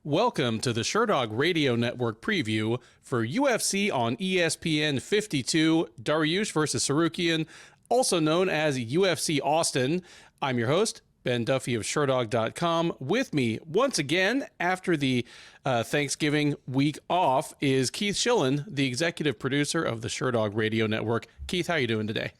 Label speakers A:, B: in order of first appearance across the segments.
A: Welcome to the Sherdog Radio Network preview for UFC on ESPN 52, Dariush versus Tsarukyan, also known as UFC Austin. I'm your host, Ben Duffy of Sherdog.com. With me, once again, after the Thanksgiving week off, is Keith Schillen, the executive producer of the Sherdog Radio Network. Keith, how you doing today?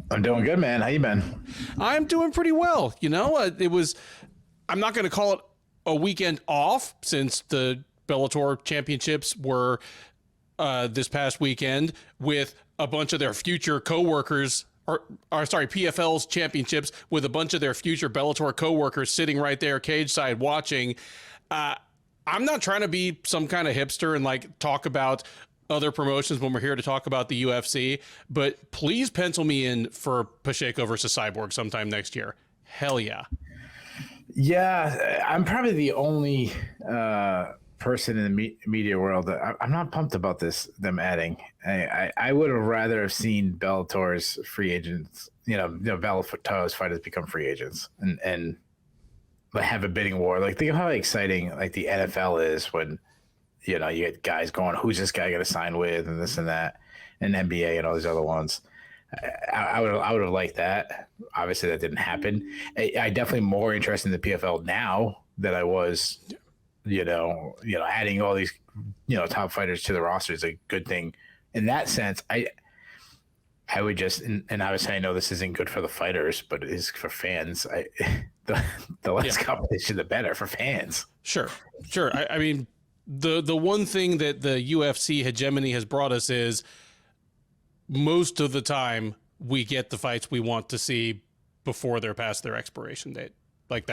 B: I'm doing good, man. How you been?
A: I'm doing pretty well. You know, I'm not going to call it a weekend off since the Bellator championships were this past weekend with a bunch of their future coworkers, or sorry, PFL's championships with a bunch of their future Bellator coworkers sitting right there cage side watching. I'm not trying to be some kind of hipster and like talk about other promotions when we're here to talk about the UFC, but please pencil me in for Pacheco versus Cyborg sometime next year. Hell yeah.
B: Yeah, I'm probably the only person in the media world that I'm not pumped about them adding. I would have rather have seen Bellator's free agents, Bellator's fighters become free agents and have a bidding war. Like, think of how exciting like the NFL is when, you get guys going, who's this guy going to sign with and this and that, and NBA and all these other ones. I would have liked that. Obviously, that didn't happen. I definitely more interested in the PFL now than I was, adding all these, top fighters to the roster is a good thing. In that sense, I would just, and obviously I know this isn't good for the fighters, but it is for fans. The less competition, the better for fans.
A: Sure. I mean, the one thing that the UFC hegemony has brought us is, most of the time we get the fights we want to see before they're past their expiration date. Like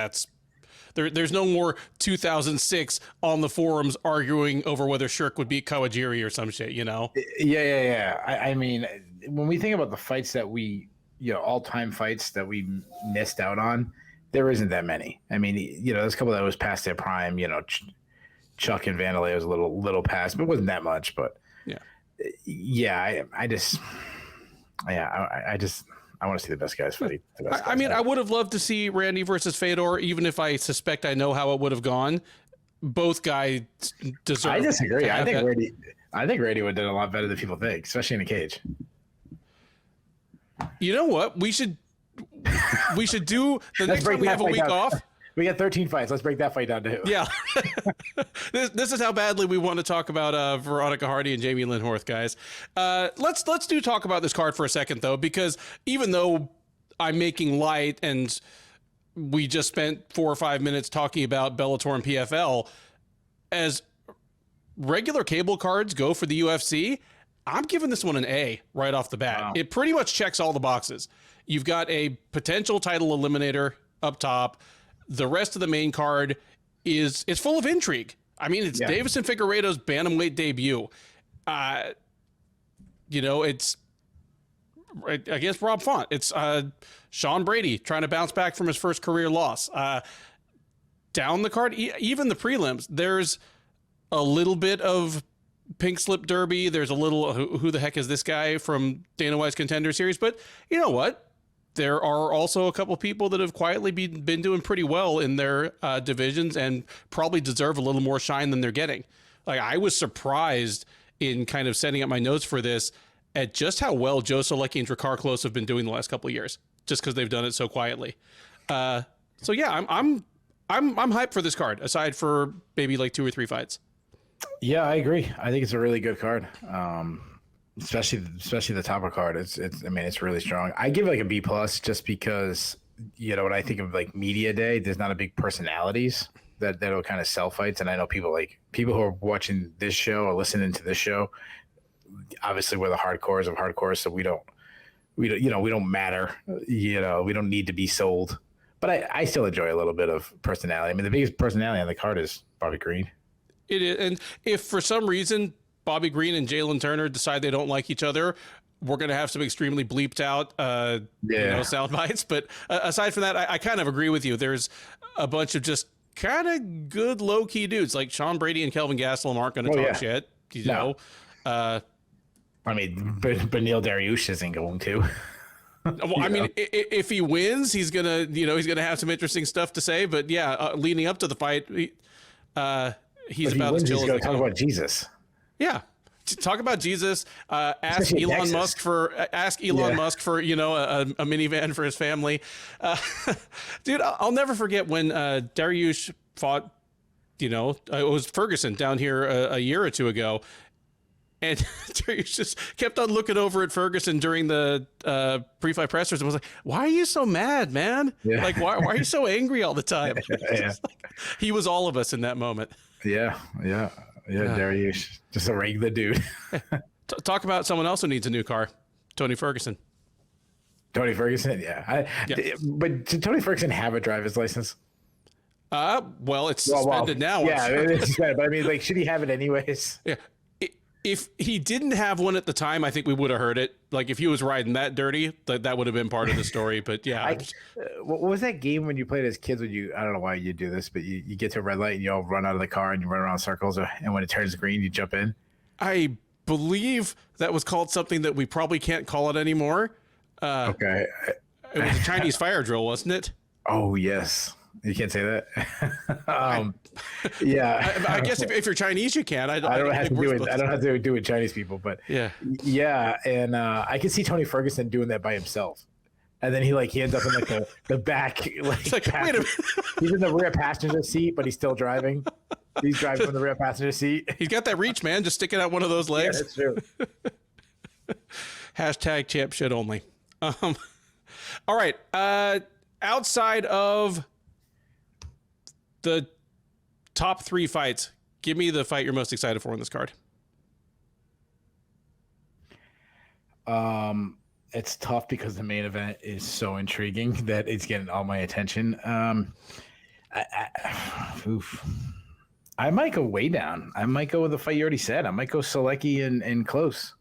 A: there's no more 2006 on the forums arguing over whether Shirk would beat Kawajiri or some shit,
B: Yeah. I mean, when we think about the fights that we, all-time fights that we missed out on, there isn't that many. I mean, there's a couple that was past their prime, Chuck and Vandalay was a little past, but it wasn't that much, but yeah, I want to see the best guys fight.
A: I would have loved to see Randy versus Fedor, even if I suspect I know how it would have gone. Both guys deserve.
B: I disagree. I think Randy would have done a lot better than people think, especially in a cage. You
A: know what? We should do the next time we have a week off.
B: We got 13 fights. Let's break that fight down to who.
A: Yeah. This is how badly we want to talk about Veronica Hardy and Jamey-Lyn Horth, guys. Let's talk about this card for a second, though, because even though I'm making light and we just spent 4 or 5 minutes talking about Bellator and PFL, as regular cable cards go for the UFC, I'm giving this one an A right off the bat. Wow. It pretty much checks all the boxes. You've got a potential title eliminator up top. The rest of the main card is full of intrigue. I mean, it's Davison Figueiredo's bantamweight debut. It's, I guess, Rob Font. It's Sean Brady trying to bounce back from his first career loss. Down the card, even the prelims, there's a little bit of pink slip derby. There's a little, who the heck is this guy from Dana White's Contender Series? But you know what? There are also a couple people that have quietly been doing pretty well in their divisions and probably deserve a little more shine than they're getting. Like, I was surprised in kind of setting up my notes for this at just how well Joe Solecki and Drakkar Klose have been doing the last couple of years, just because they've done it so quietly. So yeah, I'm hyped for this card, aside for maybe like 2 or 3 fights.
B: Yeah, I agree. I think it's a really good card. Especially the top of card. It's really strong. I give it like a B+ just because, when I think of like media day, there's not a big personalities that'll kind of sell fights. And I know people who are watching this show or listening to this show, obviously we're the hardcores of hardcore. So we don't matter, we don't need to be sold, but I still enjoy a little bit of personality. I mean, the biggest personality on the card is Bobby Green.
A: It is. And if for some reason Bobby Green and Jalen Turner decide they don't like each other, we're going to have some extremely bleeped out sound bites. But aside from that, I kind of agree with you. There's a bunch of just kind of good low-key dudes. Like Sean Brady and Kelvin Gastelum aren't going to talk shit.
B: No. I mean, but Neil Dariush isn't going to.
A: Well, I mean, if he wins, he's gonna have some interesting stuff to say. But yeah, leading up to the fight,
B: If
A: He's
B: he
A: about
B: wins,
A: as chill
B: he's
A: as
B: going
A: they
B: to talk
A: come.
B: about Jesus.
A: Yeah. Talk about Jesus. Ask
B: Especially in
A: Elon
B: Texas.
A: Musk for a minivan for his family. Dude, I'll never forget when Dariush fought. It was Ferguson down here a year or two ago, and Dariush just kept on looking over at Ferguson during the pre-fight pressers and was like, "Why are you so mad, man?
B: Yeah.
A: Like, why are you so angry all the time?"
B: Yeah.
A: He was all of us in that moment.
B: Yeah. Dariush, just a regular dude.
A: Talk about someone else who needs a new car, Tony Ferguson.
B: Tony Ferguson, yeah. But did Tony Ferguson have a driver's license?
A: Well, it's suspended now.
B: Yeah, it's suspended, but I mean, like, should he have it anyways?
A: Yeah. If he didn't have one at the time, I think we would have heard it. Like, if he was riding that dirty, that would have been part of the story. But yeah.
B: What was that game when you played as kids? I don't know why you do this, but you get to a red light and you all run out of the car and you run around circles, and when it turns green, you jump in.
A: I believe that was called something that we probably can't call it anymore.
B: Okay.
A: It was a Chinese fire drill, wasn't it?
B: Oh, yes. You can't say that. Yeah.
A: I guess if you're Chinese, you can. I don't have
B: to do it with Chinese people, but yeah. And I can see Tony Ferguson doing that by himself. And then he ends up in like the back. Wait a minute. He's in the rear passenger seat, but he's still driving. He's driving from the rear passenger seat.
A: He's got that reach, man. Just sticking out one of those legs.
B: Yeah, that's true.
A: # champ shit only. All right. Outside of the top 3 fights, give me the fight you're most excited for in this card.
B: It's tough because the main event is so intriguing that it's getting all my attention. I might go way down. I might go with the fight you already said. I might go Solecki and Klose.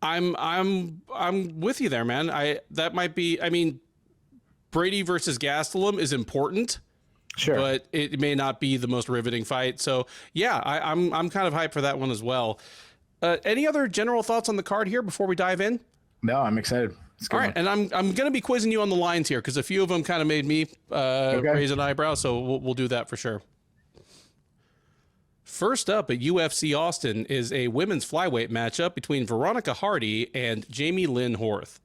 A: I'm with you there, man. That might be. I mean, Brady versus Gastelum is important,
B: sure,
A: but it may not be the most riveting fight. So yeah, I'm kind of hyped for that one as well. Any other general thoughts on the card here before we dive in?
B: No, I'm excited.
A: All right, and I'm going to be quizzing you on the lines here because a few of them kind of made me raise an eyebrow, so we'll do that for sure. First up at UFC Austin is a women's flyweight matchup between Veronica Hardy and Jamey-Lyn Horth.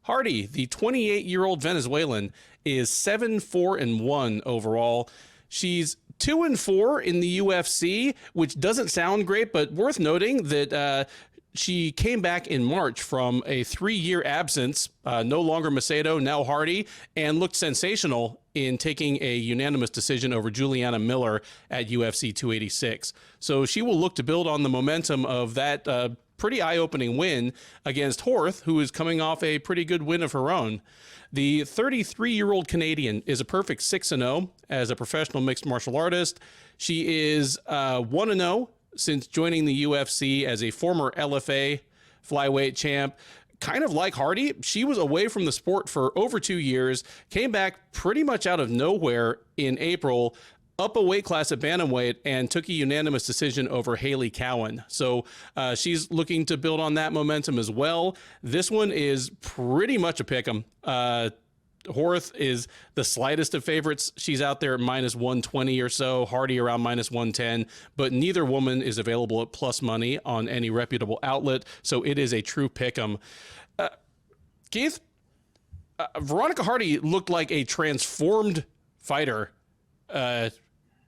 A: Hardy, the 28-year-old Venezuelan, is 7-4-1 overall. She's 2-4 in the UFC, which doesn't sound great, but worth noting that she came back in March from a 3-year absence, no longer Macedo, now Hardy, and looked sensational in taking a unanimous decision over Juliana Miller at UFC 286. So she will look to build on the momentum of that pretty eye-opening win against Horth, who is coming off a pretty good win of her own. The 33-year-old Canadian is a perfect 6-0 as a professional mixed martial artist. She is 1-0 since joining the UFC as a former LFA flyweight champ. Kind of like Hardy, she was away from the sport for over 2 years, came back pretty much out of nowhere in April, up a weight class at bantamweight, and took a unanimous decision over Haley Cowan. So she's looking to build on that momentum as well. This one is pretty much a pick'em. Horth is the slightest of favorites. She's out there at -120 or so, Hardy around -110, but neither woman is available at plus money on any reputable outlet, so it is a true pick'em. Keith, Veronica Hardy looked like a transformed fighter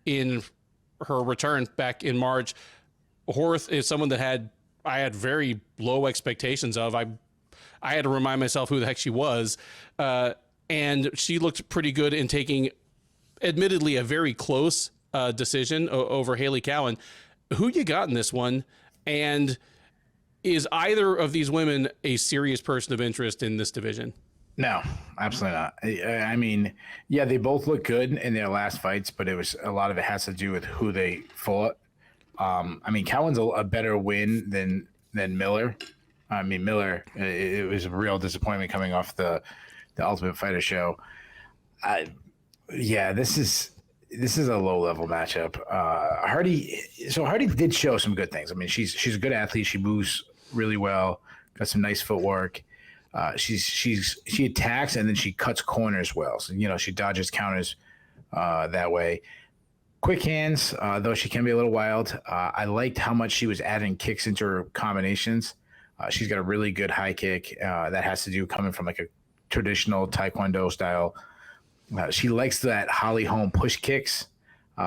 A: in her return back in March. Horth is someone that I had very low expectations of. I had to remind myself who the heck she was. And she looked pretty good in taking, admittedly, a very close decision over Haley Cowan. Who you got in this one? And is either of these women a serious person of interest in this division?
B: No, absolutely not. I mean, yeah, they both look good in their last fights, but a lot of it has to do with who they fought. I mean, Cowan's a better win than Miller. I mean, Miller, it was a real disappointment coming off the Ultimate Fighter show. This is a low level matchup. Hardy did show some good things. I mean, she's a good athlete. She moves really well, got some nice footwork. She attacks and then she cuts corners well. So, she dodges counters that way. Quick hands, though she can be a little wild. I liked how much she was adding kicks into her combinations. She's got a really good high kick that has to do coming from like a traditional Taekwondo style. She likes that Holly Holm push kicks.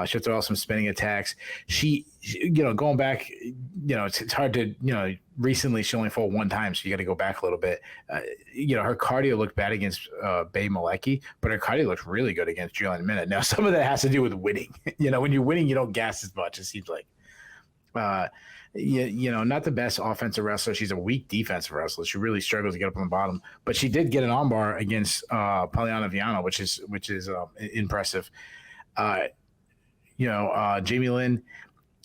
B: She'll throw out some spinning attacks. She, going back, it's hard to, recently she only fought one time, so you got to go back a little bit. Her cardio looked bad against Bay Malecki, but her cardio looked really good against Julian Minute. Now, some of that has to do with winning. When you're winning, you don't gas as much, it seems like. Not the best offensive wrestler. She's a weak defensive wrestler. She really struggles to get up on the bottom, but she did get an armbar against Poliana Viano, which is impressive. Jamey-Lyn,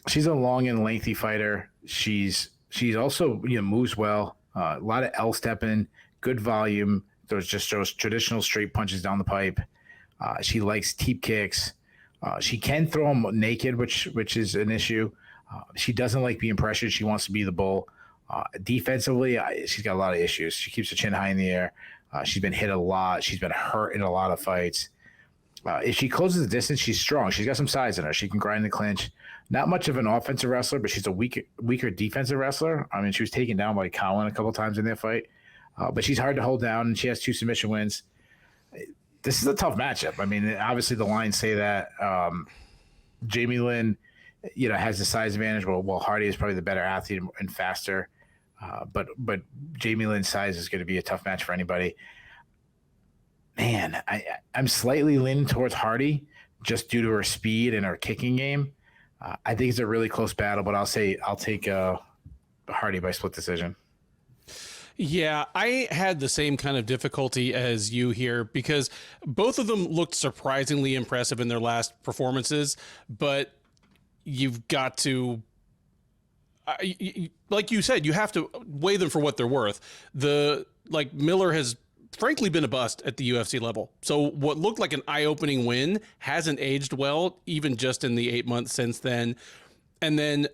B: she's a long and lengthy fighter. She's also moves well. A lot of L stepping, good volume. Those traditional straight punches down the pipe. She likes teep kicks. She can throw them naked, which is an issue. She doesn't like being pressured. She wants to be the bull. Defensively, she's got a lot of issues. She keeps her chin high in the air. She's been hit a lot. She's been hurt in a lot of fights. If she closes the distance, she's strong. She's got some size in her. She can grind the clinch. Not much of an offensive wrestler, but she's a weaker defensive wrestler. I mean, she was taken down by Cowan a couple times in their fight. But she's hard to hold down, and she has 2 submission wins. This is a tough matchup. I mean, obviously the lines say that. Jamey-Lyn, has the size advantage. Well, Hardy is probably the better athlete and faster. But Jamey-Lyn's size is going to be a tough match for anybody. Man, I'm slightly leaning towards Hardy just due to her speed and her kicking game. I think it's a really close battle, but I'll take Hardy by split decision.
A: Yeah, I had the same kind of difficulty as you here because both of them looked surprisingly impressive in their last performances, but you've got to, like you said, you have to weigh them for what they're worth. Miller has frankly been a bust at the UFC level. So what looked like an eye-opening win hasn't aged well, even just in the 8 months since then. And then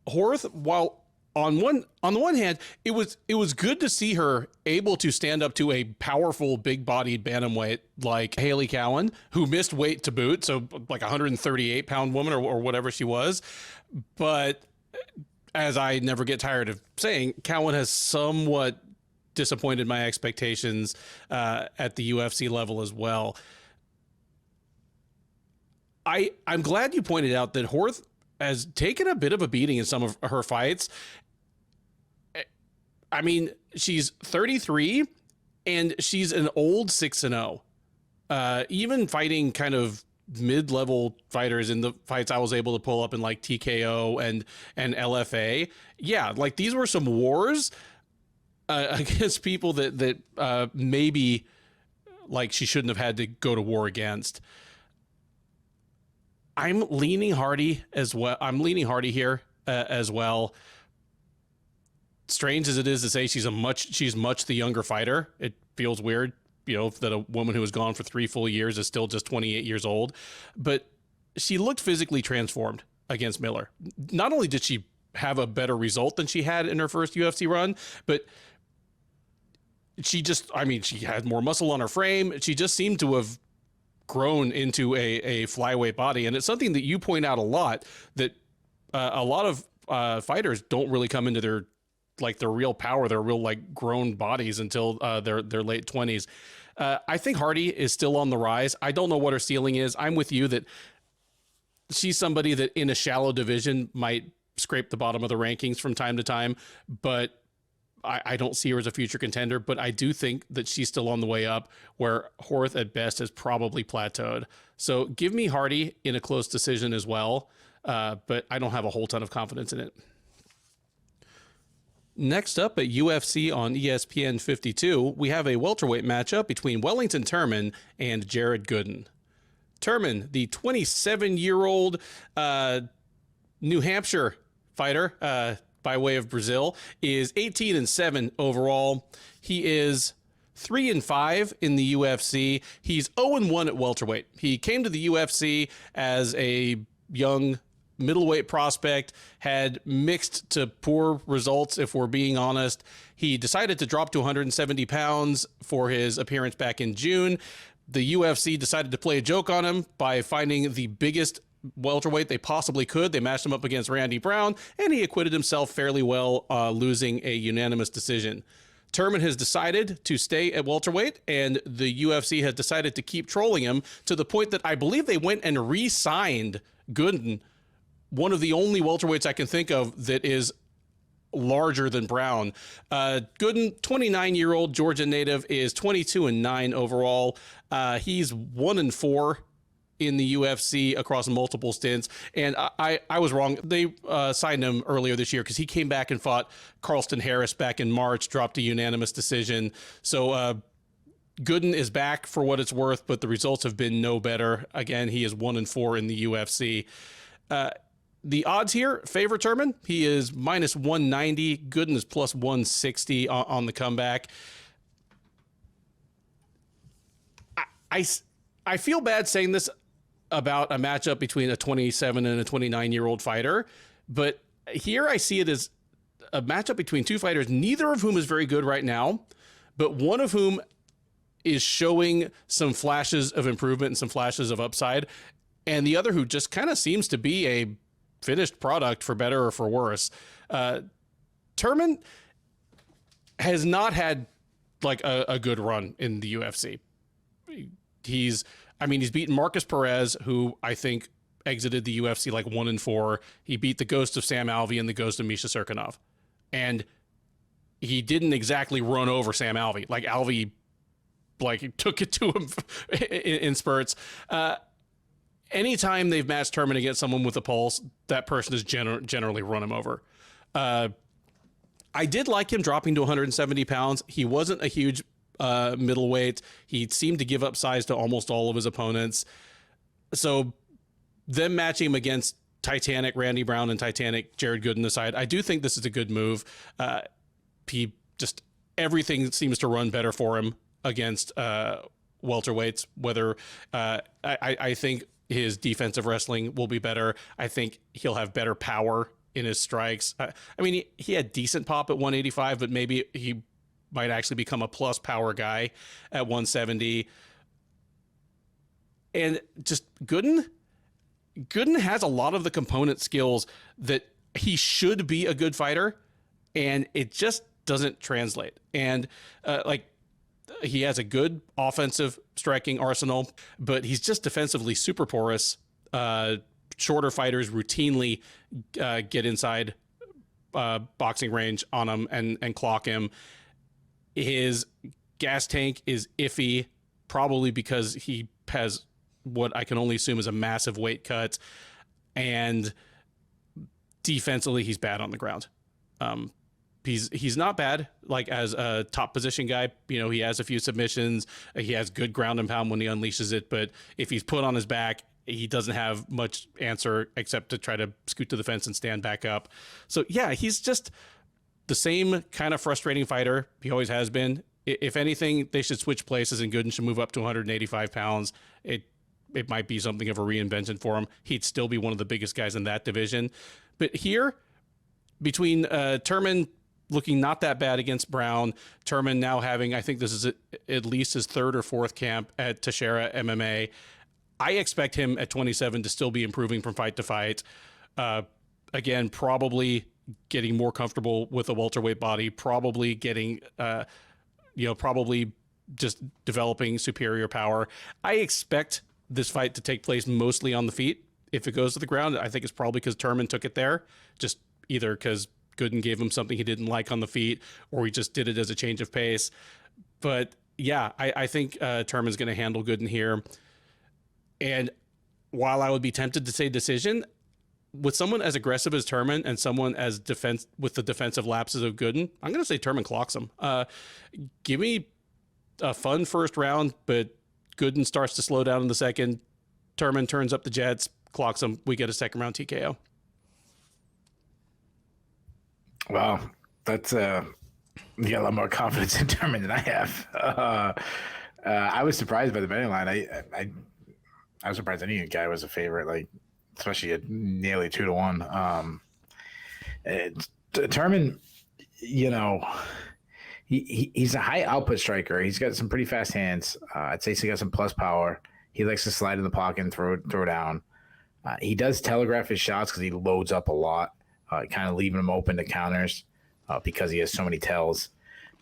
A: Horth, while on the one hand, it was good to see her able to stand up to a powerful, big-bodied bantamweight like Haley Cowan, who missed weight to boot, so like 138-pound woman or whatever she was. But as I never get tired of saying, Cowan has somewhat disappointed my expectations at the UFC level as well. I'm glad you pointed out that Horth has taken a bit of a beating in some of her fights. I mean, she's 33 and she's an old 6-0. Even fighting kind of mid-level fighters in the fights I was able to pull up in like TKO and LFA. Yeah, like these were some wars against people that maybe like she shouldn't have had to go to war against. I'm leaning Hardy as well. I'm leaning Hardy here as well. Strange as it is to say she's much the younger fighter. It feels weird, that a woman who has gone for 3 full years is still just 28 years old. But she looked physically transformed against Miller. Not only did she have a better result than she had in her first UFC run, but she had more muscle on her frame. She just seemed to have grown into a flyweight body. And it's something that you point out a lot, that a lot of fighters don't really come into their real power, their real grown bodies until their late 20s. I think Hardy is still on the rise. I don't know what her ceiling is. I'm with you that she's somebody that in a shallow division might scrape the bottom of the rankings from time to time, but I don't see her as a future contender. But I do think that she's still on the way up, where Horth at best has probably plateaued. So give me Hardy in a close decision as well, but I don't have a whole ton of confidence in it. Next up at UFC on ESPN 52, we have a welterweight matchup between Wellington Turman and Jared Gooden. Turman, the 27-year-old New Hampshire fighter by way of Brazil, is 18-7 overall. He is 3-5 in the UFC. He's 0-1 at welterweight. He came to the UFC as a young middleweight prospect, had mixed to poor results, if we're being honest. He decided to drop to 170 pounds for his appearance back in June. The UFC decided to play a joke on him by finding the biggest welterweight they possibly could. They matched him up against Randy Brown, and he acquitted himself fairly well, losing a unanimous decision. Turman has decided to stay at welterweight, and the UFC has decided to keep trolling him to the point that I believe they went and re-signed Gooden, one of the only welterweights I can think of that is larger than Brown. Gooden, 29-year-old Georgia native, is 22-9 overall. He's 1-4 in the UFC across multiple stints. And I was wrong. They signed him earlier this year because he came back and fought Carlston Harris back in March, dropped a unanimous decision. So Gooden is back for what it's worth, but the results have been no better. Again, he is 1-4 in the UFC. The odds here favor Turman. He is -190. Gooden is +160 on the comeback. I feel bad saying this about a matchup between a 27 and a 29-year-old fighter, but here I see it as a matchup between two fighters, neither of whom is very good right now, but one of whom is showing some flashes of improvement and some flashes of upside, and the other who just kind of seems to be a finished product, for better or for worse. Turman has not had like a good run in the UFC. He's beaten Marcus Perez, who I think exited the UFC like 1-4. He beat the ghost of Sam Alvey and the ghost of Miesha Serkinov. And he didn't exactly run over Sam Alvey. Like Alvey took it to him in spurts. Anytime they've matched Turman against someone with a pulse, that person has generally run him over. I did like him dropping to 170 pounds. He wasn't a huge middleweight. He seemed to give up size to almost all of his opponents. So them matching him against Titanic Randy Brown and Titanic Jared Gooden aside, I do think this is a good move. Everything seems to run better for him against welterweights, whether I think his defensive wrestling will be better. I think he'll have better power in his strikes. He had decent pop at 185, but maybe he might actually become a plus power guy at 170. And just Gooden has a lot of the component skills that he should be a good fighter, and it just doesn't translate. And he has a good offensive striking arsenal, but he's just defensively super porous. Shorter fighters routinely get inside boxing range on him and clock him. His gas tank is iffy, probably because he has what I can only assume is a massive weight cut, and defensively he's bad on the ground. He's not bad as a top position guy. He has a few submissions. He has good ground and pound when he unleashes it, but if he's put on his back, he doesn't have much answer except to try to scoot to the fence and stand back up. So yeah, he's just the same kind of frustrating fighter he always has been. If anything, they should switch places and Gooden should move up to 185 pounds. It might be something of a reinvention for him. He'd still be one of the biggest guys in that division. But here, between Turman looking not that bad against Brown, Turman now having, I think this is at least his third or fourth camp at Teixeira MMA, I expect him at 27 to still be improving from fight to fight. Again, probably getting more comfortable with a welterweight body, probably getting, probably just developing superior power. I expect this fight to take place mostly on the feet. If it goes to the ground, I think it's probably because Turman took it there, just either because Gooden gave him something he didn't like on the feet, or he just did it as a change of pace. But yeah, I think Turman's going to handle Gooden here. And while I would be tempted to say decision, with someone as aggressive as Turman and someone as with the defensive lapses of Gooden, I'm going to say Turman clocks him. Give me a fun first round, but Gooden starts to slow down in the second. Turman turns up the jets, clocks him. We get a second round TKO.
B: Wow, that's you got a lot more confidence in Turman than I have. I was surprised by the betting line. I was surprised any guy was a favorite, especially at nearly 2-1. Turman, he's a high output striker. He's got some pretty fast hands. I'd say he's got some plus power. He likes to slide in the pocket and throw down. He does telegraph his shots because he loads up a lot, kind of leaving him open to counters because he has so many tells.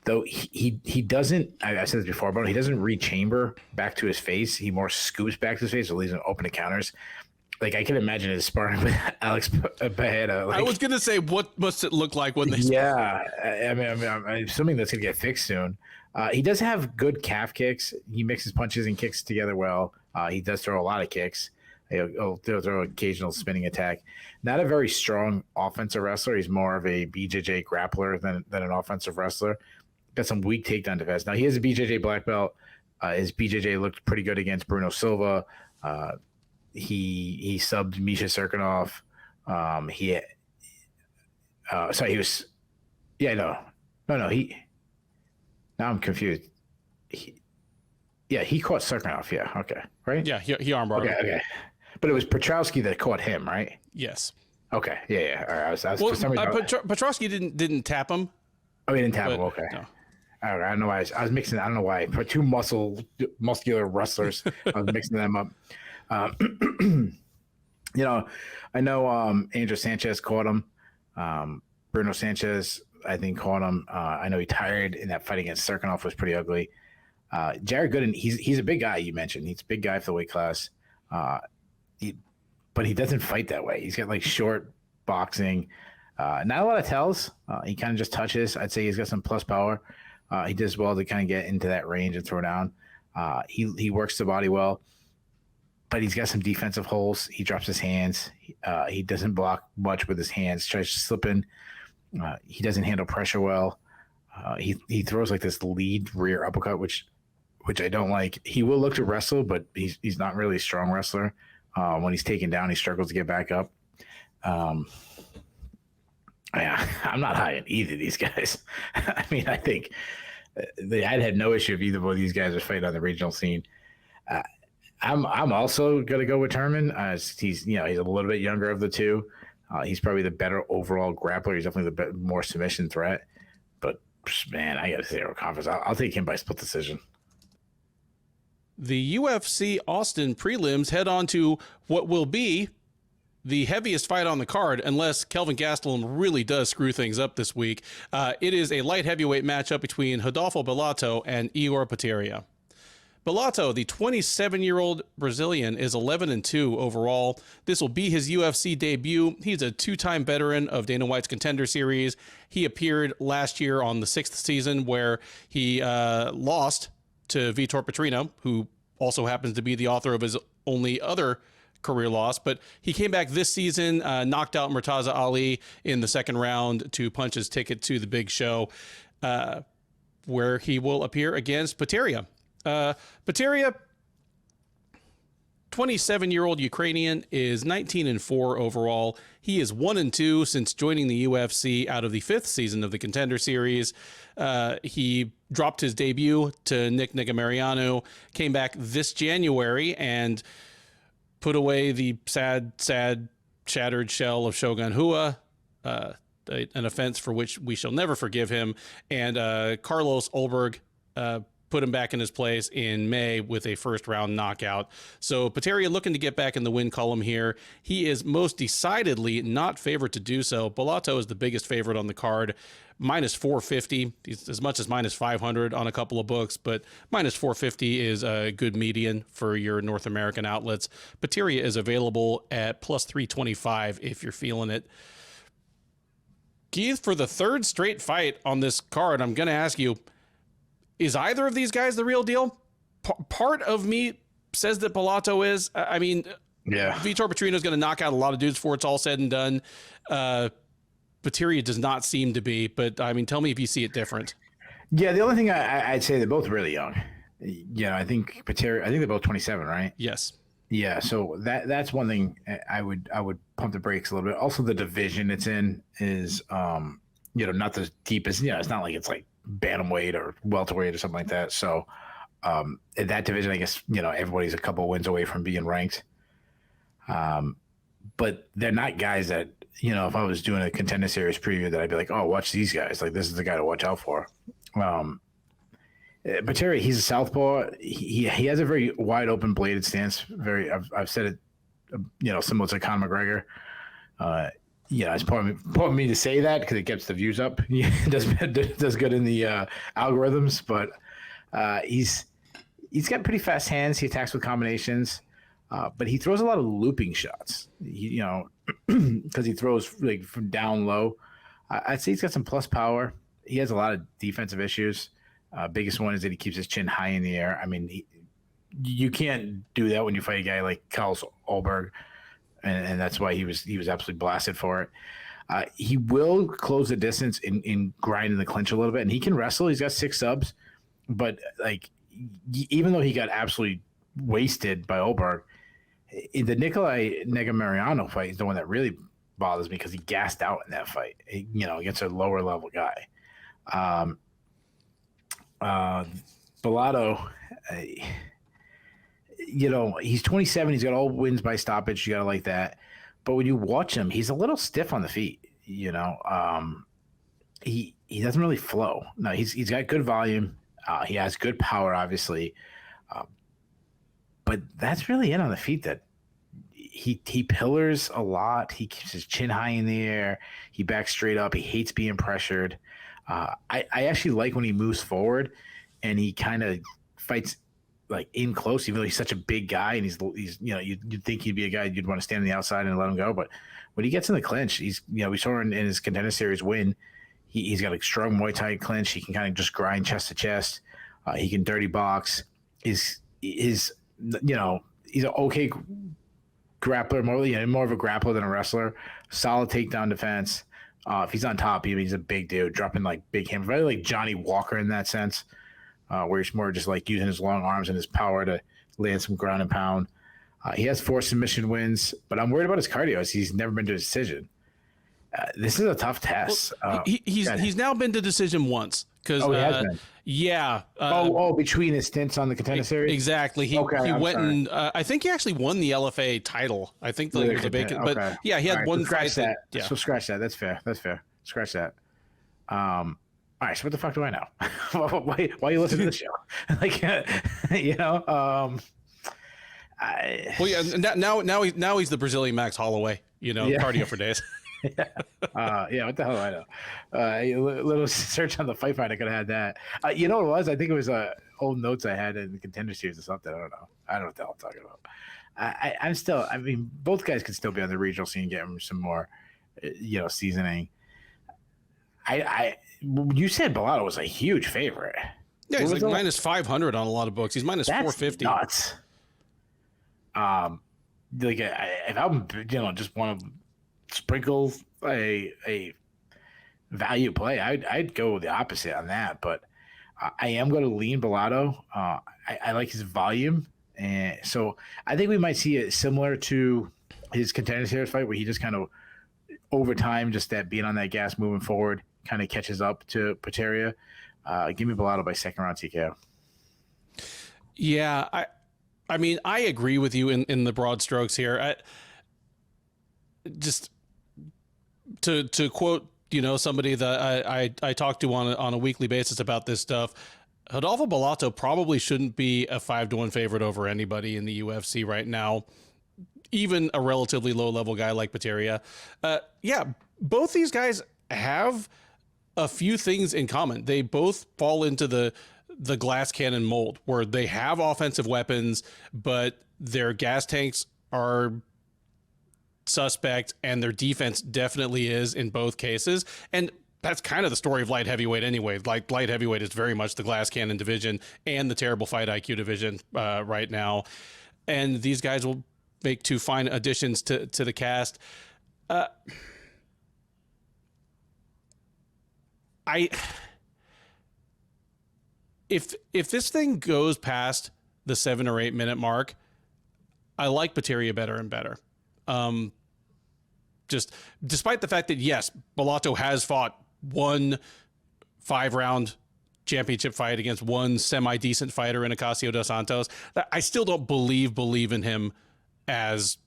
B: Though he doesn't, I said this before, but he doesn't rechamber back to his face. He more scoops back to his face, so leaves him open to counters. Like, I can imagine his sparring with Alex Pereira. Like,
A: I was gonna say, what must it look like when they?
B: Yeah, I mean, I'm assuming that's gonna get fixed soon. He does have good calf kicks. He mixes punches and kicks together well. He does throw a lot of kicks. He'll throw an occasional spinning attack. Not a very strong offensive wrestler. He's more of a BJJ grappler than an offensive wrestler. Got some weak takedown defense. Now, he is a BJJ black belt. His BJJ looked pretty good against Bruno Silva. He subbed Miesha Serkinov. Now I'm confused. He caught Serkinov. Yeah, okay, right?
A: Yeah, he armbarred.
B: Okay. But it was Petrowski that caught him, right?
A: Yes.
B: Okay. Yeah. All right. I was
A: well,
B: for some reason.
A: Petrowski didn't tap him.
B: Oh, he didn't tap him. Okay. No. All right. I don't know why I was mixing. I don't know why. For two muscular wrestlers, I was mixing them up. I know Andrew Sanchez caught him. Bruno Sanchez, I think, caught him. I know he tired in that fight against Serkinov was pretty ugly. Jared Gooden, he's a big guy. You mentioned he's a big guy for the weight class. But he doesn't fight that way. He's got like short boxing, not a lot of tells. He kind of just touches. I'd say he's got some plus power. He does well to kind of get into that range and throw down. He works the body well, but he's got some defensive holes. He drops his hands. He doesn't block much with his hands. Tries to slip in. He doesn't handle pressure well. He throws like this lead rear uppercut, which I don't like. He will look to wrestle, but he's not really a strong wrestler. When he's taken down, he struggles to get back up. I'm not high on either of these guys. I mean, I think I'd have no issue if either one of these guys are fighting on the regional scene. I'm also going to go with Turman. He's a little bit younger of the two. He's probably the better overall grappler. He's definitely the more submission threat. But man, I got to say, conference. I'll take him by split decision.
A: The UFC Austin prelims head on to what will be the heaviest fight on the card, unless Kelvin Gastelum really does screw things up this week. It is a light heavyweight matchup between Rodolfo Bellato and Ihor Potieria. Bellato, the 27-year-old Brazilian, is 11-2 overall. This will be his UFC debut. He's a two-time veteran of Dana White's Contender Series. He appeared last year on the 6th season where he lost to Vitor Petrino, who also happens to be the author of his only other career loss. But he came back this season, knocked out Murtaza Ali in the second round to punch his ticket to the big show, where he will appear against Potieria. Potieria, 27-year-old Ukrainian, is 19-4 overall. He is 1-2 since joining the UFC out of the 5th season of the Contender Series. He dropped his debut to Nick Negumereanu, came back this January and put away the sad, shattered shell of Shogun Rua, an offense for which we shall never forgive him. And Carlos Ulberg put him back in his place in May with a first-round knockout. So Potieria looking to get back in the win column here. He is most decidedly not favored to do so. Bellato is the biggest favorite on the card, minus 450. He's as much as minus 500 on a couple of books, but minus 450 is a good median for your North American outlets. Potieria is available at plus 325 if you're feeling it. Keith, for the third straight fight on this card, I'm going to ask you, is either of these guys the real deal? Part of me says that Bellato is. I mean, yeah. Vitor Petrino is going to knock out a lot of dudes before it's all said and done. Potieria does not seem to be, but I mean, tell me if you see it different.
B: Yeah, the only thing I'd say they're both really young. Yeah, I think they're both 27, right?
A: Yes.
B: Yeah, so that's one thing I would pump the brakes a little bit. Also, the division it's in is not the deepest. It's not like it's like bantamweight or welterweight or something like that. So in that division, I guess everybody's a couple wins away from being ranked. But they're not guys that if I was doing a Contender Series preview, that I'd be like, oh, watch these guys. Like, this is the guy to watch out for. Potieria, he's a southpaw. He has a very wide open bladed stance. I've said it similar to Conor McGregor. It's important me to say that because it gets the views up. It does good in the algorithms, but he's got pretty fast hands. He attacks with combinations, but he throws a lot of looping shots. Because he throws like from down low. I'd say he's got some plus power. He has a lot of defensive issues. Biggest one is that he keeps his chin high in the air. I mean, you can't do that when you fight a guy like Carlos Ulberg, and that's why he was absolutely blasted for it. He will close the distance in grinding the clinch a little bit, and he can wrestle. He's got 6 subs, but like even though he got absolutely wasted by Ulberg, in the Nikolai Negumereanu fight is the one that really bothers me because he gassed out in that fight. Against a lower level guy. Bellato, he's 27. He's got all wins by stoppage. You got to like that. But when you watch him, he's a little stiff on the feet. He doesn't really flow. No, he's got good volume. He has good power, obviously. But that's really it on the feet. That he pillars a lot. He keeps his chin high in the air. He backs straight up. He hates being pressured. I actually like when he moves forward and he kind of fights like in close, even though he's such a big guy and he's you'd think he'd be a guy you'd want to stand on the outside and let him go. But when he gets in the clinch, we saw in his Contender Series win, he's got a strong Muay Thai clinch. He can kind of just grind chest to chest. He can dirty box. He's an okay grappler, more of a grappler than a wrestler. Solid takedown defense. If he's on top, he's a big dude, dropping like big hammer, very like Johnny Walker in that sense, where he's more just like using his long arms and his power to land some ground and pound. He has 4 submission wins, but I'm worried about his cardio as he's never been to a decision. This is a tough test.
A: Well, he's now been to decision once. He has been. Yeah.
B: Between his stints on the Contender Series?
A: Exactly. He went and I think he actually won the LFA title. I think it was a vacant. Okay. But yeah, he had one fight.
B: So scratch that. That's fair. Scratch that. All right. So what the fuck do I know? why you listen to the show?
A: Now he's the Brazilian Max Holloway. Cardio for days.
B: What the hell do I know? A little search on the Fight Find, I could have had that. You know what it was? I think it was old notes I had in the Contender Series or something. I don't know. I don't know what the hell I'm talking about. I'm still. I mean, both guys could still be on the regional scene, getting some more, seasoning. You said Bellato was a huge favorite.
A: Yeah, he's like minus 500 on a lot of books. He's minus 450.
B: Nuts. If I'm, just want to sprinkle a value play, I'd go the opposite on that, but I am going to lean Bellato. I like his volume, and so I think we might see it similar to his Contender Series fight, where he just kind of over time, just that being on that gas moving forward, kind of catches up to Potieria. Give me Bellato by second round TKO.
A: Yeah, I mean, I agree with you in the broad strokes here. Just to quote, somebody that I talk to on a weekly basis about this stuff, Rodolfo Bellato probably shouldn't be a 5-1 favorite over anybody in the UFC right now, even a relatively low level guy like Potieria. Both these guys have a few things in common. They both fall into the glass cannon mold, where they have offensive weapons, but their gas tanks are suspect, and their defense definitely is in both cases. And that's kind of the story of light heavyweight anyway. Like, light heavyweight is very much the glass cannon division and the terrible fight IQ division right now. And these guys will make 2 fine additions to the cast. If this thing goes past the 7 or 8 minute mark, I like Potieria better and better. Just despite the fact that, yes, Bellato has fought 1 5-round championship fight against 1 semi-decent fighter in Ocasio dos Santos, I still don't believe in him as,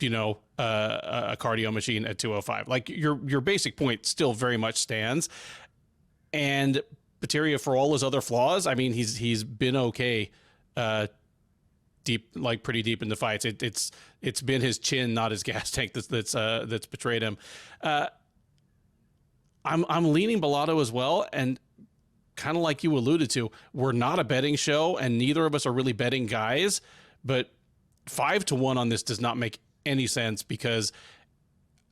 A: a cardio machine at 205. Like, your basic point still very much stands. And Potieria, for all his other flaws, I mean, he's been okay pretty deep into fights. It's been his chin, not his gas tank, that's betrayed him. I'm leaning Bellato as well, and kind of like you alluded to, we're not a betting show, and neither of us are really betting guys. But 5-1 on this does not make any sense, because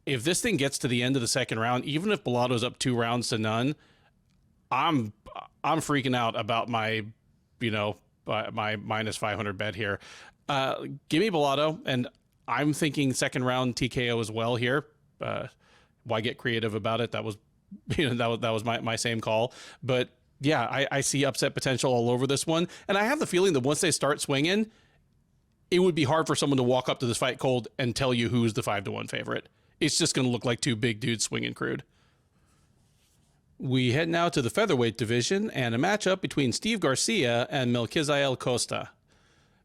A: if this thing gets to the end of the second round, even if Bellato's up 2-0, I'm freaking out about my my minus 500 bet here. Give me Bellato, and I'm thinking second round TKO as well here. Why get creative about it? That was that was my same call. But yeah, I see upset potential all over this one, and I have the feeling that once they start swinging, it would be hard for someone to walk up to this fight cold and tell you who's the 5-1 favorite. It's just going to look like two big dudes swinging crude. We head now to the featherweight division and a matchup between Steve Garcia and Melquizael Costa.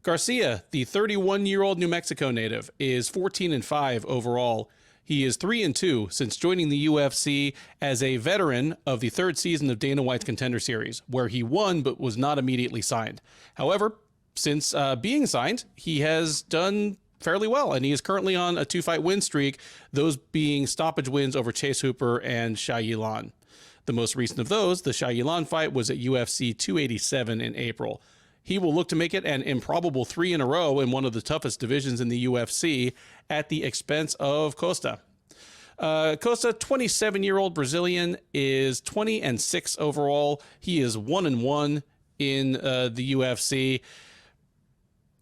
A: Garcia, the 31-year-old New Mexico native, is 14-5 overall. He is 3-2 since joining the UFC as a veteran of the third season of Dana White's Contender Series, where he won but was not immediately signed. However, since being signed, he has done fairly well, and he is currently on a 2-fight win streak, those being stoppage wins over Chase Hooper and Jamey-Lyn. The most recent of those, the Jamey-Lyn fight, was at UFC 287 in April. He will look to make it an improbable 3 in a row in one of the toughest divisions in the UFC at the expense of Costa. Costa, 27-year-old Brazilian, is 20-6 overall. He is 1-1 in the UFC.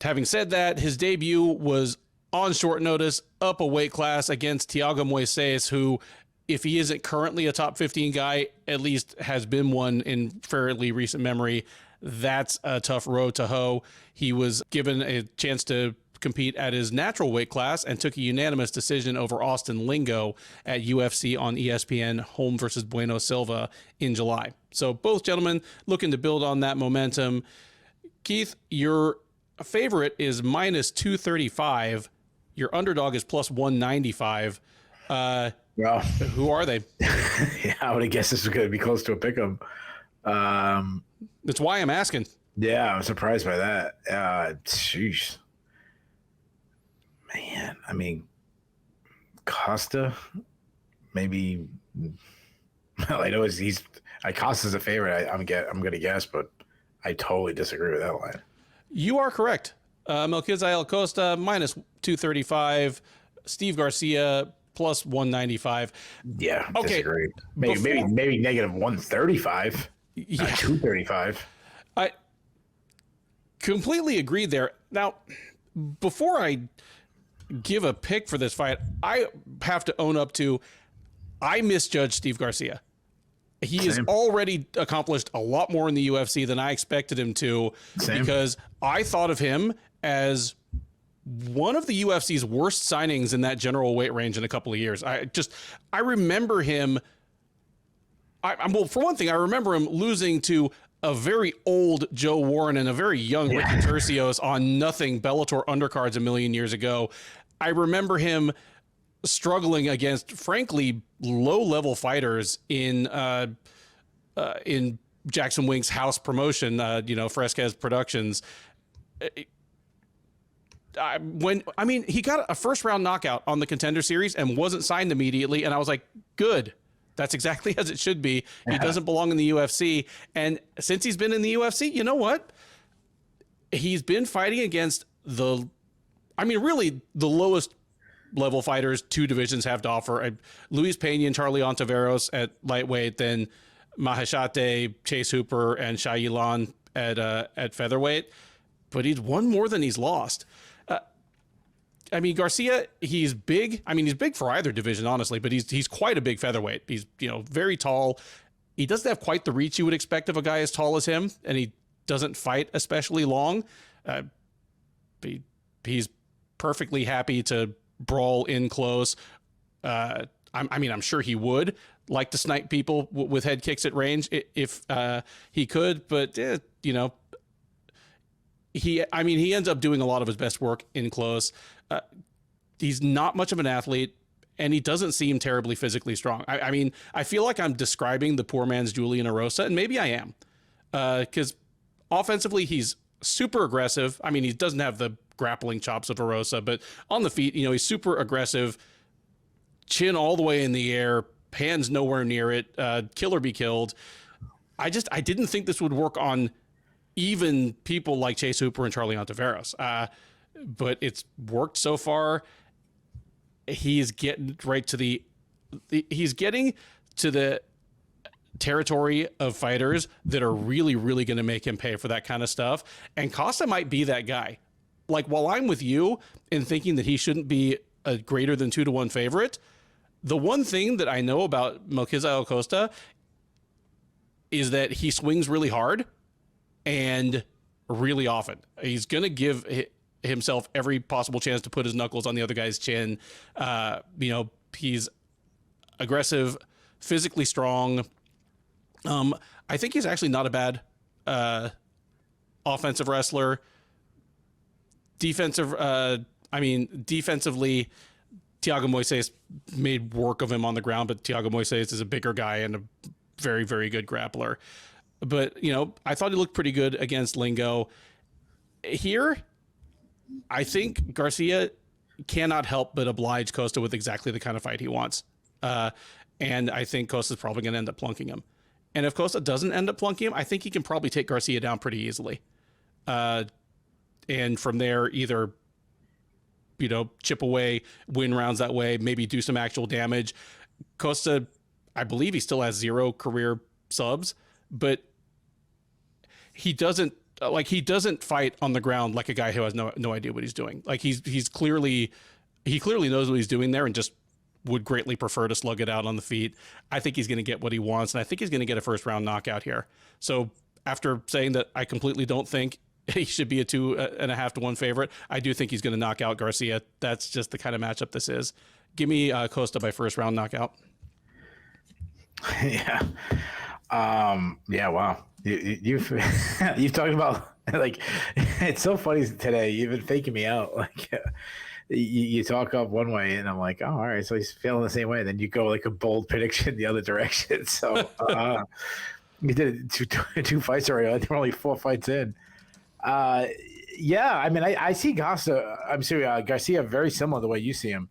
A: Having said that, his debut was on short notice, up a weight class against Thiago Moises, who, if he isn't currently a top 15 guy, at least has been one in fairly recent memory. That's a tough road to hoe. He was given a chance to compete at his natural weight class and took a unanimous decision over Austin Lingo at UFC on ESPN Holm versus Bueno Silva in July. So both gentlemen looking to build on that momentum. Keith, your favorite is minus 235. Your underdog is plus 195.
B: Well,
A: who are they?
B: Yeah, I would have guessed this was going to be close to a pick'em.
A: That's why I'm asking.
B: Yeah, I'm surprised by that. Sheesh. Man, I mean, Costa, maybe. Well, I know Costa's a favorite. I'm going to guess, but I totally disagree with that line.
A: You are correct. Melquizael Costa minus 235. Steve Garcia plus 195.
B: Yeah.
A: Okay.
B: Disagree. Maybe negative 135. Yeah. Not 235.
A: I completely agree there. Now, before I give a pick for this fight, I have to own up to I misjudged Steve Garcia. He has already accomplished a lot more in the UFC than I expected him to. Because I thought of him as one of the UFC's worst signings in that general weight range in a couple of years. I remember him. Well, for one thing, I remember him losing to a very old Joe Warren and a very young Ricky Turcios on nothing Bellator undercards a million years ago. I remember him struggling against, frankly, low-level fighters in Jackson Wink's house promotion, Fresquez Productions. He got a first-round knockout on the Contender Series and wasn't signed immediately, and I was like, good. That's exactly as it should be. He doesn't belong in the UFC, and since he's been in the UFC, you know what? He's been fighting against really the lowest level fighters two divisions have to offer. Luis Pena and Charlie Ontiveros at lightweight, then Maheshate, Chase Hooper, and Jamey-Lyn at featherweight. But he's won more than he's lost. Garcia, he's big. He's big for either division, honestly, but he's quite a big featherweight. He's, very tall. He doesn't have quite the reach you would expect of a guy as tall as him, and he doesn't fight especially long. He's perfectly happy to brawl in close. I'm sure he would like to snipe people with head kicks at range if he could, but he ends up doing a lot of his best work in close. He's not much of an athlete, and he doesn't seem terribly physically strong. I feel like I'm describing the poor man's Julian Erosa, and maybe I am, because offensively he's super aggressive. I mean, he doesn't have the grappling chops of Erosa, but on the feet, he's super aggressive, chin all the way in the air, hands nowhere near it, kill or be killed. I didn't think this would work on even people like Chase Hooper and Charlie Ontiveros, but it's worked so far. He's getting to the territory of fighters that are really, really going to make him pay for that kind of stuff. And Costa might be that guy. Like, while I'm with you in thinking that he shouldn't be a greater than 2-1 favorite, the one thing that I know about Melquizael Costa is that he swings really hard and really often. He's going to give himself every possible chance to put his knuckles on the other guy's chin. He's aggressive, physically strong. I think he's actually not a bad offensive wrestler. Defensively, Thiago Moises made work of him on the ground, but Thiago Moises is a bigger guy and a very, very good grappler. But, I thought he looked pretty good against Lingo. Here, I think Garcia cannot help but oblige Costa with exactly the kind of fight he wants. And I think Costa's probably going to end up plunking him. And if Costa doesn't end up plunking him, I think he can probably take Garcia down pretty easily. And from there, either, chip away, win rounds that way, maybe do some actual damage. Costa, I believe he still has 0 career subs, but he doesn't fight on the ground like a guy who has no idea what he's doing. Like, he clearly knows what he's doing there and just would greatly prefer to slug it out on the feet. I think he's going to get what he wants, and I think he's going to get a first round knockout here. So after saying that I completely don't think he should be a 2.5 to 1 favorite, I do think he's going to knock out Garcia. That's just the kind of matchup this is. Give me Costa by first round knockout.
B: Yeah. Wow. You've talked about, like, it's so funny today. You've been faking me out. Like, you talk up one way and I'm like, oh, all right, so he's feeling the same way. Then you go like a bold prediction the other direction. So you did it two fights already. I think we're only 4 fights in. Yeah, I mean, I see Garcia very similar the way you see him.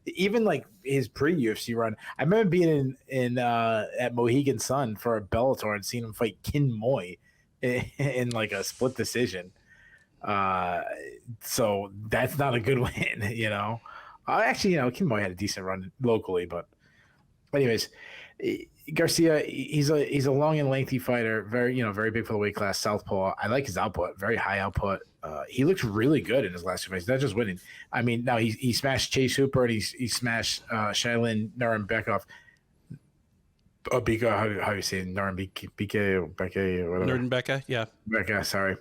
B: Even like his pre-UFC run, I remember being in at Mohegan Sun for a Bellator and seeing him fight Kin Moy in like a split decision. So that's not a good win, Actually, Kin Moy had a decent run locally, but anyways, Garcia, he's a long and lengthy fighter, very big for the weight class, southpaw. I like his output, very high output. He looked really good in his last 2 fights, not just winning. I mean, now he smashed Chase Hooper and he smashed Shailin Nurmagomedov. Bika, how do you say it? Bika or Becca or whatever.
A: Nurmagomedov, yeah.
B: Becca, sorry.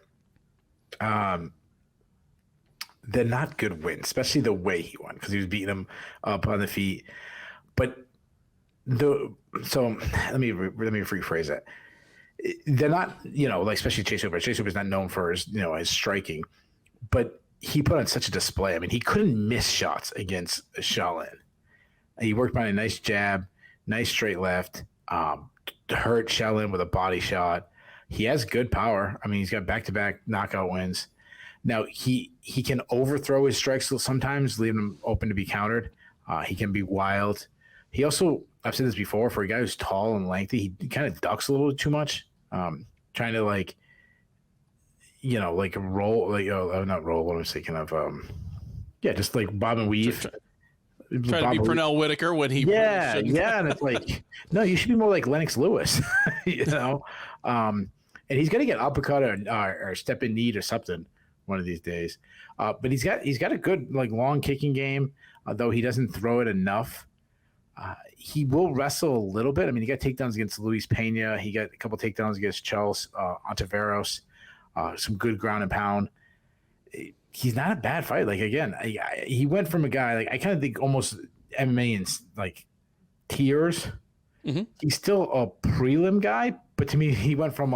B: They're not good wins, especially the way he won, because he was beating him up on the feet. But so let me rephrase that. They're not, like, especially Chase Hooper. Chase Hooper's not known for his, his striking, but he put on such a display. I mean, he couldn't miss shots against Shailin. He worked by a nice jab, nice straight left, hurt Shailin with a body shot. He has good power. I mean, he's got back-to-back knockout wins. Now, he can overthrow his strikes sometimes, leaving him open to be countered. He can be wild. He also, I've said this before, for a guy who's tall and lengthy, he kind of ducks a little too much, trying to roll, not roll. What am I thinking of? Just like bob and weave.
A: Trying to be Pernell Whitaker when he
B: and it's like, no, you should be more like Lennox Lewis, and he's gonna get uppercut or step in knee or something one of these days. But he's got a good long kicking game, though he doesn't throw it enough. He will wrestle a little bit. I mean, he got takedowns against Luis Pena. He got a couple takedowns against Charles Ontiveros. Some good ground and pound. He's not a bad fight. Like, again, he went from a guy, I kind of think almost MMA in tiers. Mm-hmm. He's still a prelim guy, but to me, he went from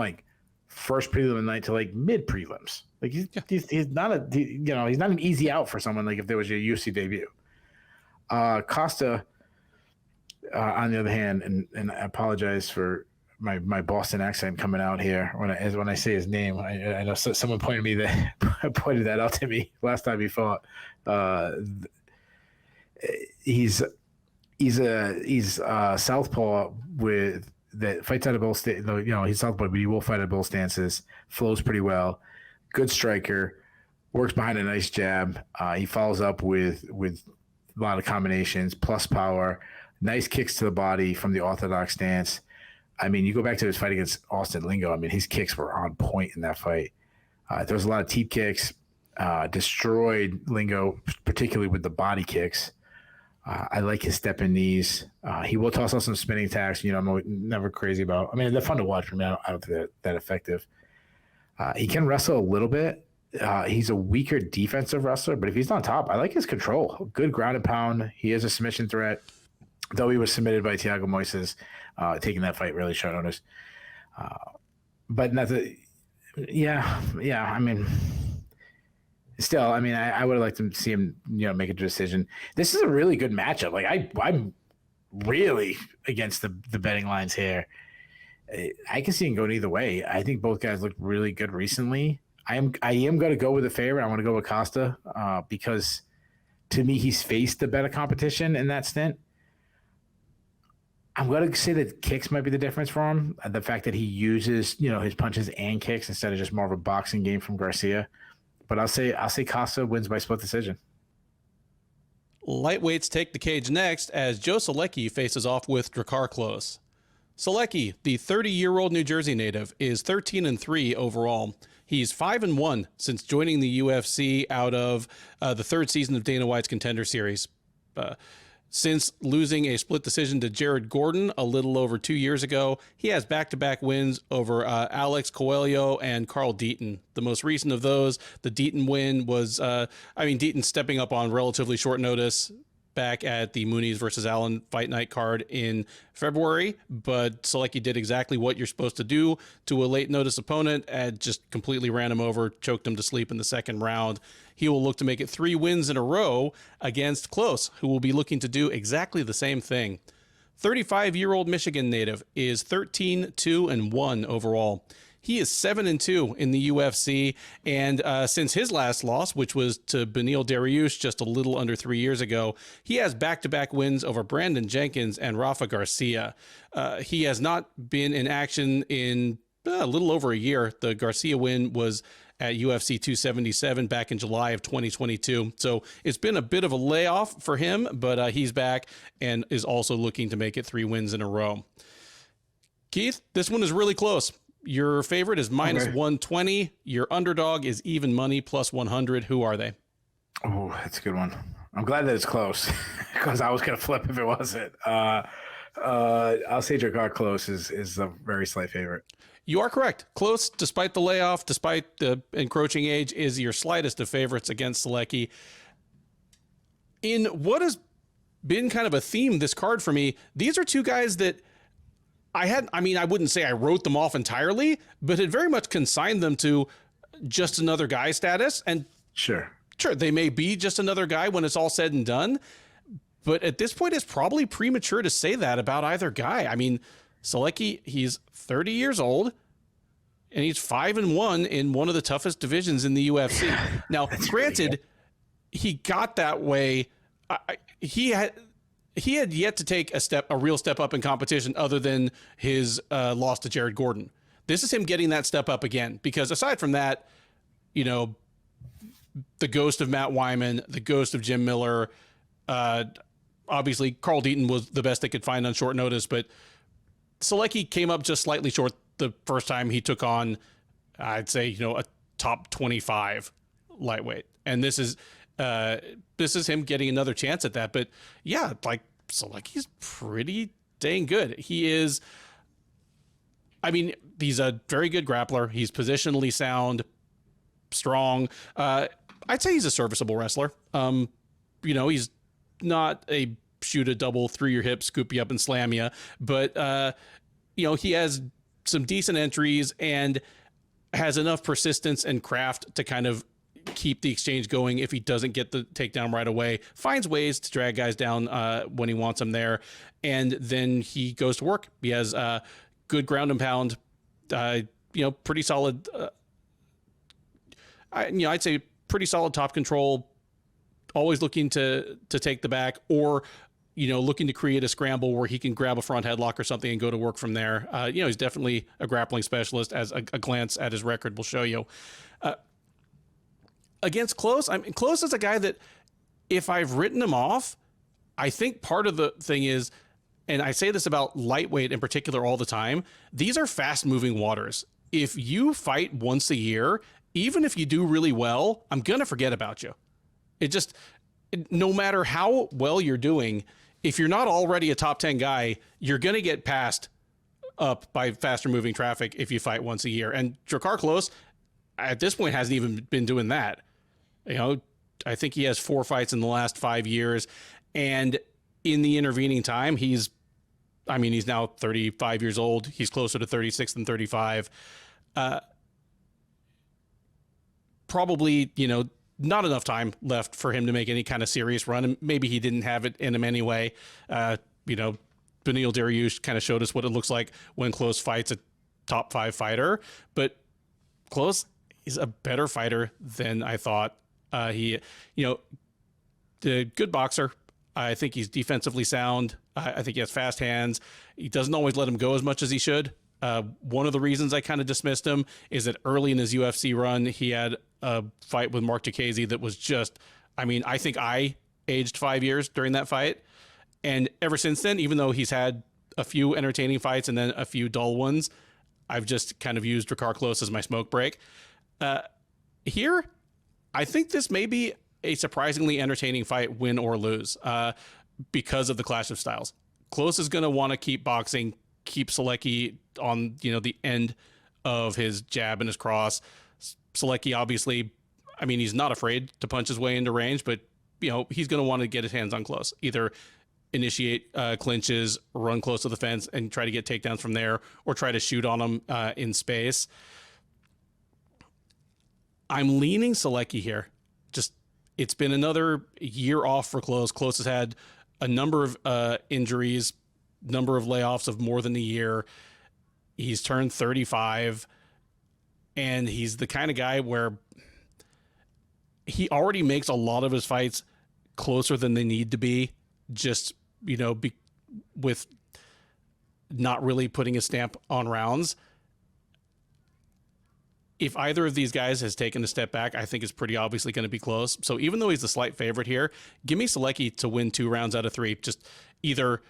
B: first prelim of the night to mid prelims. He's not he's not an easy out for someone if there was your UFC debut. Costa, on the other hand, and I apologize for my Boston accent coming out here when I say his name. I know someone pointed that out to me last time he fought. He's southpaw with that fights out of both stances. He's southpaw, but he will fight out of both stances. Flows pretty well. Good striker. Works behind a nice jab. He follows up with a lot of combinations, plus power. Nice kicks to the body from the orthodox stance. I mean, you go back to his fight against Austin Lingo. I mean, his kicks were on point in that fight. There was a lot of teep kicks. Destroyed Lingo, particularly with the body kicks. I like his stepping knees. He will toss out some spinning attacks. I'm never crazy about. I mean, they're fun to watch. I mean, I don't think they're that effective. He can wrestle a little bit. He's a weaker defensive wrestler, but if he's on top, I like his control. Good ground and pound. He is a submission threat, though he was submitted by Thiago Moises, taking that fight really short notice. But nothing. Yeah. I mean, still, I mean, I would have liked to see him, make a decision. This is a really good matchup. Like I'm really against the betting lines here. I can see him going either way. I think both guys look really good recently. I am going to go with the favorite. I want to go with Costa because to me, he's faced the better competition in that stint. I'm going to say that kicks might be the difference for him. The fact that he uses, his punches and kicks instead of just more of a boxing game from Garcia. But I'll say Costa wins by split decision.
A: Lightweights take the cage next as Joe Solecki faces off with Drakkar Klose. Solecki, the 30-year-old New Jersey native, is 13-3 overall. He's 5-1 since joining the UFC out of the third season of Dana White's Contender Series. Since losing a split decision to Jared Gordon a little over 2 years ago, he has back-to-back wins over Alex Coelho and Carl Deaton. The most recent of those, the Deaton win was, Deaton stepping up on relatively short notice back at the Muniz versus Allen Fight Night card in February, but Solecki did exactly what you're supposed to do to a late notice opponent and just completely ran him over, choked him to sleep in the second round. He will look to make it 3 wins in a row against Klose, who will be looking to do exactly the same thing. 35-year-old Michigan native is 13-2-1 overall. He is 7-2 in the UFC, and since his last loss, which was to Beneil Dariush just a little under 3 years ago, he has back-to-back wins over Brandon Jenkins and Rafa Garcia. He has not been in action in a little over a year. The Garcia win was at UFC 277 back in July of 2022. So it's been a bit of a layoff for him, but he's back and is also looking to make it 3 wins in a row. Keith, this one is really close. Your favorite is minus 120. Your underdog is even money plus 100. Who are they?
B: Oh, that's a good one. I'm glad that it's close because I was going to flip if it wasn't. I'll say Drakkar Klose is a very slight favorite.
A: You are correct. Klose, despite the layoff, despite the encroaching age, is your slightest of favorites against Solecki. In what has been kind of a theme this card for me, these are two guys that I wouldn't say I wrote them off entirely, but had very much consigned them to just another guy status. And sure, they may be just another guy when it's all said and done. But at this point, it's probably premature to say that about either guy. I mean, Solecki, he's 30 years old, and he's 5-1 in one of the toughest divisions in the UFC. Now, granted, he got that way. He had yet to take a real step up in competition other than his loss to Jared Gordon. This is him getting that step up again, because aside from that, the ghost of Matt Wyman, the ghost of Jim Miller, obviously Carl Deaton was the best they could find on short notice, but Solecki came up just slightly short the first time he took on, I'd say, a top 25 lightweight. And this is him getting another chance at that. But yeah, like Solecki's pretty dang good. He is, he's a very good grappler. He's positionally sound, strong. I'd say he's a serviceable wrestler. He's not a shoot a double through your hip, scoop you up and slam you, but he has some decent entries and has enough persistence and craft to kind of keep the exchange going. If he doesn't get the takedown right away, finds ways to drag guys down when he wants them there, and then he goes to work. He has good ground and pound, pretty solid. I'd say pretty solid top control, always looking to take the back, or looking to create a scramble where he can grab a front headlock or something and go to work from there. He's definitely a grappling specialist, as a glance at his record will show you. Against Klose, Klose is a guy that if I've written him off, I think part of the thing is, and I say this about lightweight in particular all the time, these are fast-moving waters. If you fight once a year, even if you do really well, I'm going to forget about you. No matter how well you're doing, if you're not already a top 10 guy, you're going to get passed up by faster moving traffic if you fight once a year. And Drakkar Klose, at this point, hasn't even been doing that. I think he has 4 fights in the last 5 years. And in the intervening time, he's now 35 years old. He's closer to 36 than 35. Probably, not enough time left for him to make any kind of serious run. And maybe he didn't have it in him anyway. Beneil Dariush kind of showed us what it looks like when Klose fights a top 5 fighter. But Klose is a better fighter than I thought. The good boxer. I think he's defensively sound. I think he has fast hands. He doesn't always let him go as much as he should. One of the reasons I kind of dismissed him is that early in his UFC run, he had a fight with Mark Diakiese that was just, I think I aged 5 years during that fight. And ever since then, even though he's had a few entertaining fights and then a few dull ones, I've just kind of used Drakkar Klose as my smoke break. Here, I think this may be a surprisingly entertaining fight, win or lose, because of the clash of styles. Klose is going to want to keep boxing, keep Solecki on, the end of his jab and his cross. Solecki, obviously, he's not afraid to punch his way into range, but, he's going to want to get his hands on Klose, either initiate clinches, run close to the fence and try to get takedowns from there, or try to shoot on him in space. I'm leaning Solecki here. It's been another year off for Klose. Klose has had a number of injuries, number of layoffs of more than a year. He's turned 35, and he's the kind of guy where he already makes a lot of his fights closer than they need to be, just, with not really putting a stamp on rounds. If either of these guys has taken a step back, I think it's pretty obviously going to be close. So even though he's the slight favorite here, give me Solecki to win 2 rounds out of 3. Just either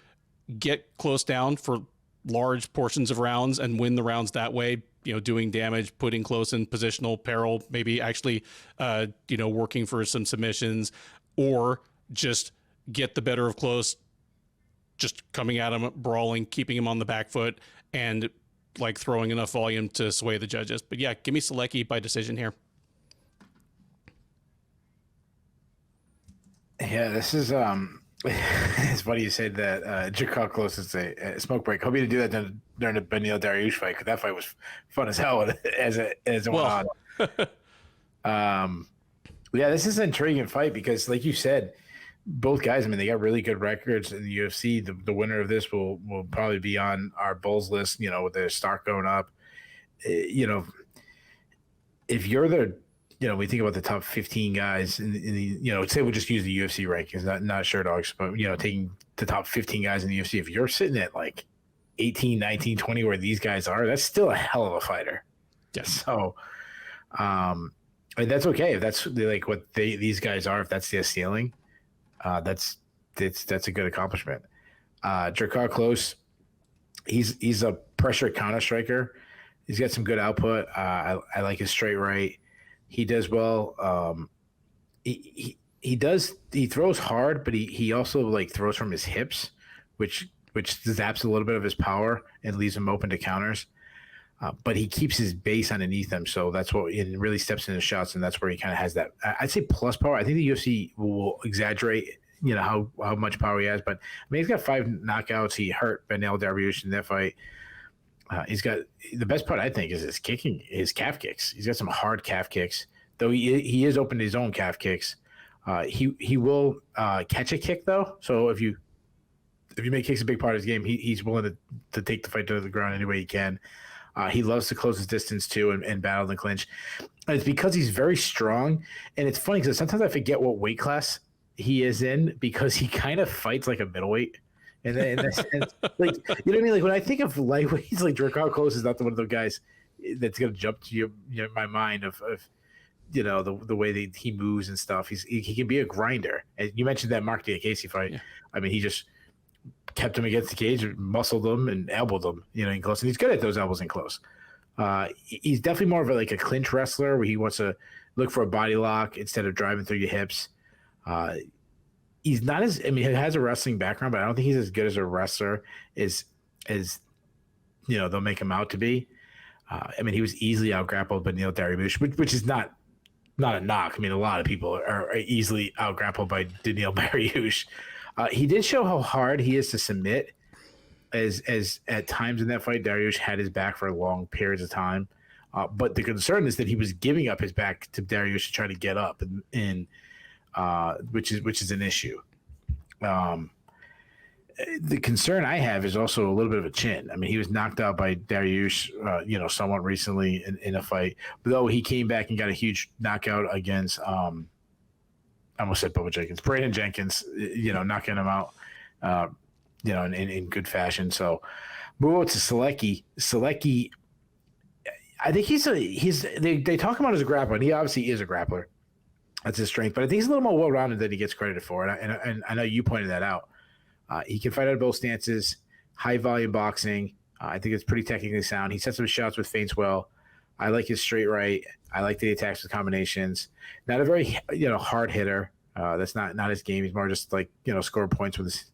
A: get close down for large portions of rounds and win the rounds that way, doing damage, putting Klose in positional peril, maybe actually, working for some submissions, or just get the better of Klose, just coming at him, brawling, keeping him on the back foot, and throwing enough volume to sway the judges. But yeah, give me Solecki by decision here.
B: Yeah, this is it's funny you said that Drakkar Klose is a smoke break. Hope you didn't do that during the Beneil Dariush fight, because that fight was fun as hell as it went on. Yeah, this is an intriguing fight because, like you said, both guys, they got really good records in the UFC. The winner of this will probably be on our Bulls list, with their start going up. If you're we think about the top 15 guys in the, say we'll just use the UFC rankings, not sure dogs, but, taking the top 15 guys in the UFC, if you're sitting at 18, 19, 20, where these guys are, that's still a hell of a fighter.
A: Yeah.
B: So, that's okay. If that's what these guys are, if that's their ceiling. That's a good accomplishment. Drakkar Klose, he's a pressure counter striker. He's got some good output. I like his straight right. He does well. He throws hard, but he also throws from his hips, which zaps a little bit of his power and leaves him open to counters. But he keeps his base underneath him, so that's what it really steps into shots, and that's where he kind of has that. I'd say plus power. I think the UFC will exaggerate, how much power he has, but he's got 5 knockouts. He hurt Beneil Dariush in that fight. He's got the best part, I think, is his kicking, his calf kicks. He's got some hard calf kicks, though he is open to his own calf kicks. He will catch a kick though, so if you if you make kicks a big part of his game, he's willing to take the fight to the ground any way he can. He loves to close his distance too and battle in the clinch. And it's because he's very strong. And it's funny because sometimes I forget what weight class he is in because he kind of fights like a middleweight. And that's like, you know what I mean? Like when I think of lightweights, like Drakkar Klose is not one of those guys that's going to jump to my mind of the way that he moves and stuff. He can be a grinder. And you mentioned that Mark Diakese fight. Yeah. I mean, he just kept him against the cage, muscled him, and elbowed him, in close. And he's good at those elbows in close. He's definitely more of a clinch wrestler where he wants to look for a body lock instead of driving through your hips. He's not as, he has a wrestling background, but I don't think he's as good as a wrestler as they'll make him out to be. He was easily out-grappled by Dariush, which is not a knock. A lot of people are easily out-grappled by Dariush. He did show how hard he is to submit, as at times in that fight, Dariush had his back for long periods of time. But the concern is that he was giving up his back to Dariush to try to get up, and which is an issue. The concern I have is also a little bit of a chin. He was knocked out by Dariush, somewhat recently in a fight, though he came back and got a huge knockout against I almost said Bubba Jenkins, Brandon Jenkins, knocking him out, in good fashion. So move on to Solecki. Solecki, I think they talk about him as a grappler, and he obviously is a grappler. That's his strength, but I think he's a little more well-rounded than he gets credited for. And I know you pointed that out. He can fight out of both stances, high volume boxing. I think it's pretty technically sound. He sets up shots with feints well. I like his straight right. I like the attacks with combinations. Not a very hard hitter. That's not his game. He's more just score points with his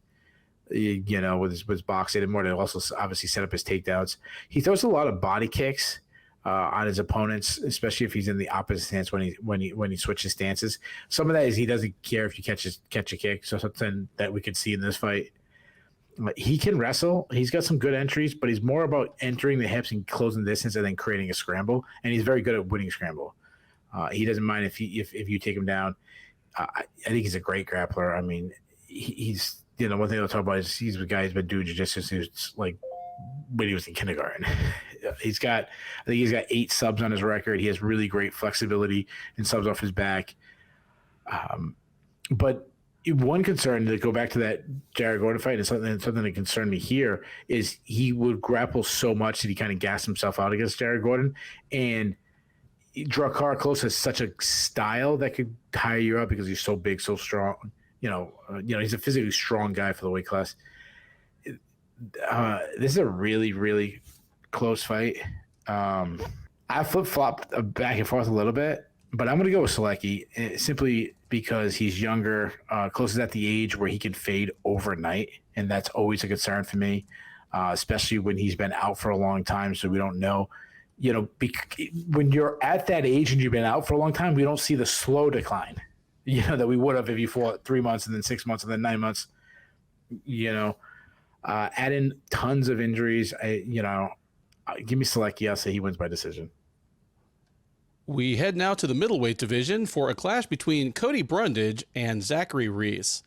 B: with his boxing, and more to also obviously set up his takedowns. He throws a lot of body kicks on his opponents, especially if he's in the opposite stance when he switches stances. Some of that is he doesn't care if you catch a kick. So something that we could see in this fight. He can wrestle. He's got some good entries, but he's more about entering the hips and closing the distance and then creating a scramble. And he's very good at winning scramble. He doesn't mind if you take him down. I think he's a great grappler. He's one thing I'll talk about is he's the guy who's been doing jiu-jitsu since when he was in kindergarten. He's got 8 subs on his record. He has really great flexibility and subs off his back. But one concern, to go back to that Jared Gordon fight, and something that concerned me here is he would grapple so much that he kind of gassed himself out against Jared Gordon. And Drakkar Klose has such a style that could tire you up because he's so big, so strong. He's a physically strong guy for the weight class. This is a really, really close fight. I flip-flopped back and forth a little bit, but I'm going to go with Solecki simply because he's younger. Klose is at the age where he can fade overnight, and that's always a concern for me, especially when he's been out for a long time, so we don't know. When you're at that age and you've been out for a long time, we don't see the slow decline, that we would have if you fought 3 months and then 6 months and then 9 months. Add in tons of injuries. Give me Solecki. I'll say he wins by decision.
A: We head now to the middleweight division for a clash between Cody Brundage and Zachary Reese.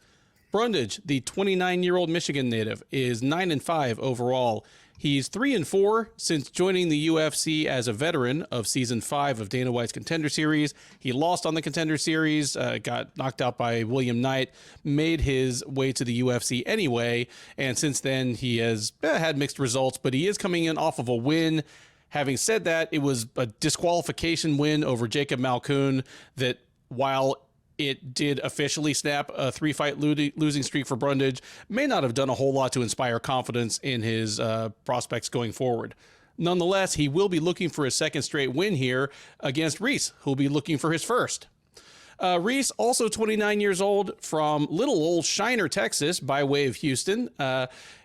A: Brundage, the 29-year-old Michigan native, is 9-5 overall. He's 3-4 since joining the UFC as a veteran of Season 5 of Dana White's Contender Series. He lost on the Contender Series, got knocked out by William Knight, made his way to the UFC anyway, and since then he has had mixed results, but he is coming in off of a win. Having said that, it was a disqualification win over Jacob Malkoun that, while it did officially snap a 3-fight losing streak for Brundage, may not have done a whole lot to inspire confidence in his prospects going forward. Nonetheless, he will be looking for his second straight win here against Reese, who'll be looking for his first. Reese, also 29 years old, from little old Shiner, Texas, by way of Houston.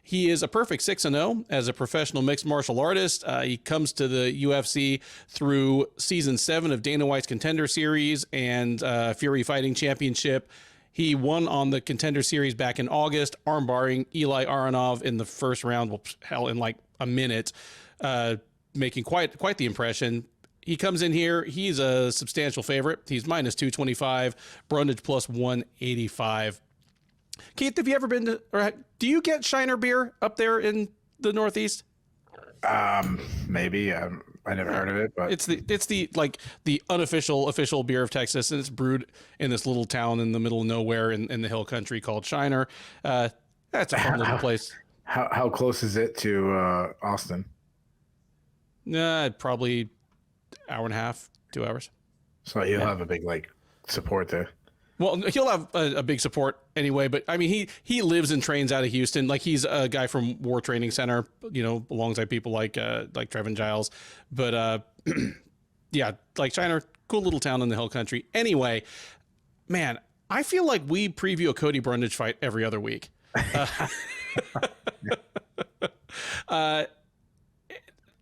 A: He is a perfect 6-0 as a professional mixed martial artist. He comes to the UFC through Season 7 of Dana White's Contender Series and Fury Fighting Championship. He won on the Contender Series back in August, armbarring Eli Aronov in the first round, in like a minute, making quite the impression. He comes in here. He's a substantial favorite. He's -225, Brundage +185. Keith, have you ever been to, or do you get Shiner beer up there in the Northeast?
B: Maybe. I never heard of it, but
A: it's the like the unofficial official beer of Texas, and it's brewed in this little town in the middle of nowhere in the hill country called Shiner. That's a fun little place.
B: How close is it to Austin?
A: Probably hour and a half, 2 hours.
B: So you'll have a big like support there.
A: Well, he'll have a big support anyway, but I mean, he lives and trains out of Houston. Like he's a guy from War Training Center, alongside people like Trevin Giles. But yeah, like Shiner, cool little town in the hill country. Anyway, man, I feel like we preview a Cody Brundage fight every other week.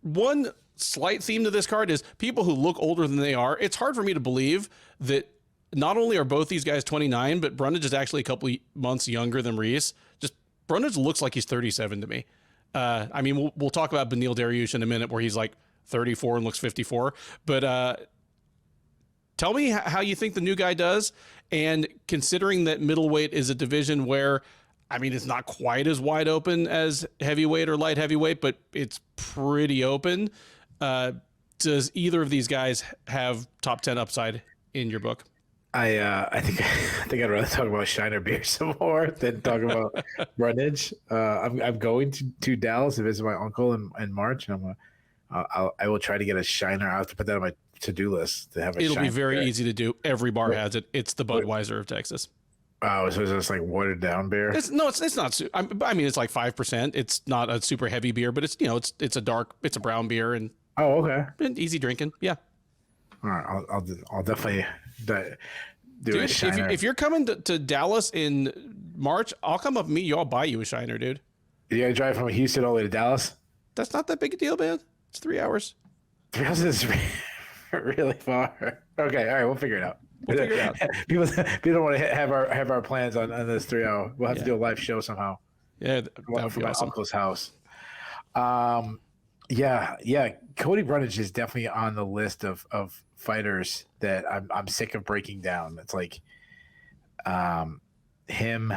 A: One slight theme to this card is people who look older than they are. It's hard for me to believe that not only are both these guys 29, but Brundage is actually a couple months younger than Reese. Just Brundage looks like he's 37 to me. I mean, we'll talk about Beneil Dariush in a minute, where he's like 34 and looks 54. But tell me how you think the new guy does. And considering that middleweight is a division where, I mean, it's not quite as wide open as heavyweight or light heavyweight, but it's pretty open. Does either of these guys have top 10 upside in your book?
B: I think I'd rather talk about Shiner beer some more than talk about Brundage. I'm going to Dallas to visit my uncle in March, and I will try to get a Shiner. I have to put that on my to-do list to have a
A: It'll
B: Shiner
A: be very
B: beer.
A: easy to do. Every bar has it. It's the Budweiser of Texas.
B: Oh, so it's just like watered down beer?
A: It's not. I mean, it's like 5%. It's not a super heavy beer, but it's it's a brown beer and
B: okay,
A: and easy drinking. Yeah.
B: All right, I'll definitely do a
A: Dude,
B: Shiner.
A: if you're coming to Dallas in March, I'll come up and meet you. I'll buy you a Shiner, dude.
B: You gotta drive from Houston all the way to Dallas?
A: That's not that big a deal, man. It's 3 hours.
B: 3 hours is really far. Okay, all right, we'll figure it out.
A: We'll figure it out.
B: People don't want to have our plans on this 3 hour. We'll have to do a live show somehow.
A: Yeah, that would
B: From
A: be
B: my
A: awesome.
B: uncle's house. Yeah. Cody Brundage is definitely on the list of fighters that I'm sick of breaking down. It's like him,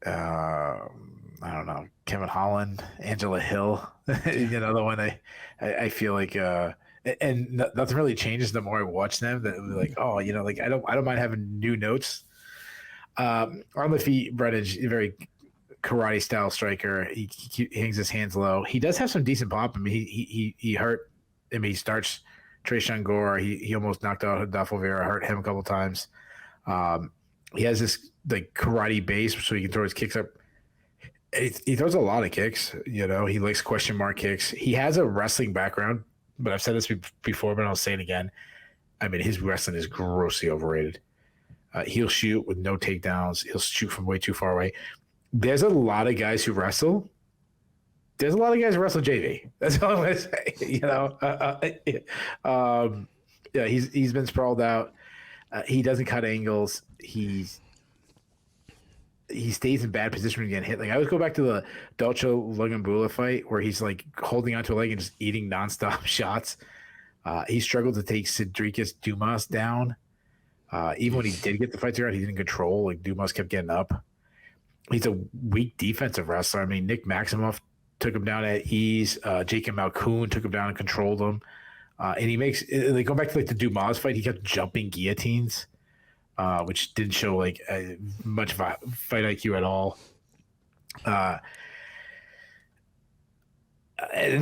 B: I don't know, Kevin Holland, Angela Hill, another one. I feel like and nothing really changes the more I watch them. That like, like I don't mind having new notes. On the feet, Brundage, very karate style striker. He hangs his hands low. He does have some decent pop. I mean, he hurt. I mean, he starts Trayshawn Gore. He almost knocked out Rodolfo, hurt him a couple times. He has this like karate base, so he can throw his kicks up. He throws a lot of kicks. He likes question mark kicks. He has a wrestling background, but I've said this before, but I'll say it again. I mean, his wrestling is grossly overrated. He'll shoot with no takedowns. He'll shoot from way too far away. There's a lot of guys who wrestle. There's a lot of guys who wrestle JV. That's all I'm going to say. Yeah, he's been sprawled out. He doesn't cut angles. He stays in bad position when you get hit. Like I always go back to the Dolce Lugambula fight where he's like holding onto a leg and just eating nonstop shots. He struggled to take Cedricus Dumas down. Even when he did get the fight around, he didn't control. Like Dumas kept getting up. He's a weak defensive wrestler. I mean, Nick Maximoff took him down at ease. Jacob Malkoun took him down and controlled him. And he makes like go back to like the Dumas fight. He kept jumping guillotines, which didn't show like much fight IQ at all. And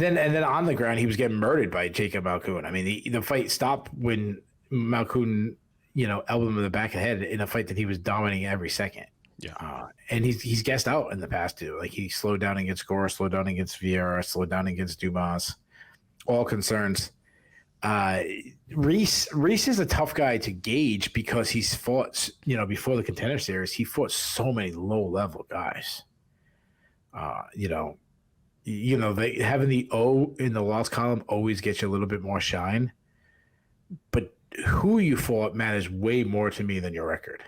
B: then on the ground, he was getting murdered by Jacob Malkoun. I mean, the fight stopped when Malkoun, elbowed him in the back of the head in a fight that he was dominating every second.
A: Yeah.
B: And he's gassed out in the past too. Like he slowed down against Gore, slowed down against Vieira, slowed down against Dumas. All concerns. Reese is a tough guy to gauge because he's fought, before the Contender Series, he fought so many low level guys. Having the O in the loss column always gets you a little bit more shine, but who you fought matters way more to me than your record.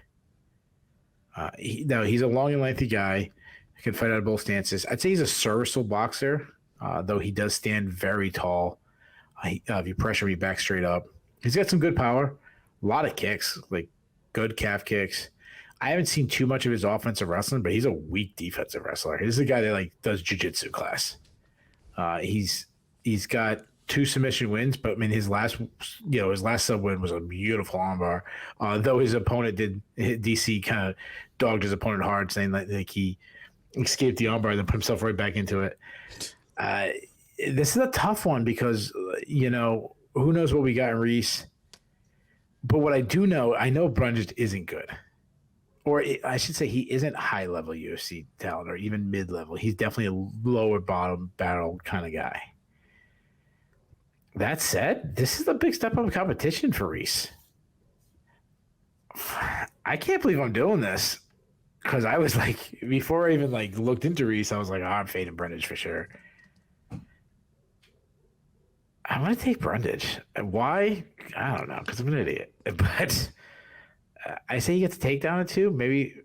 B: He's a long and lengthy guy. He can fight out of both stances. I'd say he's a serviceable boxer, though he does stand very tall. If you pressure me back straight up, he's got some good power, a lot of kicks, like good calf kicks. I haven't seen too much of his offensive wrestling, but he's a weak defensive wrestler. He's the guy that like does jiu-jitsu class. He's got 2 submission wins, but I mean his last sub win was a beautiful armbar. Though his opponent DC kind of dogged his opponent hard, saying like he escaped the armbar and then put himself right back into it. This is a tough one because who knows what we got in Reese. But what I do know, I know Brundage isn't good. Or I should say he isn't high-level UFC talent or even mid-level. He's definitely a lower bottom barrel kind of guy. That said, this is a big step up in competition for Reese. I can't believe I'm doing this because I was like, before I even like looked into Reese, I was like, I'm fading Brundage for sure. I'm going to take Brundage. Why? I don't know, because I'm an idiot. But I say he gets a takedown or 2. Maybe,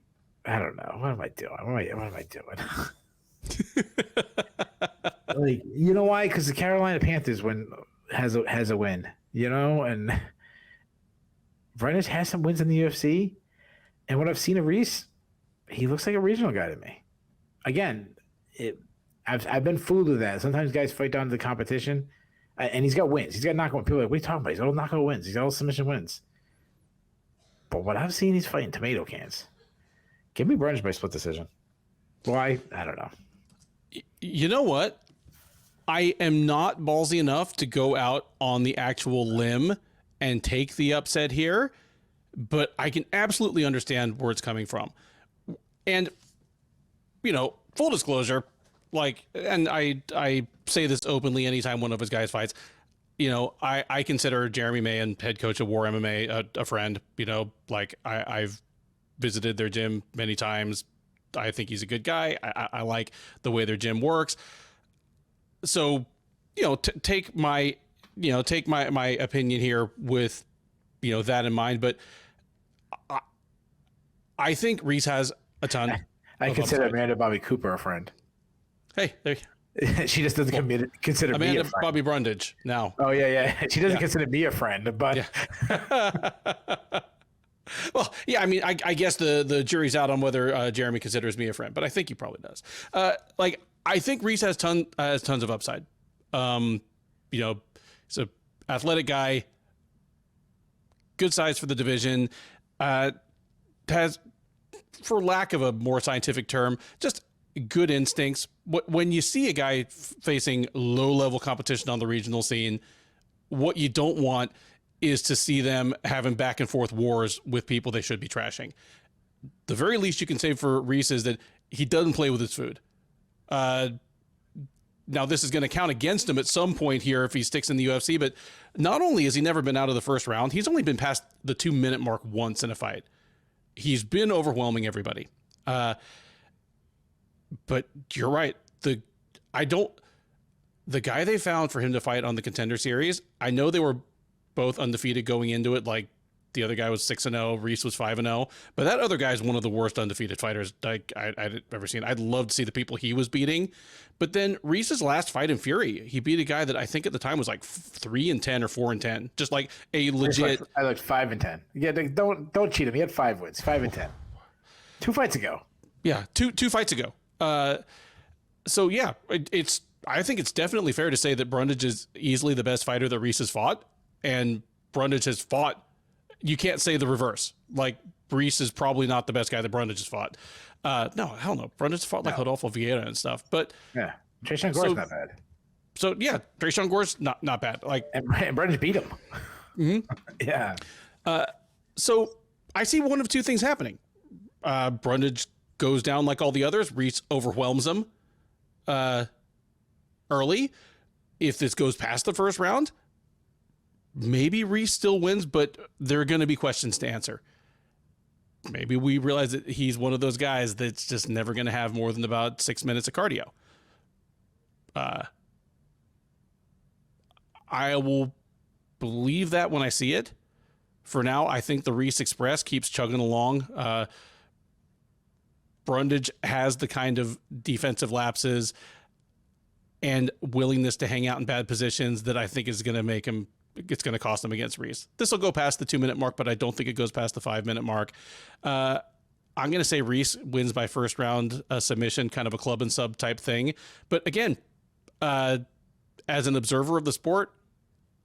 B: I don't know. What am I doing? What am I doing? Like, you know why? Because the Carolina Panthers has a win, and Brundage has some wins in the UFC. And what I've seen of Reese, he looks like a regional guy to me. Again, I've been fooled with that. Sometimes guys fight down to the competition. And he's got wins. He's got knockout. People are like, what are you talking about? He's got all knockout wins. He's got all submission wins. But what I've seen, he's fighting tomato cans. Give me Brundage by split decision. Why? I don't know.
A: You know what? I am not ballsy enough to go out on the actual limb and take the upset here, but I can absolutely understand where it's coming from. And, full disclosure, and I say this openly anytime one of his guys fights, I consider Jamey-Lyn, head coach of War MMA, a friend. I've visited their gym many times. I think he's a good guy. I like the way their gym works. So, take my opinion here with, that in mind. But I think Reese has a ton.
B: I consider Amanda Bobby Cooper a friend.
A: Hey, there.
B: She just doesn't consider me a friend.
A: Bobby Brundage now.
B: Oh yeah. She doesn't consider me a friend, but.
A: Yeah. Well, yeah. I mean, I guess the jury's out on whether Jeremy considers me a friend, but I think he probably does. I think Reese has tons of upside. He's an athletic guy, good size for the division. Has, for lack of a more scientific term, just good instincts. When you see a guy facing low-level competition on the regional scene, what you don't want is to see them having back-and-forth wars with people they should be trashing. The very least you can say for Reese is that he doesn't play with his food. Now, this is going to count against him at some point here if he sticks in the UFC, but not only has he never been out of the first round, he's only been past the 2-minute mark once in a fight. He's been overwhelming everybody. But you're right. The guy they found for him to fight on the Contender Series, I know they were both undefeated going into it. Like the other guy was 6-0, Reese was 5-0, but that other guy is one of the worst undefeated fighters I'd ever seen. I'd love to see the people he was beating. But then Reese's last fight in Fury, he beat a guy that I think at the time was like 3-10 or 4-10, just like a legit.
B: I looked 5-10. Yeah, don't cheat him. He had 5 wins, 5-10, 2 fights ago.
A: Yeah, two fights ago. So yeah, I think it's definitely fair to say that Brundage is easily the best fighter that Reese has fought, and Brundage has fought. You can't say the reverse. Like Reese is probably not the best guy that Brundage has fought. No, hell no. Brundage has fought like Rodolfo Vieira and stuff. But
B: yeah, Trayshawn Gore's not bad.
A: So yeah, Trayshawn Gore's not bad. Like
B: and Brundage beat him. Mm-hmm. Yeah.
A: So I see one of two things happening. Brundage goes down like all the others. Reese overwhelms him early. If this goes past the first round, maybe Reese still wins, but there are going to be questions to answer. Maybe we realize that he's one of those guys that's just never going to have more than about 6 minutes of cardio. I will believe that when I see it. For now, I think the Reese Express keeps chugging along. Brundage has the kind of defensive lapses and willingness to hang out in bad positions that I think is going to make him, it's going to cost him against Reese. This will go past the 2-minute mark, but I don't think it goes past the 5-minute mark. I'm going to say Reese wins by first round submission, kind of a club and sub type thing. But again, as an observer of the sport,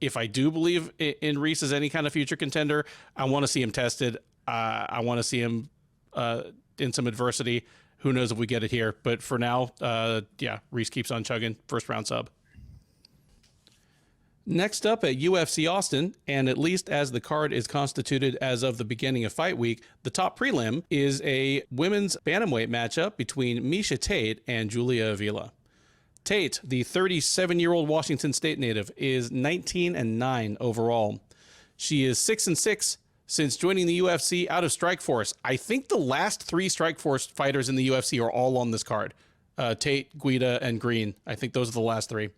A: if I do believe in Reese as any kind of future contender, I want to see him tested. I want to see him in some adversity. Who knows if we get it here? But for now, Reese keeps on chugging. First round sub. Next up at UFC Austin, and at least as the card is constituted as of the beginning of fight week, the top prelim is a women's bantamweight matchup between Miesha Tate and Julia Avila. Tate, the 37-year-old Washington State native, is 19-9 overall. She is 6-6 since joining the UFC out of Strikeforce. I think the last 3 Strikeforce fighters in the UFC are all on this card. Tate, Guida, and Green. I think those are the last 3.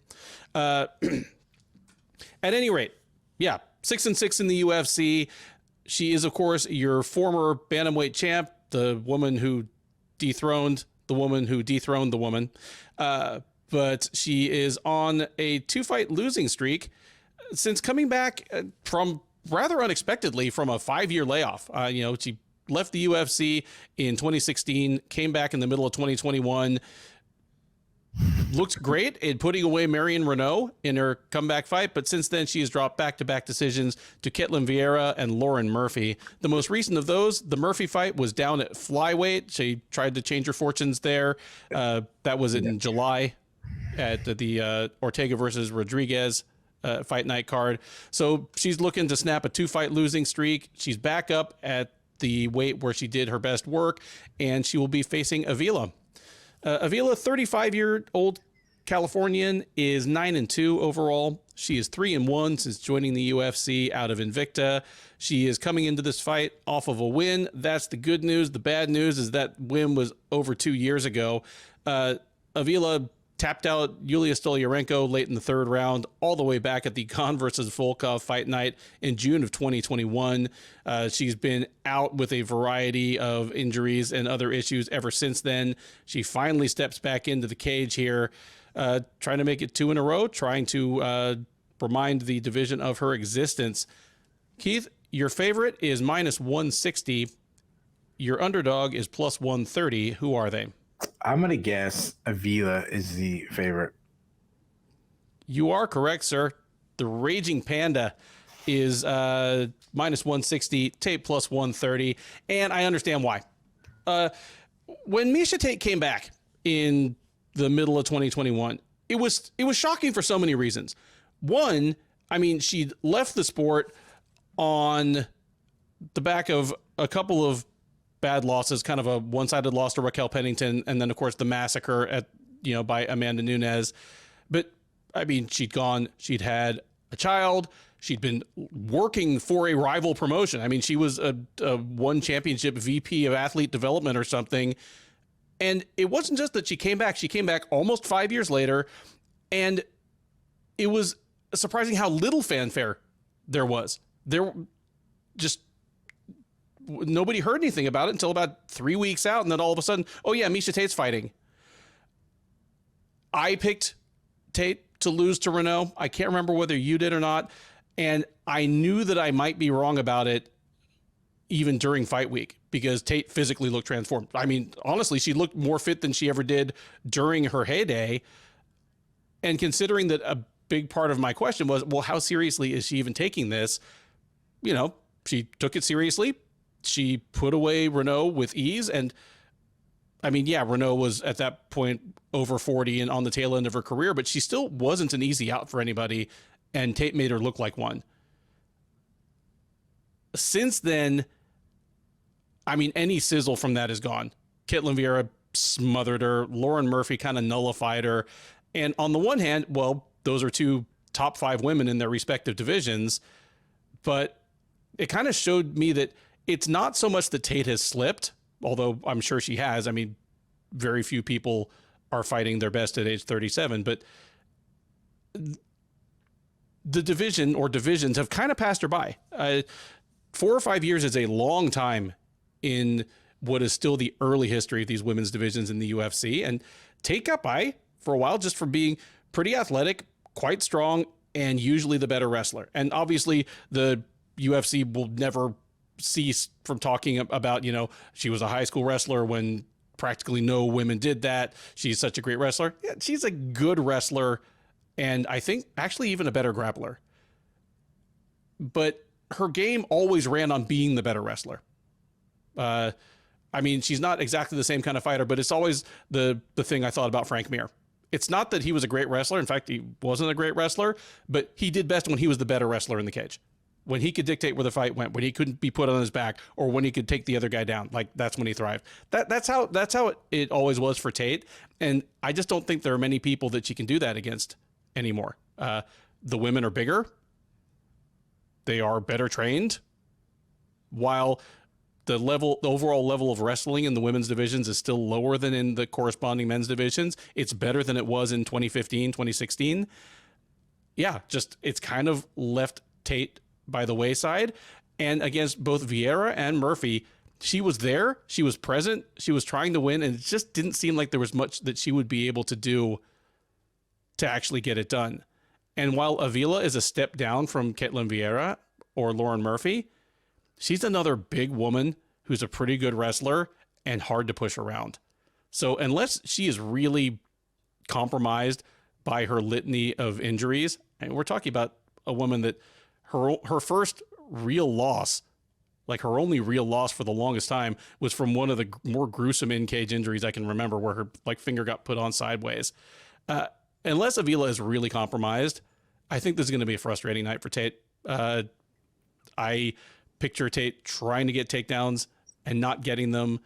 A: At any rate, 6-6 in the UFC. She is, of course, your former bantamweight champ, the woman who dethroned the woman who dethroned the woman. But she is on a 2-fight losing streak since coming back from rather unexpectedly from a 5-year layoff. She left the UFC in 2016, came back in the middle of 2021. Looked great in putting away Marion Renault in her comeback fight, but since then she has dropped back-to-back decisions to Ketlin Vieira and Lauren Murphy. The most recent of those, the Murphy fight, was down at flyweight. She tried to change her fortunes there. That was in July at the Ortega versus Rodriguez fight night card. So she's looking to snap a 2-fight losing streak. She's back up at the weight where she did her best work, and she will be facing Avila. Avila, 35-year-old Californian, is 9-2 overall. She is 3-1 since joining the UFC out of Invicta. She is coming into this fight off of a win. That's the good news. The bad news is that win was over 2 years ago. Avila tapped out Yulia Stoliarenko late in the 3rd round, all the way back at the Khan versus Volkov fight night in June of 2021. She's been out with a variety of injuries and other issues ever since then. She finally steps back into the cage here, trying to make it 2 in a row, trying to remind the division of her existence. Keith, your favorite is -160. Your underdog is +130. Who are they?
B: I'm going to guess Avila is the favorite.
A: You are correct, sir. The Raging Panda is -160, Tate +130, and I understand why. When Miesha Tate came back in the middle of 2021, it was shocking for so many reasons. One, I mean, she left the sport on the back of a couple of bad losses, kind of a one-sided loss to Raquel Pennington, and then of course the massacre by Amanda Nunes. But I mean, she'd had a child, she'd been working for a rival promotion. I mean, she was a one championship VP of athlete development or something. And it wasn't just that she came back almost 5 years later, and it was surprising how little fanfare there was. Nobody heard anything about it until about 3 weeks out, and then all of a sudden, oh yeah, Miesha Tate's fighting. I picked Tate to lose to Renault. I can't remember whether you did or not, and I knew that I might be wrong about it even during fight week because Tate physically looked transformed. I mean, honestly, she looked more fit than she ever did during her heyday, and considering that a big part of my question was, well, how seriously is she even taking this? She took it seriously. She put away Renault with ease. And I mean, yeah, Renault was at that point over 40 and on the tail end of her career, but she still wasn't an easy out for anybody. And Tate made her look like one. Since then, I mean, any sizzle from that is gone. Ketlin Vieira smothered her. Lauren Murphy kind of nullified her. And on the one hand, well, those are 2 top 5 women in their respective divisions. But it kind of showed me that it's not so much that Tate has slipped, although I'm sure she has. I mean, very few people are fighting their best at age 37, but the division or divisions have kind of passed her by. 4 or 5 years is a long time in what is still the early history of these women's divisions in the UFC, and Tate got by for a while just for being pretty athletic, quite strong, and usually the better wrestler. And obviously the UFC will never cease from talking about, she was a high school wrestler when practically no women did that. She's such a great wrestler. Yeah, she's a good wrestler, and I think actually even a better grappler. But her game always ran on being the better wrestler. She's not exactly the same kind of fighter, but it's always the thing I thought about Frank Mir. It's not that he was a great wrestler. In fact, he wasn't a great wrestler, but he did best when he was the better wrestler in the cage. When he could dictate where the fight went, when he couldn't be put on his back, or when he could take the other guy down, like that's when he thrived. That's how it always was for Tate. And I just don't think there are many people that she can do that against anymore. The women are bigger. They are better trained. While the overall level of wrestling in the women's divisions is still lower than in the corresponding men's divisions, it's better than it was in 2015, 2016. Yeah, just it's kind of left Tate by the wayside. And against both Vieira and Murphy, she was there, she was present, she was trying to win, and it just didn't seem like there was much that she would be able to do to actually get it done. And while Avila is a step down from Ketlin Vieira or Lauren Murphy, she's another big woman who's a pretty good wrestler and hard to push around. So unless she is really compromised by her litany of injuries, and we're talking about a woman that her first real loss, like her only real loss for the longest time, was from one of the more gruesome in-cage injuries I can remember, where her finger got put on sideways. Unless Avila is really compromised, I think this is going to be a frustrating night for Tate. I picture Tate trying to get takedowns and not getting them.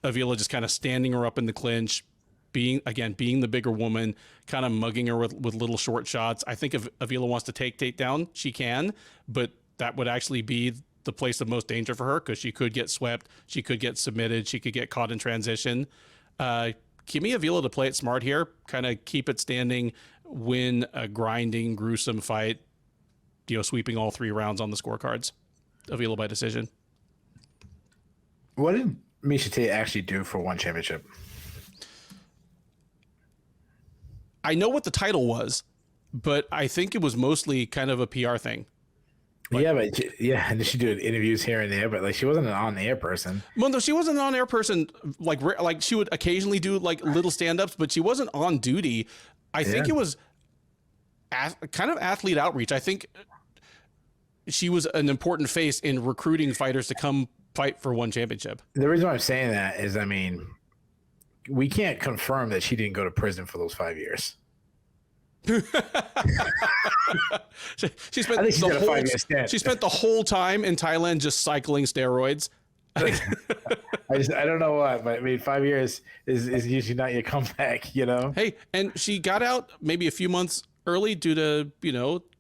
A: Avila just kind of standing her up in the clinch, being the bigger woman, kind of mugging her with little short shots. I think if Avila wants to take Tate down, she can, but that would actually be the place of most danger for her, because she could get swept, she could get submitted, she could get caught in transition. Give me Avila to play it smart here, kind of keep it standing, win a grinding, gruesome fight, sweeping all 3 rounds on the scorecards. Avila by decision.
B: What did Miesha Tate actually do for one championship?
A: I know what the title was, but I think it was mostly kind of a PR thing.
B: And did she do interviews here and there? But she wasn't an on-air person.
A: Well, no, she wasn't an on-air person. Like she would occasionally do little stand-ups, but she wasn't on duty. I think it was kind of athlete outreach. I think she was an important face in recruiting fighters to come fight for one championship.
B: The reason why I'm saying that is, we can't confirm that she didn't go to prison for those 5 years.
A: She spent the whole time in Thailand just cycling steroids.
B: I don't know why, but 5 years is usually not your comeback,
A: Hey, and she got out maybe a few months early due to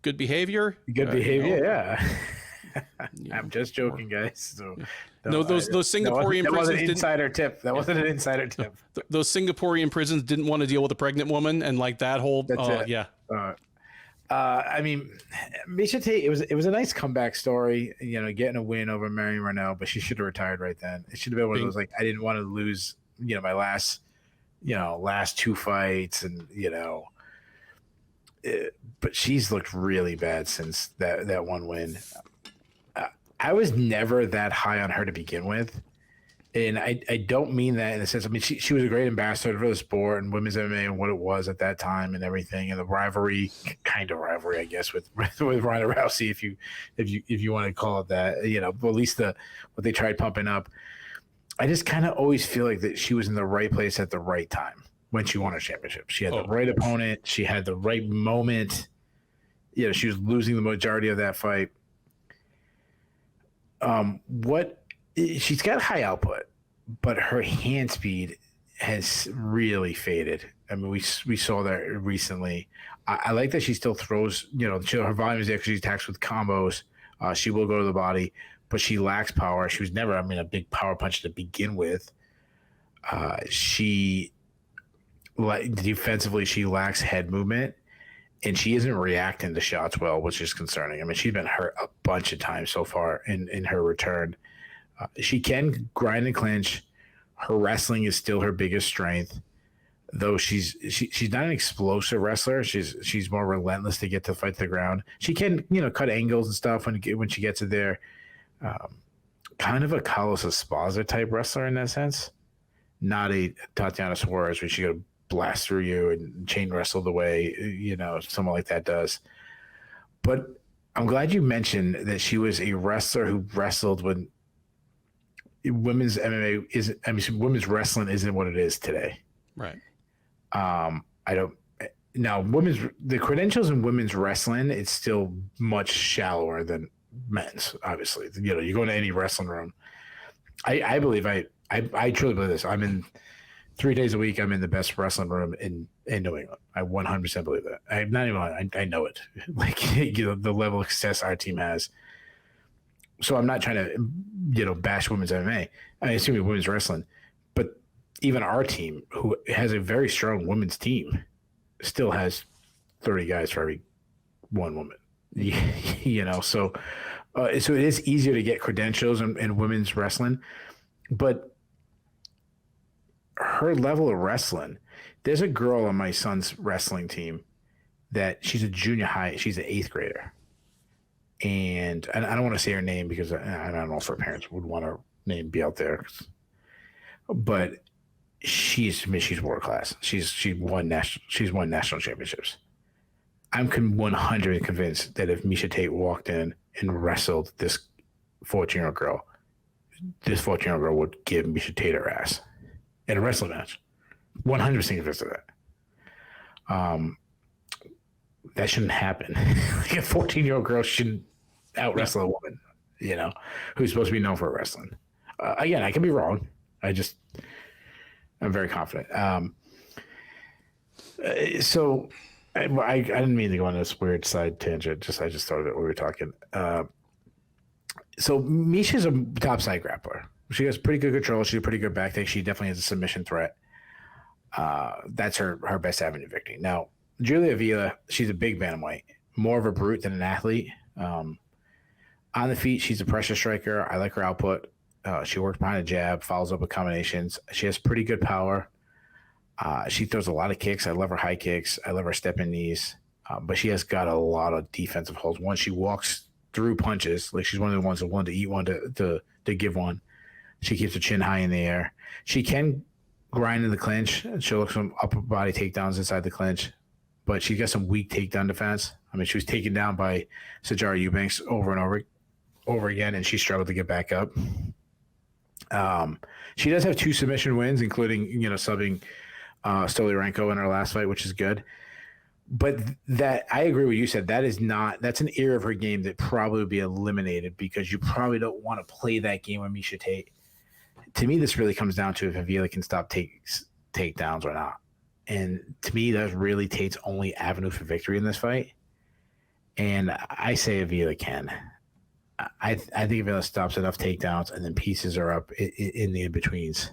A: good behavior.
B: Yeah. I'm just joking, guys. So
A: those Singaporean
B: that
A: prisons
B: wasn't an insider tip. That wasn't an insider tip.
A: Those Singaporean prisons didn't want to deal with a pregnant woman, and that whole yeah.
B: Miesha Tate, it was a nice comeback story, getting a win over Marion Renaud, but she should have retired right then. It should have been one of those I didn't want to lose, my last 2 fights, and but she's looked really bad since that one win. I was never that high on her to begin with. And I don't mean that in the sense, she was a great ambassador for the sport and women's MMA and what it was at that time and everything, and the rivalry, I guess, with Ronda Rousey, if you want to call it that, but at least what they tried pumping up. I just kind of always feel like that she was in the right place at the right time when she won a championship. She had the right opponent. She had the right moment. She was losing the majority of that fight. She's got high output, but her hand speed has really faded. We saw that recently. I like that she still throws, her volume is there because she attacks with combos. She will go to the body, but she lacks power. She was never, a big power punch to begin with. Defensively, she lacks head movement, and she isn't reacting to shots well, which is concerning. She's been hurt a bunch of times so far in her return. She can grind and clinch. Her wrestling is still her biggest strength, though she's not an explosive wrestler. She's more relentless to get the fight to the ground. She can cut angles and stuff when she gets it there. kind of a Carlos Esparza type wrestler in that sense. Not a Tatiana Suarez where she could blast through you and chain wrestle the way, someone like that does. But I'm glad you mentioned that she was a wrestler who wrestled when women's MMA isn't, women's wrestling isn't what it is today.
A: Right.
B: The credentials in women's wrestling, it's still much shallower than men's, obviously. You go into any wrestling room. I truly believe this. I'm in 3 days a week. I'm in the best wrestling room in New England. I 100% believe that. I'm not even, I know it. Like, the level of success our team has. So I'm not trying to, bash women's MMA. I assume women's wrestling, but even our team, who has a very strong women's team, still has 30 guys for every one woman. So it is easier to get credentials in women's wrestling, but her level of wrestling, there's a girl on my son's wrestling team that she's a junior high, she's an 8th grader. And I don't want to say her name because I don't know if her parents would want her name be out there, but she's world class. She's won national championships. I'm 100% convinced that if Miesha Tate walked in and wrestled this 14-year-old girl, this 14-year-old girl would give Miesha Tate her ass in a wrestling match. 100% convinced of that. That shouldn't happen. Like, a 14-year-old girl shouldn't out wrestle a woman, who's supposed to be known for wrestling. Again, I can be wrong. I'm very confident. So I didn't mean to go on this weird side tangent. I just thought of it when we were talking. So Miesha's a top side grappler. She has pretty good control. She's a pretty good back take. She definitely has a submission threat. That's her best avenue of victory. Now, Julia Avila, she's a big bantamweight, more of a brute than an athlete. On the feet, she's a pressure striker. I like her output. She works behind a jab, follows up with combinations. She has pretty good power. She throws a lot of kicks. I love her high kicks. I love her stepping knees. But she has got a lot of defensive holds. Once she walks through punches, like she's one of the ones that wanted to eat one to give one. She keeps her chin high in the air. She can grind in the clinch. She'll look some upper body takedowns inside the clinch. But she's got some weak takedown defense. I mean, she was taken down by Sijara Eubanks over and over again, and she struggled to get back up. She does have 2 submission wins, including, subbing Stoliarenko in her last fight, which is good. But that, I agree with you said, that's an area of her game that probably would be eliminated because you probably don't want to play that game with Miesha Tate. To me, this really comes down to if Avila can stop takedowns or not. And to me, that's really Tate's only avenue for victory in this fight. And I say Avila can. I think Avila stops enough takedowns and then pieces her up in the in-betweens.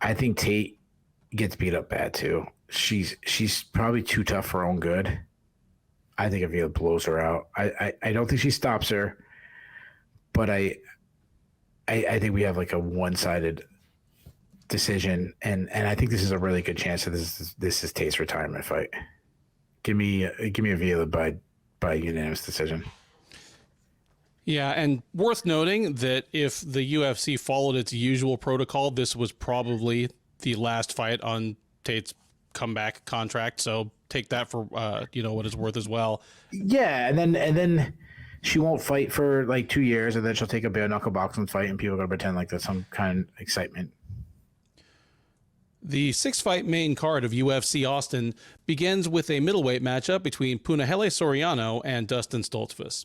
B: I think Tate gets beat up bad too. She's probably too tough for her own good. I think Avila blows her out. I don't think she stops her, but I think we have like a one-sided decision, and I think this is a really good chance that this is Tate's retirement fight. Give me Avila by unanimous decision.
A: Yeah, and worth noting that if the UFC followed its usual protocol, this was probably the last fight on Tate's comeback contract. So take that for what it's worth as well.
B: Yeah, and then she won't fight for like 2 years, and then she'll take a bare knuckle boxing fight, and people are gonna pretend like there's some kind of excitement.
A: The 6-fight main card of UFC Austin begins with a middleweight matchup between Punahele Soriano and Dustin Stoltzfus.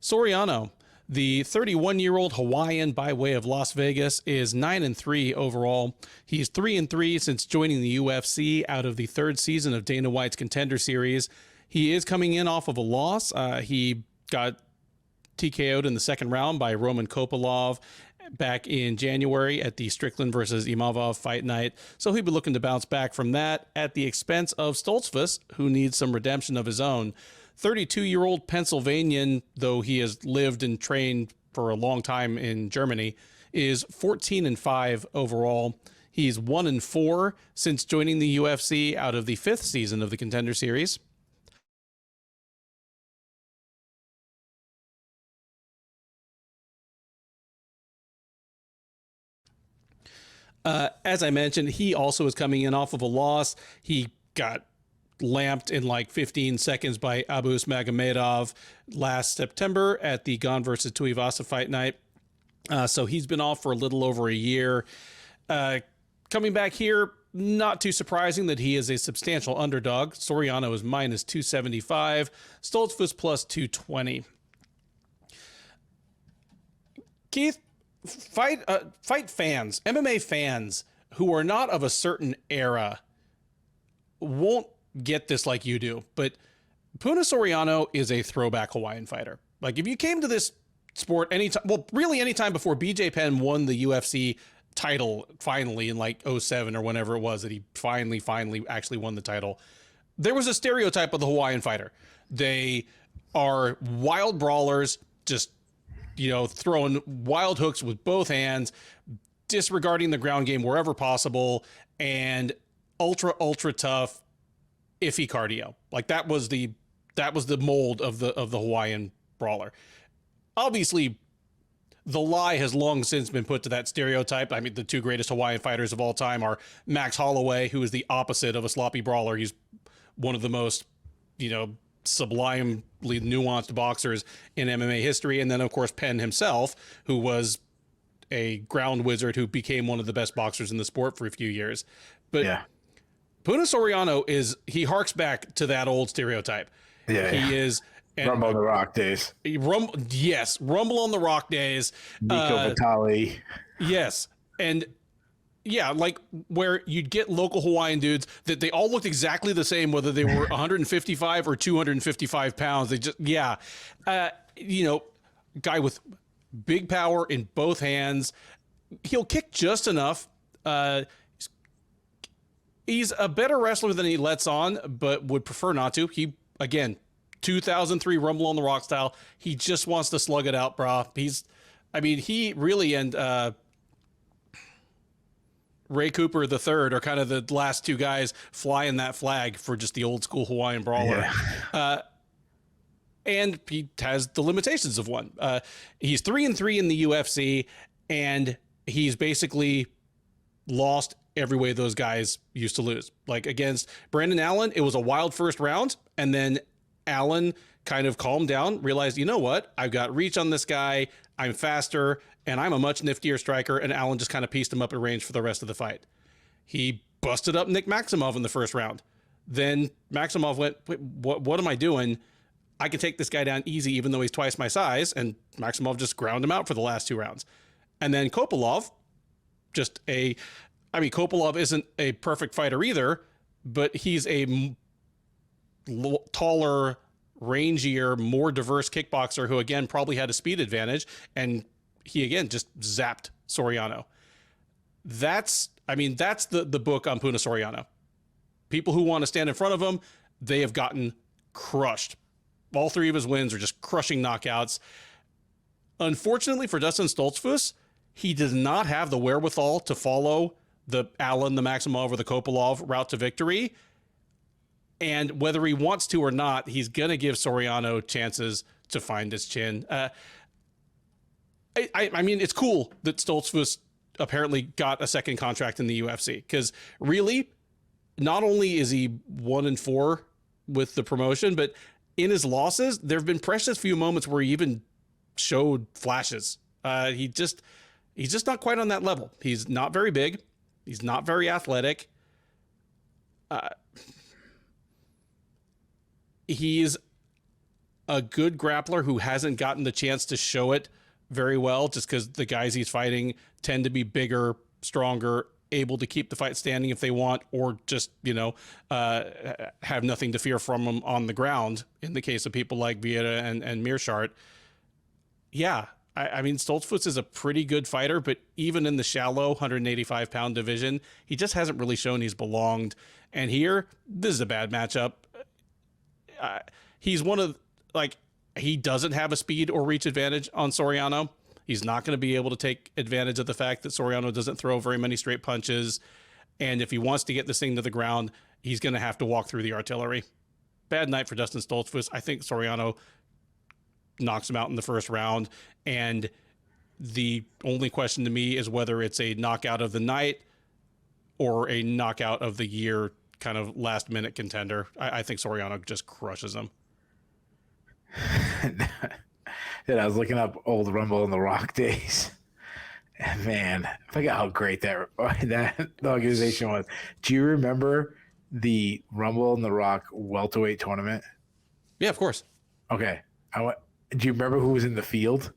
A: Soriano, the 31-year-old Hawaiian by way of Las Vegas, is 9-3 overall. He's 3-3 since joining the UFC out of the 3rd season of Dana White's Contender Series. He is coming in off of a loss. He got TKO'd in the 2nd round by Roman Kopylov back in January at the Strickland versus Imavov fight night. So he'll be looking to bounce back from that at the expense of Stoltzfus, who needs some redemption of his own. 32-year-old Pennsylvanian, though he has lived and trained for a long time in Germany, is 14-5 overall. He's 1-4 since joining the UFC out of the 5th season of the Contender Series. As I mentioned, he also is coming in off of a loss. He got lamped in like 15 seconds by Abus Magomedov last September at the Gane versus Tuivasa fight night. So he's been off for a little over a year. Coming back here, not too surprising that he is a substantial underdog. Soriano is minus 275, Stoltzfus plus 220. Keith, fight fans, MMA fans who are not of a certain era won't get this like you do, but Puna Soriano is a throwback Hawaiian fighter. Like if you came to this sport anytime, well, really anytime before BJ Penn won the UFC title finally in like 07 or whenever it was that he finally actually won the title, there was a stereotype of the Hawaiian fighter. They are wild brawlers, just, you know, throwing wild hooks with both hands, disregarding the ground game wherever possible, and ultra tough, iffy cardio. Like that was the mold of the Hawaiian brawler. Obviously, the lie has long since been put to that stereotype. I mean, the two greatest Hawaiian fighters of all time are Max Holloway, who is the opposite of a sloppy brawler. He's one of the most, you know, sublimely nuanced boxers in MMA history. And then, of course, Penn himself, who was a ground wizard who became one of the best boxers in the sport for a few years. But yeah, Puna Soriano he harks back to that old stereotype.
B: Yeah,
A: he is. And
B: Rumble on the Rock days.
A: Rumble on the Rock days.
B: Nico Vitali.
A: Yes. And yeah, like where you'd get local Hawaiian dudes that they all looked exactly the same, whether they were 155 or 255 pounds. They just, you know, guy with big power in both hands. He'll kick just enough. He's a better wrestler than he lets on, but would prefer not to. He, again, 2003 Rumble on the Rock style. He just wants to slug it out, brah. He really and Ray Cooper III are kind of the last two guys flying that flag for just the old school Hawaiian brawler. Yeah. And he has the limitations of one. He's 3-3 in the UFC, and he's basically lost every way those guys used to lose. Like against Brandon Allen, it was a wild first round, and then Allen kind of calmed down, realized, you know what, I've got reach on this guy, I'm faster, and I'm a much niftier striker, and Allen just kind of pieced him up at range for the rest of the fight. He busted up Nick Maximov in the first round. Then Maximov went, wait, what am I doing? I can take this guy down easy even though he's twice my size, and Maximov just ground him out for the last two rounds. And then Kopylov, Kopylov isn't a perfect fighter either, but he's a taller, rangier, more diverse kickboxer who, again, probably had a speed advantage. And he, again, just zapped Soriano. That's the book on Puna Soriano. People who want to stand in front of him, they have gotten crushed. All three of his wins are just crushing knockouts. Unfortunately for Dustin Stoltzfus, he does not have the wherewithal to follow the Allen, the Maximov, or the Kopylov route to victory. And whether he wants to or not, he's going to give Soriano chances to find his chin. It's cool that Stoltzfus apparently got a second contract in the UFC, because really, not only is he 1-4 with the promotion, but in his losses, there have been precious few moments where he even showed flashes. He's just not quite on that level. He's not very big. He's not very athletic. He's a good grappler who hasn't gotten the chance to show it very well, just because the guys he's fighting tend to be bigger, stronger, able to keep the fight standing if they want, or just, have nothing to fear from him on the ground, in the case of people like Vieira and Meerschaert. Yeah, Stoltzfus is a pretty good fighter, but even in the shallow 185-pound division, he just hasn't really shown he's belonged. And here, this is a bad matchup. He's he doesn't have a speed or reach advantage on Soriano. He's not going to be able to take advantage of the fact that Soriano doesn't throw very many straight punches. And if he wants to get this thing to the ground, he's going to have to walk through the artillery. Bad night for Dustin Stoltzfus. I think Soriano knocks him out in the first round. And the only question to me is whether it's a knockout of the night or a knockout of the year kind of last minute contender. I think Soriano just crushes him.
B: I was looking up old Rumble in the Rock days. And man, I forgot how great that organization was. Do you remember the Rumble in the Rock welterweight tournament?
A: Yeah, of course.
B: Okay. Do you remember who was in the field?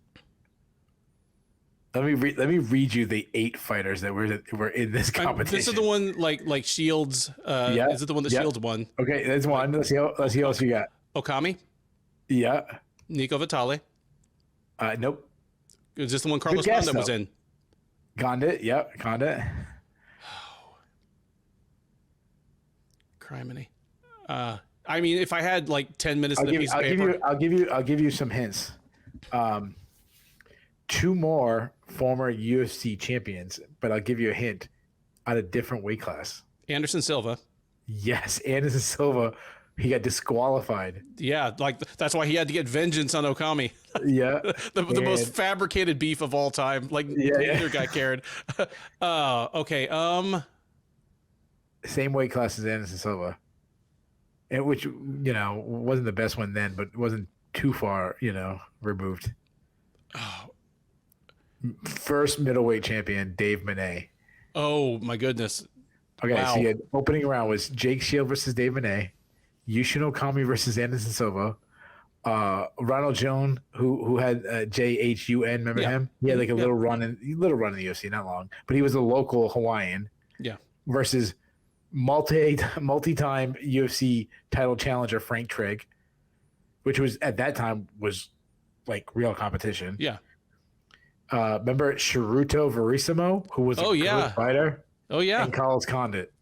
B: Let me read you the 8 fighters that were in this competition.
A: This is the one like Shields.
B: Yeah.
A: Is it the one that Shields won?
B: Okay, that's one. Let's see how else you got.
A: Okami.
B: Yeah.
A: Nico Vitale.
B: Nope.
A: Is this the one Carlos Condit was in?
B: Condit. Yep. Condit.
A: Criminy. I mean, if I had like 10 minutes in a piece of paper.
B: I'll give you some hints. 2 more former UFC champions, but I'll give you a hint on a different weight class.
A: Anderson Silva.
B: Yes, Anderson Silva. He got disqualified.
A: Yeah, like that's why he had to get vengeance on Okami.
B: Yeah.
A: the most fabricated beef of all time. Like neither guy cared. Okay.
B: Same weight class as Anderson Silva. And which, wasn't the best one then, but wasn't too far, removed.
A: Oh.
B: First middleweight champion, Dave Monet.
A: Oh my goodness.
B: Okay,
A: wow.
B: So you had opening round was Jake Shield versus Dave Monet, Yushin Okami versus Anderson Silva, Ronald Jones, who had JHUN, remember him? He had like a little run in the UFC, not long, but he was a local Hawaiian.
A: Yeah.
B: Versus multi-time UFC title challenger Frank Trigg, which was at that time was like real competition.
A: Yeah.
B: Remember Shiruto Verissimo, who was a good fighter?
A: Oh yeah.
B: And Carlos Condit.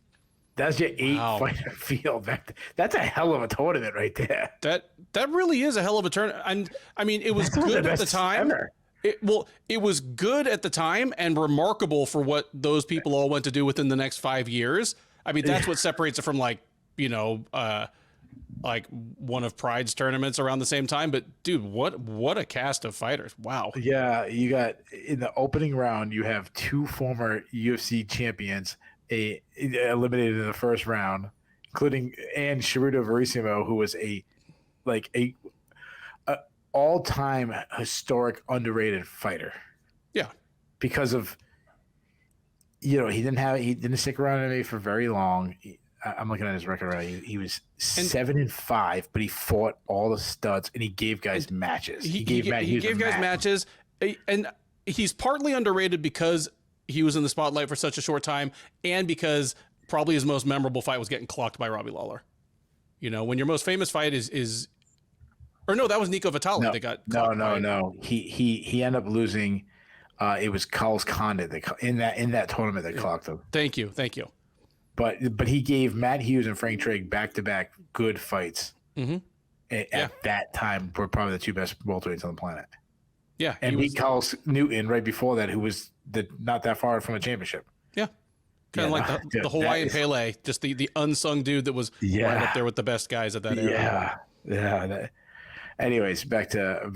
B: That's your 8-fighter field. That's a hell of a tournament right there.
A: That really is a hell of a tournament. And I mean, it was good at the time. It was good at the time and remarkable for what those people all went to do within the next 5 years. I mean, that's what separates it from like one of Pride's tournaments around the same time. But dude, what a cast of fighters. Wow.
B: Yeah. You got in the opening round, you have 2 former UFC champions eliminated in the first round, including Shiruto Verissimo, who was a all-time historic underrated fighter. Yeah. Because of, he didn't stick around in MMA for very long. I'm looking at his record right. He was 7-5, but he fought all the studs and he gave guys matches. He gave guys
A: matches, and he's partly underrated because he was in the spotlight for such a short time, and because probably his most memorable fight was getting clocked by Robbie Lawler. When your most famous fight or no, that was Nico Vitale that got clocked.
B: No. He ended up losing. It was Carlos Condit in that tournament that clocked him.
A: Thank you.
B: But he gave Matt Hughes and Frank Trigg back-to-back good fights.
A: Mm-hmm.
B: At that time, were probably the 2 best welterweights on the planet.
A: Yeah,
B: and beat Carlos Newton right before that, who was not that far from a championship.
A: Yeah, kind of like the Hawaiian Pele, just the unsung dude that was right up there with the best guys at that era.
B: Yeah. Anyways, back to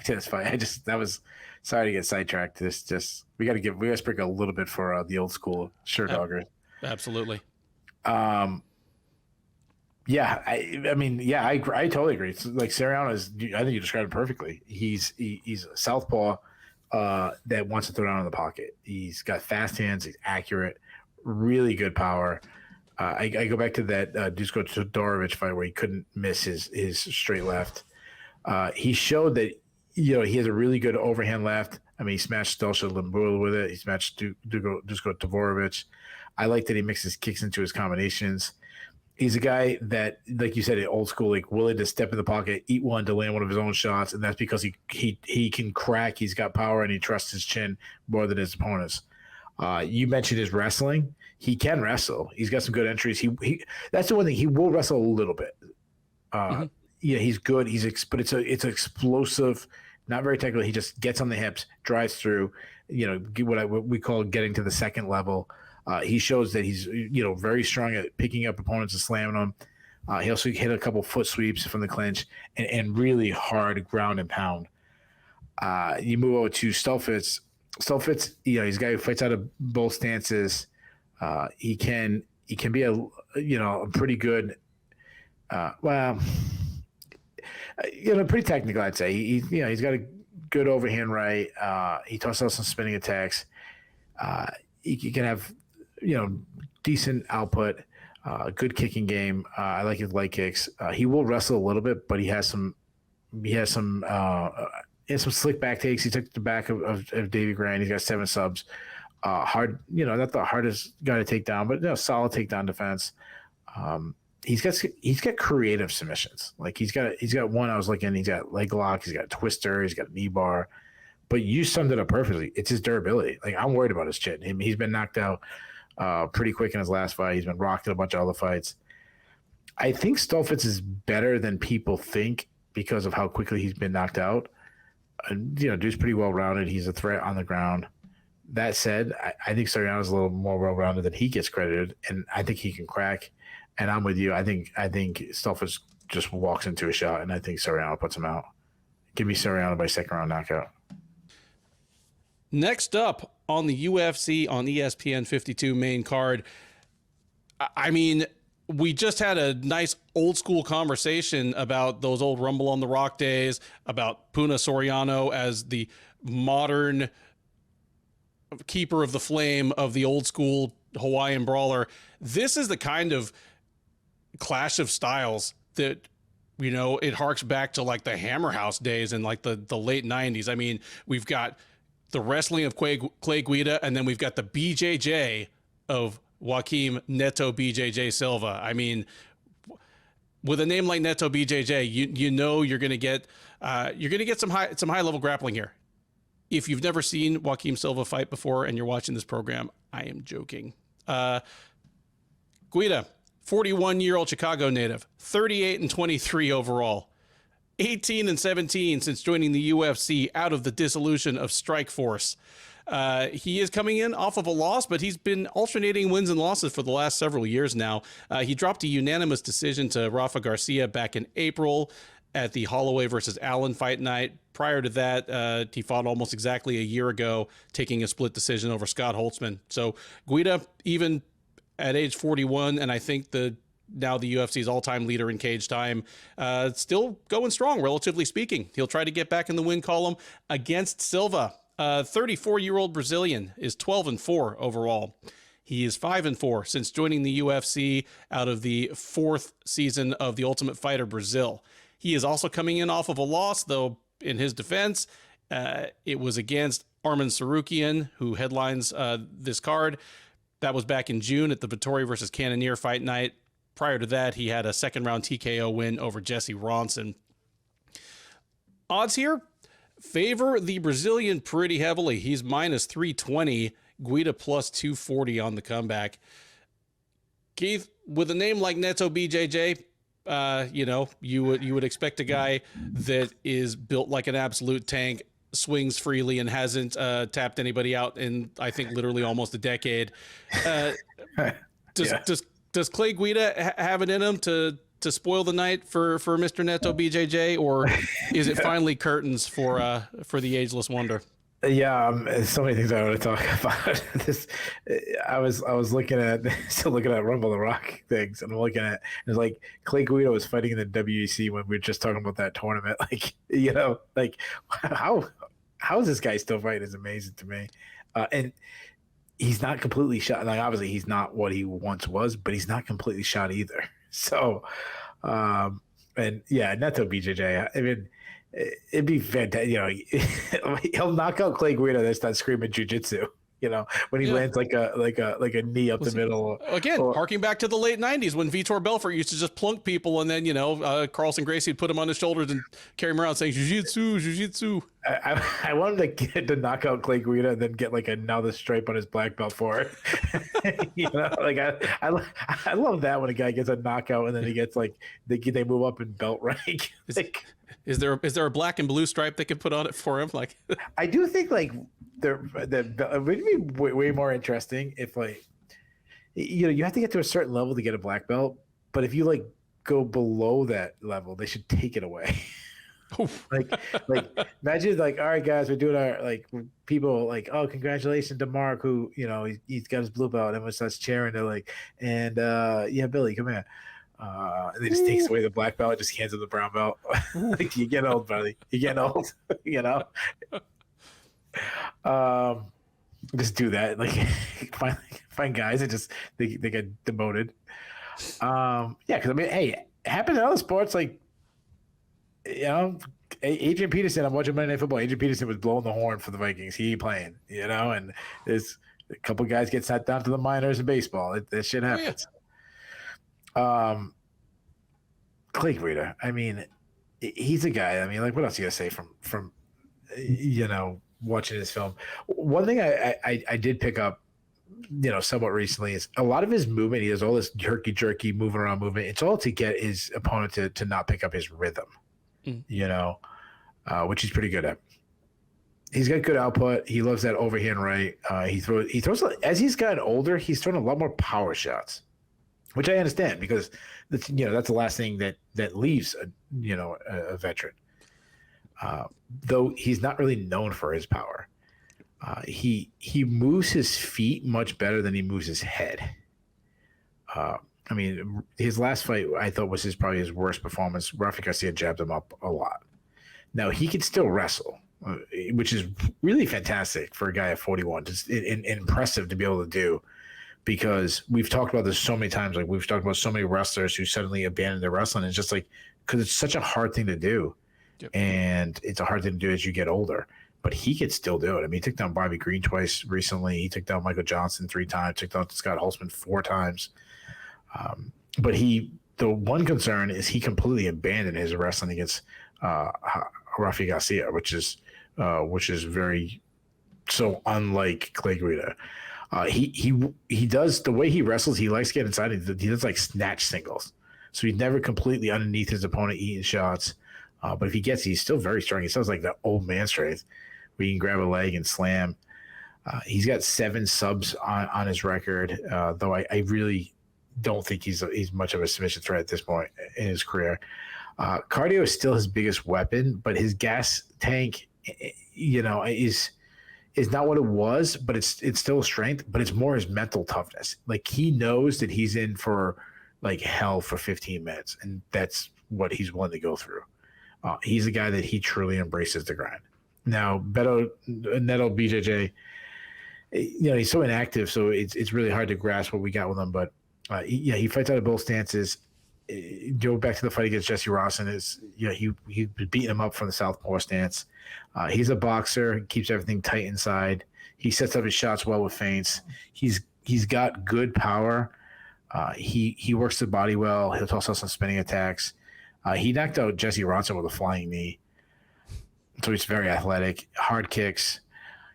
B: this fight. Sorry to get sidetracked. We got to sprinkle a little bit for the old school doggers.
A: Absolutely.
B: I totally agree. It's like Soriano I think you described it perfectly. He's a southpaw that wants to throw down in the pocket. He's got fast hands. He's accurate, really good power. I go back to that Dusko Todorovic fight where he couldn't miss his straight left. He showed that he has a really good overhand left. I mean, he smashed Stelsha Limbula with it. He smashed Dusko Todorovic. I like that he mixes kicks into his combinations. He's a guy that, like you said, old school, like willing to step in the pocket, eat one to land one of his own shots, and that's because he can crack. He's got power and he trusts his chin more than his opponents. You mentioned his wrestling. He can wrestle. He's got some good entries. He that's the one thing. He will wrestle a little bit. He's good. But it's explosive, not very technical. He just gets on the hips, drives through. What we call getting to the second level. He shows that he's very strong at picking up opponents and slamming them. He also hit a couple foot sweeps from the clinch and really hard ground and pound. You move over to Stolfitz. Stolfitz, he's a guy who fights out of both stances. He can be a pretty good, pretty technical. I'd say he's got a good overhand right. He tosses out some spinning attacks. He can have decent output, good kicking game. I like his leg kicks. He will wrestle a little bit, but he has some slick back takes. He took the back of Davy Grant. He's got 7 subs. Hard, not the hardest guy to take down, but solid takedown defense. He's got creative submissions. Like he's got one I was looking. He's got leg lock. He's got a twister. He's got a knee bar. But you summed it up perfectly. It's his durability. Like I'm worried about his chin. He's been knocked out pretty quick in his last fight. He's been rocked in a bunch of other fights. I think Stolfitz is better than people think because of how quickly he's been knocked out. Dude's pretty well rounded. He's a threat on the ground. That said, I think Soriano's a little more well-rounded than he gets credited, and I think he can crack. And I'm with you. I think Stolfitz just walks into a shot, and I think Soriano puts him out. Give me Soriano by second round knockout.
A: Next up on the UFC on ESPN 52 main card, I mean, we just had a nice old school conversation about those old Rumble on the Rock days, about Puna Soriano as the modern keeper of the flame of the old school Hawaiian brawler. This is the kind of clash of styles that, it harks back to like the Hammer House days in like the late 90s. I mean, we've got the wrestling of Clay Guida, and then we've got the BJJ of Joaquim Neto BJJ Silva. I mean, with a name like Neto BJJ, you're going to get some high level grappling here. If you've never seen Joaquim Silva fight before and you're watching this program, I am joking. Guida, 41-year-old Chicago native, 38-23 overall, 18-17 since joining the UFC out of the dissolution of Strikeforce. He is coming in off of a loss, but he's been alternating wins and losses for the last several years now. He dropped a unanimous decision to Rafa Garcia back in April at the Holloway versus Allen fight night. Prior to that, he fought almost exactly a year ago, taking a split decision over Scott Holtzman. So Guida, even at age 41, and I think now the UFC's all-time leader in cage time, still going strong, relatively speaking. He'll try to get back in the win column against Silva. 34-year-old Brazilian is 12-4 overall. He is 5-4 since joining the UFC out of the 4th season of The Ultimate Fighter Brazil. He is also coming in off of a loss, though in his defense, it was against Arman Tsarukyan, who headlines this card. That was back in June at the Vettori versus Cannonier fight night. Prior to that, he had a second-round TKO win over Jesse Ronson. Odds here favor the Brazilian pretty heavily. He's minus 320, Guida plus 240 on the comeback. Keith, with a name like Neto BJJ, you would expect a guy that is built like an absolute tank, swings freely, and hasn't tapped anybody out in, I think, literally almost a decade. Does Clay Guida have it in him to spoil the night for Mr. Neto BJJ, or is it finally curtains for the ageless wonder?
B: Yeah, so many things I want to talk about. I was still looking at Rumble the Rock things, and I'm looking at it's like Clay Guida was fighting in the WEC when we were just talking about that tournament. How is this guy still fighting is amazing to me, and he's not completely shot. Like obviously he's not what he once was, but he's not completely shot either. So, and yeah, Neto BJJ. I mean, it'd be fantastic. He'll knock out Clay Guida that's not screaming jujitsu. When he lands like a knee up the middle.
A: Again, harking back to the late 90s when Vitor Belfort used to just plunk people, and then, Carlson Gracie would put him on his shoulders and carry him around saying, jiu-jitsu.
B: I wanted to get to knock out Clay Guida and then get like another stripe on his black belt for it. I love that when a guy gets a knockout and then he gets like, they move up in belt rank.
A: Is there a black and blue stripe they could put on it for him? Like,
B: I do think like it would be way more interesting if you have to get to a certain level to get a black belt, but if you like go below that level, they should take it away. Like imagine like, all right, guys, we're doing our like people like, oh, congratulations to Mark, who he's got his blue belt, and everyone starts cheering. They're like, and yeah, Billy, come here. And they just takes away the black belt, just hands him the brown belt. Like, you get old, buddy. You get old, Just do that. Like find guys that just they get demoted. Yeah, because I mean, hey, it happens in other sports. Like, Adrian Peterson. I'm watching Monday Night Football. Adrian Peterson was blowing the horn for the Vikings. He ain't playing, and there's a couple guys get sent down to the minors in baseball. That shit happens. Clay Guida. I mean, he's a guy. I mean, like, what else you gotta say from watching his film? One thing I did pick up, somewhat recently, is a lot of his movement. He does all this jerky moving around movement. It's all to get his opponent to not pick up his rhythm, which he's pretty good at. He's got good output. He loves that overhand right. He throws as he's gotten older. He's throwing a lot more power shots, which I understand, because that's the last thing that leaves a veteran. Though he's not really known for his power. He moves his feet much better than he moves his head. I mean, his last fight I thought was probably his worst performance. Rafa Garcia jabbed him up a lot. Now he can still wrestle, which is really fantastic for a guy at 41. Just impressive to be able to do, because we've talked about this so many times. Like, we've talked about so many wrestlers who suddenly abandon their wrestling. It's just like, because it's such a hard thing to do. Yep. And it's a hard thing to do as you get older. But he could still do it. I mean, he took down Bobby Green twice recently. He took down Michael Johnson 3 times. Took down Scott Holtzman 4 times. But the one concern is he completely abandoned his wrestling against Rafa Garcia, which is very so unlike Clay Guida. He does, the way he wrestles, he likes to get inside. He does like snatch singles, so he's never completely underneath his opponent eating shots. But if he gets, he's still very strong. He sounds like the old man strength, where you can grab a leg and slam. He's got 7 subs on his record, though I really don't think he's much of a submission threat at this point in his career. Cardio is still his biggest weapon, but his gas tank, is not what it was, but it's still a strength, but it's more his mental toughness. Like, he knows that he's in for like hell for 15 minutes, and that's what he's willing to go through. He's a guy that he truly embraces the grind. Now, Neto BJJ, he's so inactive, so it's really hard to grasp what we got with him. But he fights out of both stances. Go back to the fight against Jesse Rawson. He was beating him up from the southpaw stance. He's a boxer. He keeps everything tight inside. He sets up his shots well with feints. He's got good power. He works the body well. He'll toss out some spinning attacks. He knocked out Jesse Ronson with a flying knee. So he's very athletic. Hard kicks.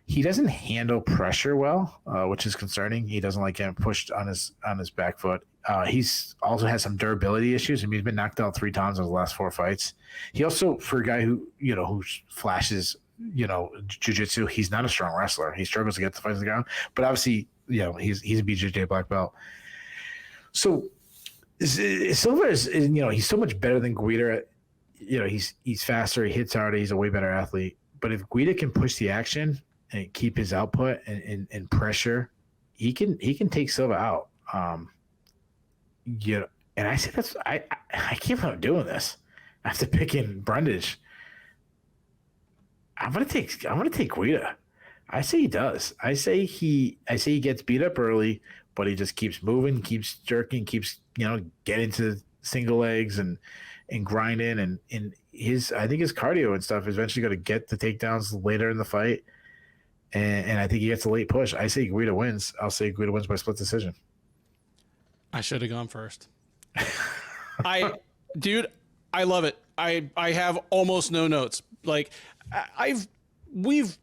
B: He doesn't handle pressure well, which is concerning. He doesn't like getting pushed on his back foot. He's also has some durability issues. I mean, he's been knocked out 3 times in his last 4 fights. He also, for a guy who flashes, jiu-jitsu, he's not a strong wrestler. He struggles to get the fights on the ground. But obviously, he's a BJJ black belt. So Silva is he's so much better than Guida. He's faster, he hits harder, he's a way better athlete. But if Guida can push the action and keep his output and pressure, he can take Silva out. And I say I can't believe I'm doing this after picking Brundage. I'm gonna take Guida. I say he does. I say he gets beat up early, but he just keeps moving, keeps jerking, keeps getting to single legs and grinding, and I think his cardio and stuff is eventually going to get the takedowns later in the fight, and I think he gets a late push. I say Guida wins. I'll say Guida wins by split decision. I
A: should have gone first. I love it. I have almost no notes. Like, we've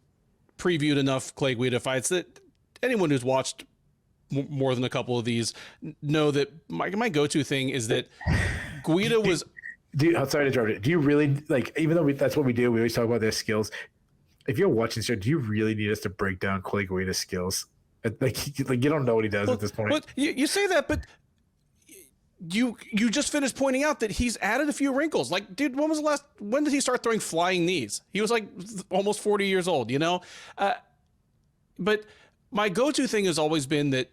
A: previewed enough Clay Guida fights that anyone who's watched more than a couple of these know that my go-to thing is that Guida was.
B: I'm sorry to interrupt you. Do you really, like, even though that's what we do, we always talk about their skills. If you're watching this show, do you really need us to break down Clay Guida's skills? Like you don't know what he does at this point.
A: But you say that, but you just finished pointing out that he's added a few wrinkles. Like, dude, when did he start throwing flying knees? He was like almost 40 years old, you know? But my go-to thing has always been that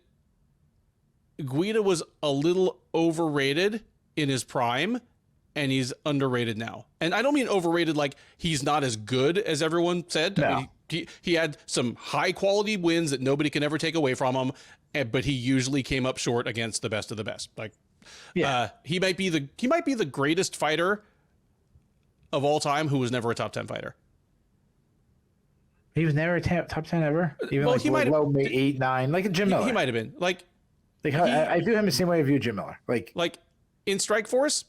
A: Guida was a little overrated in his prime, and he's underrated now. And I don't mean overrated like he's not as good as everyone said.
B: No.
A: I mean, he had some high-quality wins that nobody can ever take away from him, but he usually came up short against the best of the best. Like, he might be the greatest fighter of all time who was never a top 10 fighter.
B: He was never a top 10 ever. Even
A: Well,
B: like
A: he might have
B: 8, 9, like a Jim Miller.
A: He might have been like
B: I view him the same way I view Jim Miller. Like
A: in Strikeforce,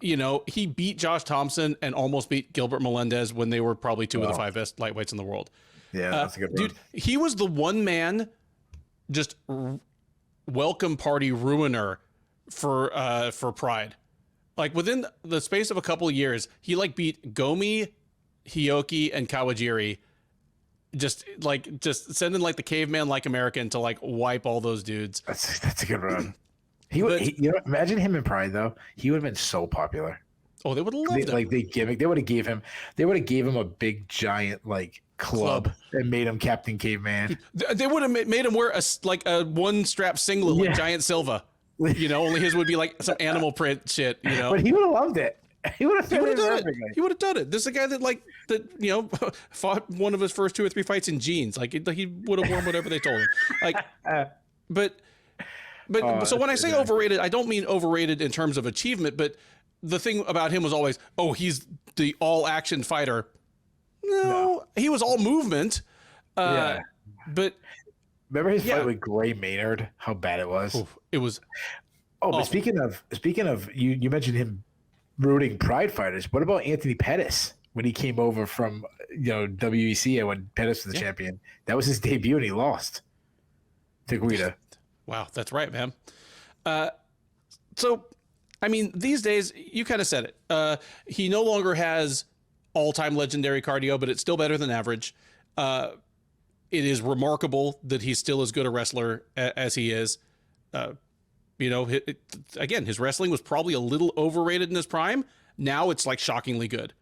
A: you know, he beat Josh Thompson and almost beat Gilbert Melendez when they were probably two of the 5 best lightweights in the world.
B: Yeah, that's a good one.
A: Dude, he was the one man just welcome party ruiner for Pride. Like within the space of a couple of years, he like beat Gomi, Hioki, and Kawajiri. Just sending like the caveman like American to like wipe all those dudes.
B: That's a good run. You know, imagine him in Pride though. He would have been so popular.
A: Oh, they would have loved him.
B: Like they would have gave him a big giant like club and made him Captain Caveman.
A: They would have made him wear a one strap singlet like Giant Silva. You know, only his would be like some animal print shit. You know,
B: but he would have loved it. He would have done it.
A: He would have done it. This is a guy that fought one of his first 2 or 3 fights in jeans. Like he would have worn whatever they told him. Like, but so when I say overrated, I don't mean overrated in terms of achievement, but the thing about him was always, oh, he's the all action fighter. No, he was all movement. But
B: remember his fight with Gray Maynard? How bad it was.
A: Oof, it was.
B: Oh, but speaking of you mentioned him rooting Pride fighters. What about Anthony Pettis when he came over from WEC and when Pettis was the champion? That was his debut and he lost to Guida.
A: Wow, that's right, man. So, I mean, these days, you kind of said it. He no longer has all-time legendary cardio, but it's still better than average. It is remarkable that he's still as good a wrestler as he is. Again, his wrestling was probably a little overrated in his prime. Now it's like shockingly good.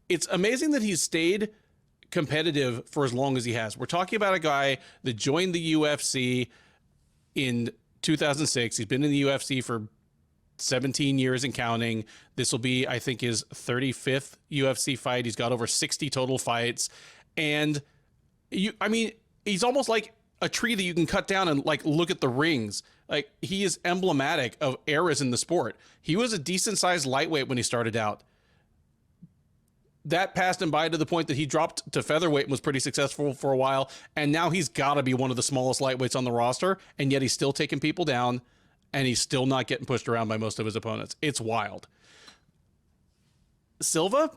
A: It's amazing that he's stayed competitive for as long as he has. We're talking about a guy that joined the UFC in 2006. He's been in the UFC for 17 years and counting. This will be, I think, his 35th UFC fight. He's got over 60 total fights. And he's almost like a tree that you can cut down and like look at the rings. Like he is emblematic of eras in the sport. He was a decent sized lightweight when he started out. That passed him by to the point that he dropped to featherweight and was pretty successful for a while. And now he's got to be one of the smallest lightweights on the roster. And yet he's still taking people down and he's still not getting pushed around by most of his opponents. It's wild. Silva,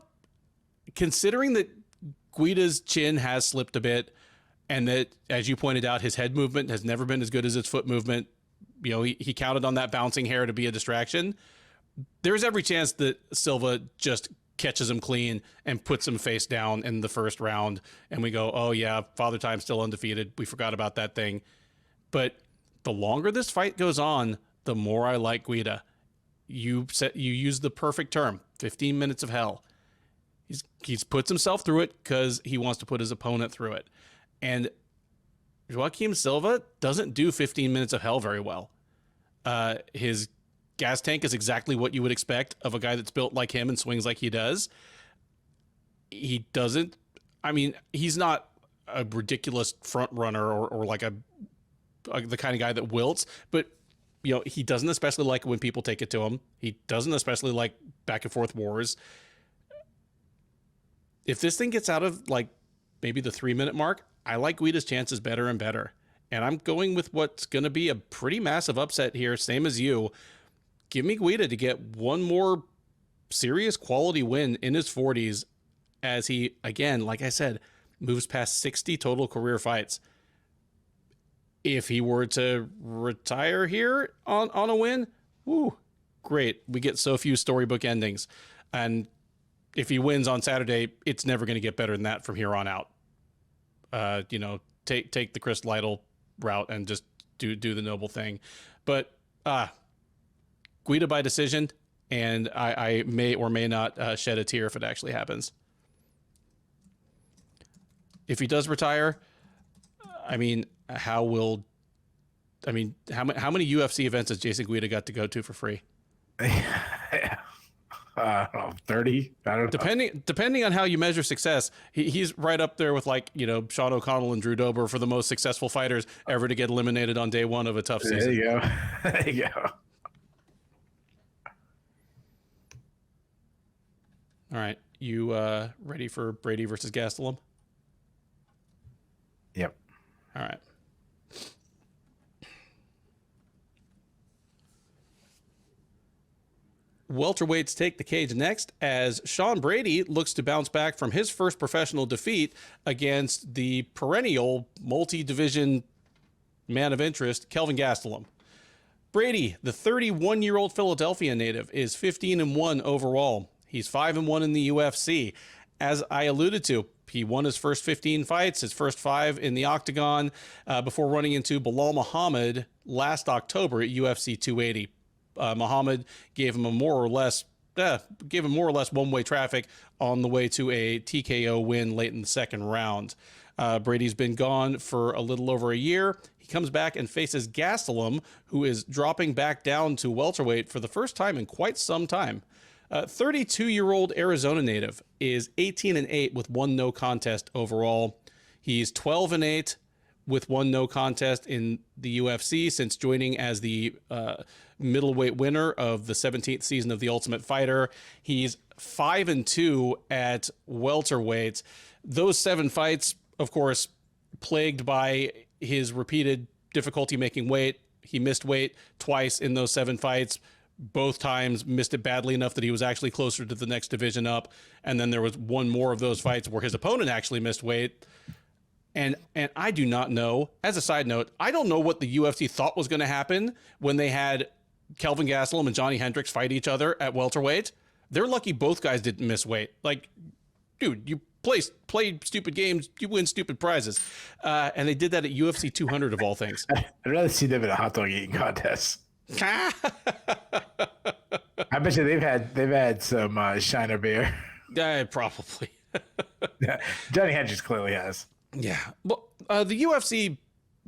A: considering that Guida's chin has slipped a bit and that, as you pointed out, his head movement has never been as good as his foot movement. You know, he counted on that bouncing hair to be a distraction. There's every chance that Silva just catches him clean and puts him face down in the first round. And we go, oh yeah, Father Time's still undefeated. We forgot about that thing. But the longer this fight goes on, the more I like Guida. You used the perfect term, 15 minutes of hell. He's puts himself through it because he wants to put his opponent through it. And Joaquim Silva doesn't do 15 minutes of hell very well. His gas tank is exactly what you would expect of a guy that's built like him and swings like he does. He doesn't, he's not a ridiculous front runner or like the kind of guy that wilts, but he doesn't especially like when people take it to him. He doesn't especially like back and forth wars. If this thing gets out of like maybe the 3-minute mark, I like Guida's chances better and better. And I'm going with what's going to be a pretty massive upset here, same as you. Give me Guida to get one more serious quality win in his 40s as he, again, like I said, moves past 60 total career fights. If he were to retire here on a win, woo, great. We get so few storybook endings. And if he wins on Saturday, it's never going to get better than that from here on out. Take the Chris Lytle route and just do the noble thing. But Guida by decision, and I may or may not shed a tear if it actually happens. If he does retire, I mean, how many UFC events has Jason Guida got to go to for free?
B: I don't know, 30. I don't know.
A: Depending on how you measure success, he's right up there with, like, you know, Sean O'Connell and Drew Dober for the most successful fighters ever to get eliminated on day one of a tough season.
B: There you go. There you go.
A: All right, you ready for Brady versus Gastelum?
B: Yep.
A: All right. Welterweights take the cage next as Sean Brady looks to bounce back from his first professional defeat against the perennial multi-division man of interest, Kelvin Gastelum. Brady, the 31-year-old Philadelphia native, is 15-1 overall. He's 5-1 in the UFC. As I alluded to, he won his first 15 fights, his first 5 in the octagon, before running into Bilal Muhammad last October at UFC 280. Muhammad gave him more or less one-way traffic on the way to a TKO win late in the second round. Brady's been gone for a little over a year. He comes back and faces Gastelum, who is dropping back down to welterweight for the first time in quite some time. 32-year-old Arizona native is 18-8 with 1 no contest overall. He's 12-8 with 1 no contest in the UFC since joining as the middleweight winner of the 17th season of The Ultimate Fighter. He's 5-2 at welterweight. Those 7 fights, of course, plagued by his repeated difficulty making weight. He missed weight twice in those 7 fights. Both times missed it badly enough that he was actually closer to the next division up. And then there was one more of those fights where his opponent actually missed weight. And I do not know, as a side note, I don't know what the UFC thought was going to happen when they had Kelvin Gastelum and Johnny Hendricks fight each other at welterweight. They're lucky both guys didn't miss weight. Like, dude, you play stupid games, you win stupid prizes. And they did that at UFC 200 of all things.
B: I'd rather see them in a hot dog eating contest. I bet you they've had some Shiner beer.
A: Probably.
B: Yeah, Johnny Hendricks clearly has.
A: Yeah. Well, the UFC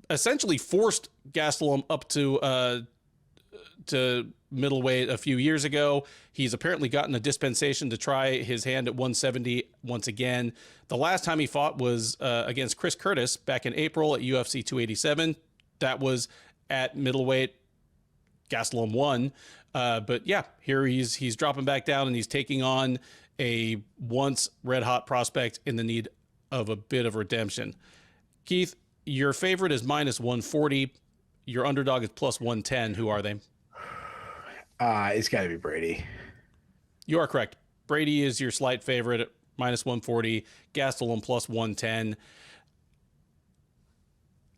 A: essentially forced Gastelum up to middleweight a few years ago. He's apparently gotten a dispensation to try his hand at 170 once again. The last time he fought was against Chris Curtis back in April at UFC 287. That was at middleweight. Gastelum won. But yeah, here he's dropping back down and he's taking on a once red hot prospect in the need of a bit of redemption. Keith, your favorite is -140. Your underdog is +110. Who are they?
B: It's got to be Brady.
A: You are correct. Brady is your slight favorite at -140. Gastelum +110.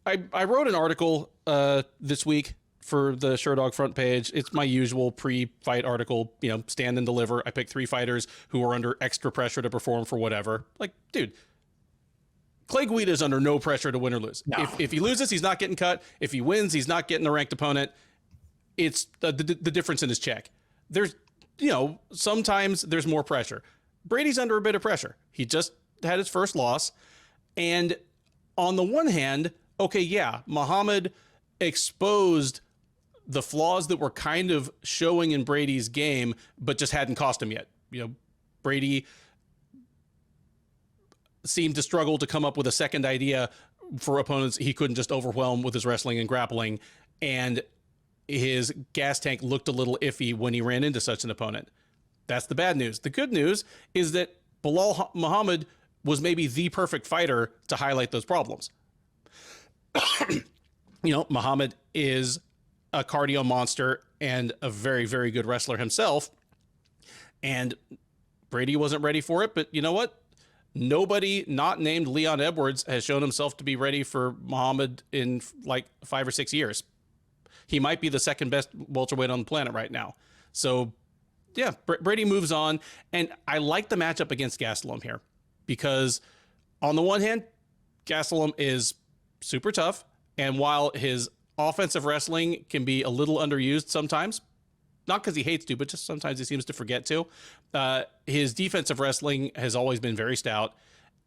A: I wrote an article this week for the Sherdog front page. It's my usual pre-fight article, stand and deliver. I picked 3 fighters who are under extra pressure to perform for whatever. Like, dude, Clay Guida is under no pressure to win or lose. No. If he loses, he's not getting cut. If he wins, he's not getting a ranked opponent. It's the difference in his check. There's, sometimes there's more pressure. Brady's under a bit of pressure. He just had his first loss. And on the one hand, okay, yeah, Muhammad exposed the flaws that were kind of showing in Brady's game, but just hadn't cost him yet. Brady seemed to struggle to come up with a second idea for opponents he couldn't just overwhelm with his wrestling and grappling. And his gas tank looked a little iffy when he ran into such an opponent. That's the bad news. The good news is that Bilal Muhammad was maybe the perfect fighter to highlight those problems. Muhammad is a cardio monster and a very, very good wrestler himself. And Brady wasn't ready for it. But you know what? Nobody not named Leon Edwards has shown himself to be ready for Muhammad in like 5 or 6 years. He might be the second best welterweight on the planet right now. So, yeah, Brady moves on. And I like the matchup against Gastelum here because on the one hand, Gastelum is super tough. And while his offensive wrestling can be a little underused sometimes, not because he hates to, but just sometimes he seems to forget to. His defensive wrestling has always been very stout,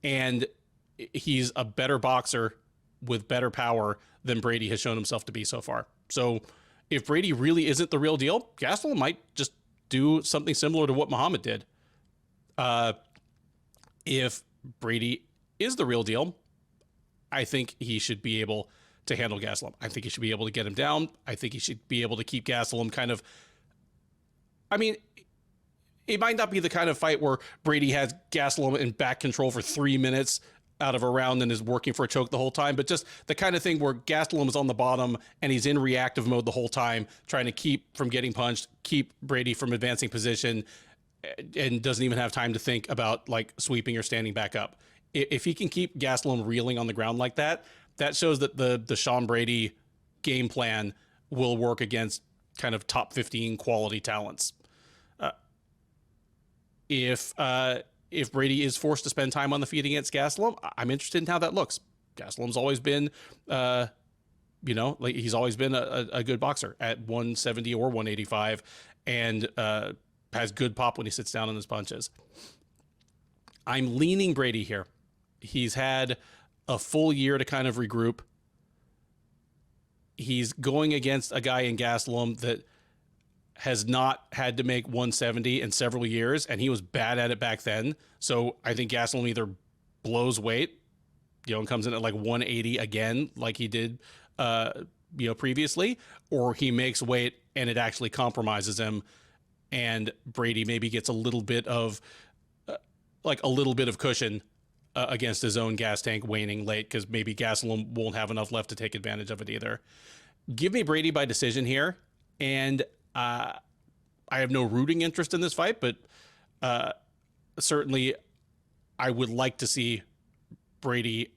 A: and he's a better boxer with better power than Brady has shown himself to be so far. So if Brady really isn't the real deal, Gastelum might just do something similar to what Muhammad did. If Brady is the real deal, I think he should be able to handle Gastelum. I think he should be able to get him down. I think he should be able to keep Gastelum kind of... I mean, it might not be the kind of fight where Brady has Gastelum in back control for 3 minutes out of a round and is working for a choke the whole time, but just the kind of thing where Gastelum is on the bottom and he's in reactive mode the whole time, trying to keep from getting punched, keep Brady from advancing position, and doesn't even have time to think about like sweeping or standing back up. If he can keep Gastelum reeling on the ground like that, that shows that the Sean Brady game plan will work against kind of top 15 quality talents. If Brady is forced to spend time on the feet against Gastelum, I'm interested in how that looks. Gastelum's always been, he's always been a good boxer at 170 or 185, and has good pop when he sits down on his punches. I'm leaning Brady here. He's had a full year to kind of regroup. He's going against a guy in Gastelum that has not had to make 170 in several years, and he was bad at it back then. So I think Gastelum either blows weight, and comes in at like 180 again, like he did, previously, or he makes weight and it actually compromises him, and Brady maybe gets a little bit of cushion against his own gas tank waning late, because maybe Gastelum won't have enough left to take advantage of it either. Give me Brady by decision here, and I have no rooting interest in this fight, but certainly I would like to see Brady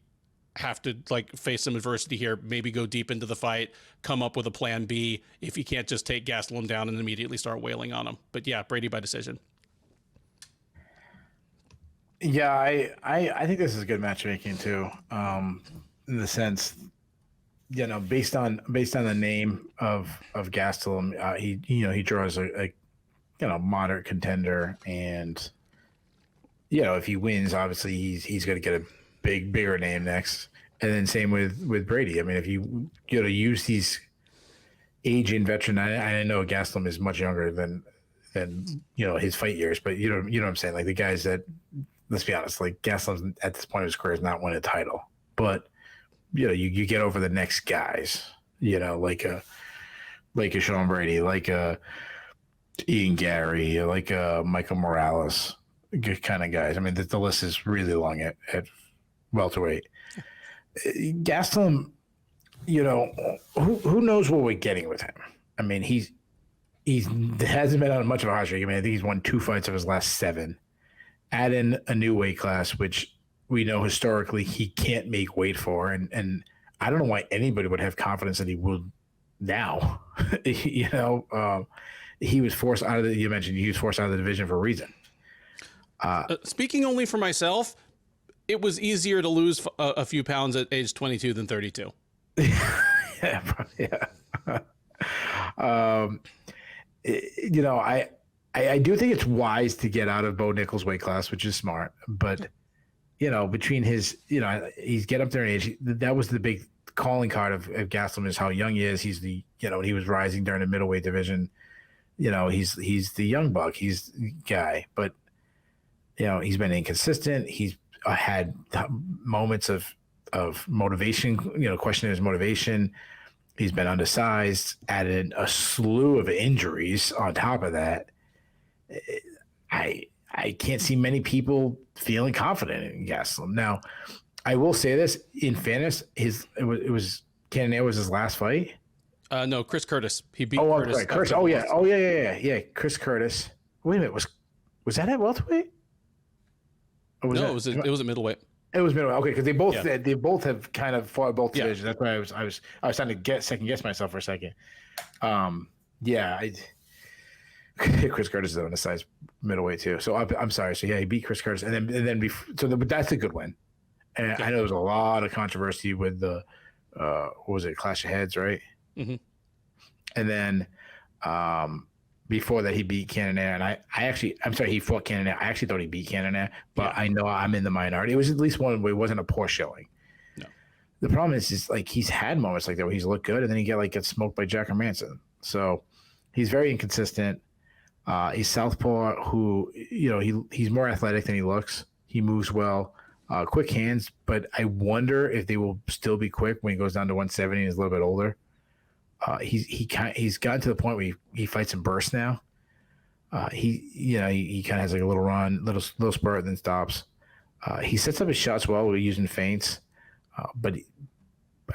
A: have to face some adversity here, maybe go deep into the fight, come up with a plan B if he can't just take Gastelum down and immediately start wailing on him. But yeah, Brady by decision.
B: Yeah, I think this is good matchmaking too, in the sense, based on the name of Gastelum, he draws a moderate contender, and if he wins, obviously he's going to get a bigger name next, and then same with Brady. I mean, if you use these aging veteran, I know Gastelum is much younger than his fight years, but you know what I'm saying, like the guys that. Let's be honest, like Gastelum at this point of his career has not won a title, but you get over the next guys, like a Sean Brady, like a Ian Gary, like a Michael Morales, good kind of guys. I mean, the list is really long at welterweight. Gastelum, who knows what we're getting with him? I mean, he hasn't been on much of a hot streak. I mean, I think he's won 2 fights of his last 7. Add in a new weight class, which we know historically he can't make weight for, and I don't know why anybody would have confidence that he would now. He was forced out of the. You mentioned he was forced out of the division for a reason.
A: Speaking only for myself, it was easier to lose a few pounds at age 22 than 32.
B: Yeah. I do think it's wise to get out of Bo Nickal's weight class, which is smart. But, between his, he's get up there in age. That was the big calling card of Gastelum, is how young he is. He's he was rising during the middleweight division. He's the young buck. He's the guy. But, he's been inconsistent. He's had moments of motivation, questioning his motivation. He's been undersized, added a slew of injuries on top of that. I can't see many people feeling confident in Gastelum. Now, I will say this, in fairness, it was Cannonier was his last fight.
A: No, Chris Curtis. He beat
B: Curtis.
A: Curtis.
B: Curtis. Oh yeah. Chris Curtis. Wait a minute, was that at welterweight?
A: No, it was at middleweight.
B: It was middleweight. Okay, because they both have kind of fought both divisions. That's why I was trying to second guess myself for a second. Chris Curtis is on the size middleweight too. So I'm sorry. So yeah, he beat Chris Curtis, and then that's a good win. And I know there was a lot of controversy with the what was it, Clash of Heads, right?
A: Mm-hmm.
B: And then before that he beat Cannonier, and I'm sorry, he fought Cannonier. I actually thought he beat Cannonier, but I know I'm in the minority. It was at least one where it wasn't a poor showing.
A: No.
B: The problem is like he's had moments like that where he's looked good, and then he gets smoked by Jack Manson. So he's very inconsistent. He's southpaw who, he's more athletic than he looks. He moves well, quick hands, but I wonder if they will still be quick when he goes down to 170 and is a little bit older. He's gotten to the point where he fights in bursts now. He kind of has like a little run, little spurt, then stops. He sets up his shots well with using feints, but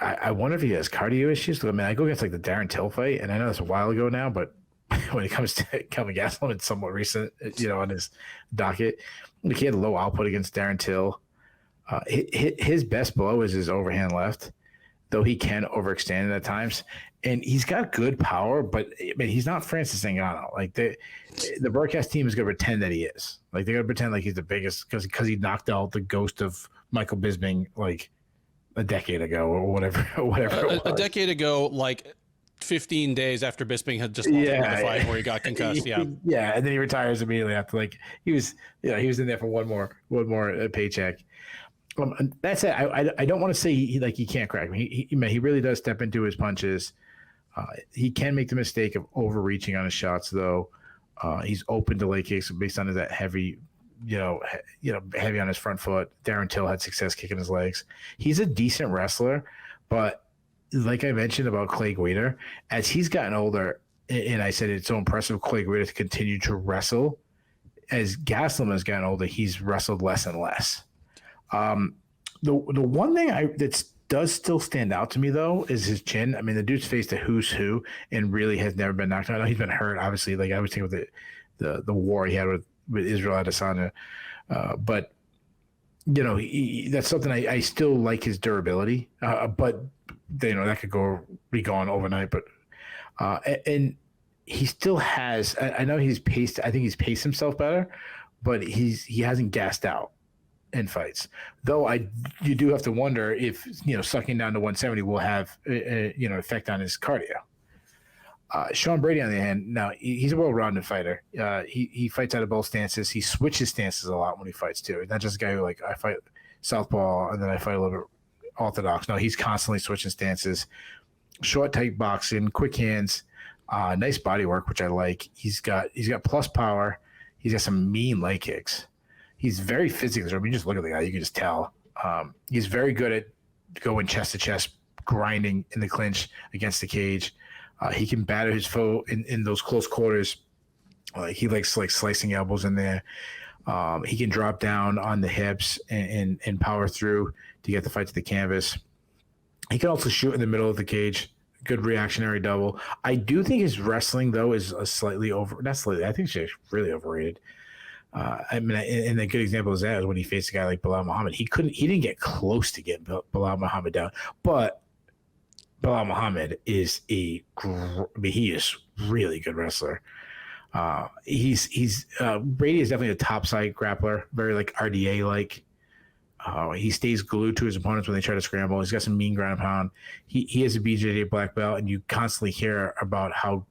B: I wonder if he has cardio issues. I mean, I go against like the Darren Till fight, and I know that's a while ago now, but when it comes to Kelvin Gastelum, it's somewhat recent, on his docket. He had low output against Darren Till. His best blow is his overhand left, though he can overextend it at times. And he's got good power, but I mean, he's not Francis Ngannou. Like the broadcast team is going to pretend that he is. Like they're going to pretend like he's the biggest because he knocked out the ghost of Michael Bisping like a decade ago or whatever.
A: A decade ago, like 15 days after Bisping had just lost the fight where he got concussed. Yeah,
B: and then he retires immediately after. Like he was in there for one more paycheck. That's it. I don't want to say he can't crack. I mean, he really does step into his punches. He can make the mistake of overreaching on his shots, though. He's open to leg kicks based on that heavy, heavy on his front foot. Darren Till had success kicking his legs. He's a decent wrestler, but like I mentioned about Clay Guida, as he's gotten older, and I said it's so impressive Clay Guida to continue to wrestle. As Gastelum has gotten older, he's wrestled less and less. The one thing that does still stand out to me though is his chin. I mean, the dude's faced a who's who and really has never been knocked out. I know he's been hurt, obviously. Like I was thinking with the war he had with Israel Adesanya, but that's something I still like his durability. But that could be gone overnight. But and he still has. I know he's paced. I think he's paced himself better, but he hasn't gassed out in fights, though. You do have to wonder if sucking down to 170 will have effect on his cardio. Sean Brady, on the other hand, now he's a well-rounded fighter. He fights out of both stances. He switches stances a lot when he fights too. He's not just a guy who I fight southpaw and then I fight a little bit orthodox. No, he's constantly switching stances. Short, tight boxing, quick hands, nice body work, which I like. He's got plus power. He's got some mean leg kicks. He's very physical. I mean, just look at the guy. You can just tell. He's very good at going chest to chest, grinding in the clinch against the cage. He can batter his foe in those close quarters. He likes slicing elbows in there. He can drop down on the hips and power through to get the fight to the canvas. He can also shoot in the middle of the cage. Good reactionary double. I do think his wrestling, though, is a slightly not slightly. I think she's really overrated. I mean, and a good example of that is when he faced a guy like Belal Muhammad. He didn't get close to getting Belal Muhammad down, but Belal Muhammad is he is really good wrestler. Brady is definitely a top side grappler, very like RDA like. He stays glued to his opponents when they try to scramble. He's got some mean ground and pound. He has a BJJ black belt, and you constantly hear about how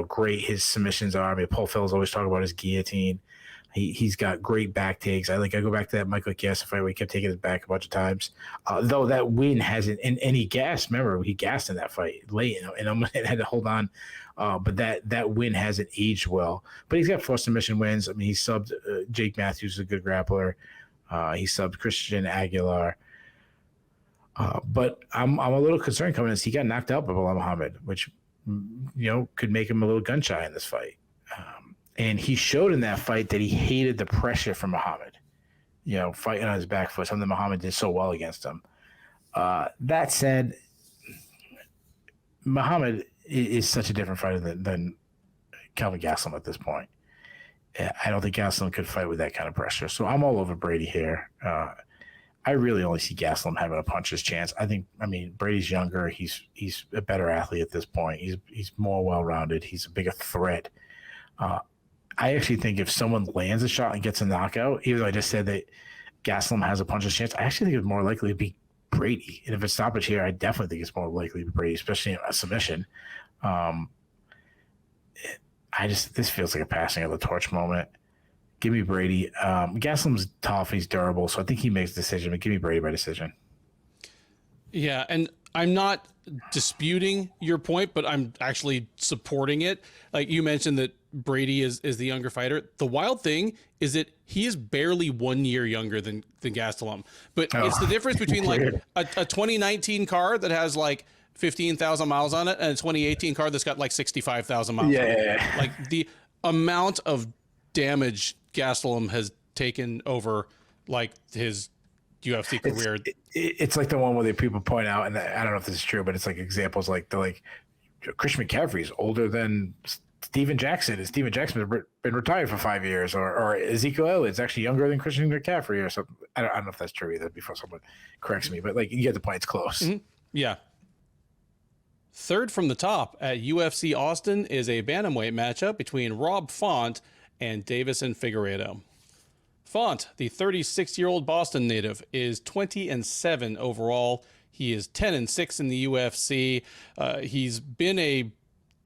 B: great his submissions are. I mean, Paul Phil's always talk about his guillotine. He's got great back takes. I go back to that Michael Chiesa fight where he kept taking his back a bunch of times. Though that win hasn't, and he gassed. Remember, he gassed in that fight late, and almost had to hold on. But that win hasn't aged well. But he's got 4 submission wins. I mean, he subbed Jake Matthews, who's a good grappler. He subbed Christian Aguilar. But I'm a little concerned coming as he got knocked out by Belal Muhammad, which could make him a little gun shy in this fight. And he showed in that fight that he hated the pressure from Muhammad, fighting on his back foot, something Muhammad did so well against him. That said, Muhammad is such a different fighter than Kelvin Gastelum at this point. I don't think Gastelum could fight with that kind of pressure. So I'm all over Brady here. I really only see Gastelum having a puncher's chance. I mean, Brady's younger. He's a better athlete at this point. He's more well-rounded. He's a bigger threat. I actually think if someone lands a shot and gets a knockout, even though I just said that Gastelum has a puncher's chance, I actually think it's more likely to be Brady. And if it's stoppage here, I definitely think it's more likely to be Brady, especially in a submission. this feels like a passing of the torch moment. Give me Brady. Gastelum's tough. He's durable, so I think he makes the decision. But give me Brady by decision.
A: Yeah, and I'm not disputing your point, but I'm actually supporting it. Like you mentioned that Brady is the younger fighter. The wild thing is that he is barely 1 year younger than Gastelum. But it's the difference between like a 2019 car that has like 15,000 miles on it and a 2018 car that's got like 65,000 miles on it. Like the amount of damage Gastelum has taken over like his UFC career.
B: It's like the one where people point out, and I don't know if this is true, but it's like examples like Christian McCaffrey's older than Steven Jackson, and Steven Jackson's been retired for 5 years, or Ezekiel Elliott's actually younger than Christian McCaffrey or something. I don't know if that's true either before someone corrects me, but like you get the point, it's close.
A: Mm-hmm. Yeah. Third from the top at UFC Austin is a bantamweight matchup between Rob Font and Deiveson Figueiredo. Font, the 36-year-old Boston native, is 20-7 overall. He is 10-6 in the UFC. He's been a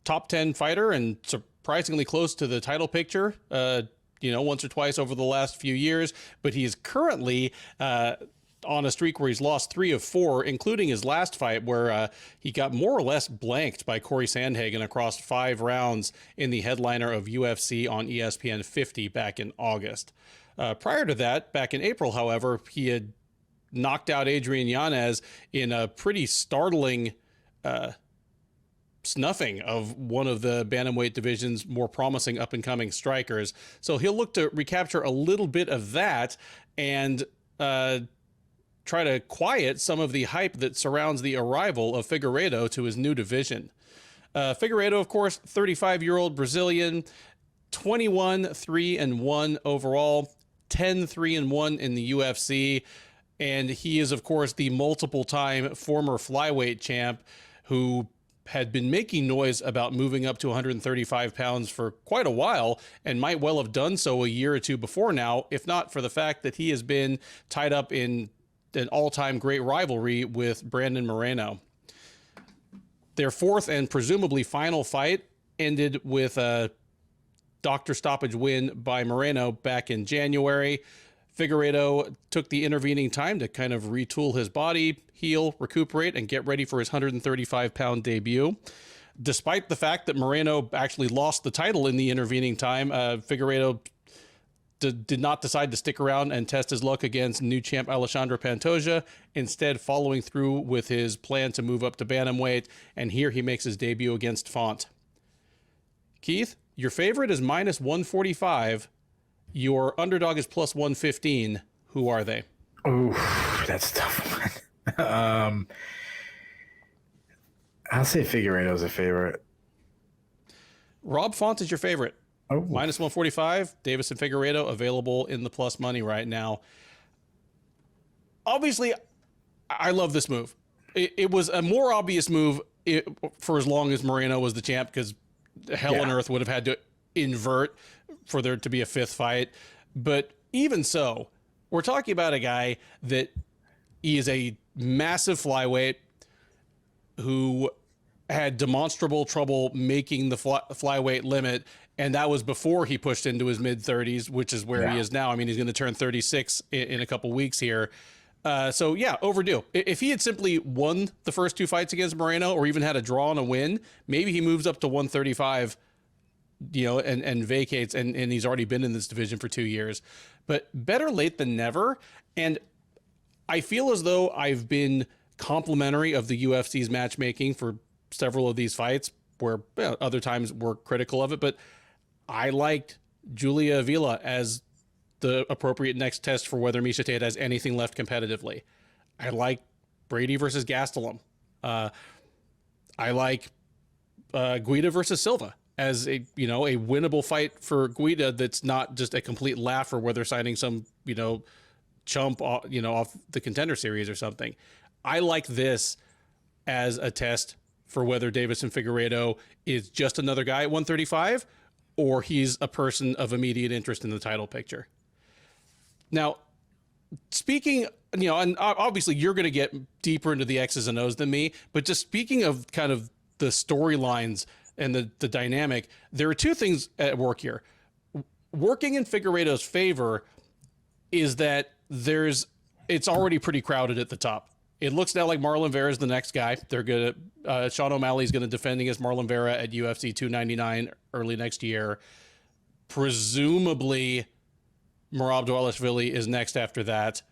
A: top 10 fighter and surprisingly close to the title picture, once or twice over the last few years. But he is currently on a streak where he's lost 3 of 4, including his last fight where he got more or less blanked by Corey Sandhagen across 5 rounds in the headliner of UFC on ESPN 50 back in August. Prior to that, back in April, however, he had knocked out Adrian Yanez in a pretty startling snuffing of one of the bantamweight division's more promising up-and-coming strikers. So he'll look to recapture a little bit of that and try to quiet some of the hype that surrounds the arrival of Figueiredo to his new division. Figueiredo, of course, 35-year-old Brazilian, 21-3-1 overall, 10-3-1 in the UFC. And he is, of course, the multiple-time former flyweight champ who had been making noise about moving up to 135 pounds for quite a while and might well have done so a year or two before now, if not for the fact that he has been tied up in an all-time great rivalry with Brandon Moreno. Their fourth and presumably final fight ended with a doctor stoppage win by Moreno back in January. Figueiredo took the intervening time to kind of retool his body, heal, recuperate, and get ready for his 135-pound debut. Despite the fact that Moreno actually lost the title in the intervening time, Figueiredo did not decide to stick around and test his luck against new champ Alexandre Pantoja, instead following through with his plan to move up to bantamweight, and here he makes his debut against Font. Keith, your favorite is minus 145. Your underdog is plus 115. Who are they?
B: Oh, that's a tough one. I'll say Figueiredo's a favorite.
A: Rob Font is your favorite.
B: Oh.
A: Minus 145. Deiveson Figueiredo available in the plus money right now. Obviously, I love this move. It was a more obvious move for as long as Moreno was the champ, because hell on earth would have had to invert for there to be a fifth fight. But even so, we're talking about a guy that he is a massive flyweight who had demonstrable trouble making the flyweight limit, and that was before he pushed into his mid-30s, which is where he is now. I mean, he's going to turn 36 in a couple weeks here. So yeah, overdue. If he had simply won the first 2 fights against Moreno, or even had a draw and a win, maybe he moves up to 135, and vacates, and he's already been in this division for 2 years. But better late than never. And I feel as though I've been complimentary of the UFC's matchmaking for several of these fights, where other times we're critical of it. But I liked Julia Avila as the appropriate next test for whether Miesha Tate has anything left competitively. I like Brady versus Gastelum. I like Guida versus Silva as a winnable fight for Guida. That's not just a complete laugher where they're signing some chump off the Contender Series or something. I like this as a test for whether Deiveson Figueiredo is just another guy at 135, or he's a person of immediate interest in the title picture. Now, speaking, and obviously you're going to get deeper into the X's and O's than me, but just speaking of kind of the storylines and the dynamic, there are two things at work here. Working in Figueiredo's favor is that it's already pretty crowded at the top. It looks now like Marlon Vera is the next guy. They're gonna Sean O'Malley's gonna defend against Marlon Vera at UFC 299 early next year. Presumably, Merab Dvalishvili is next after that,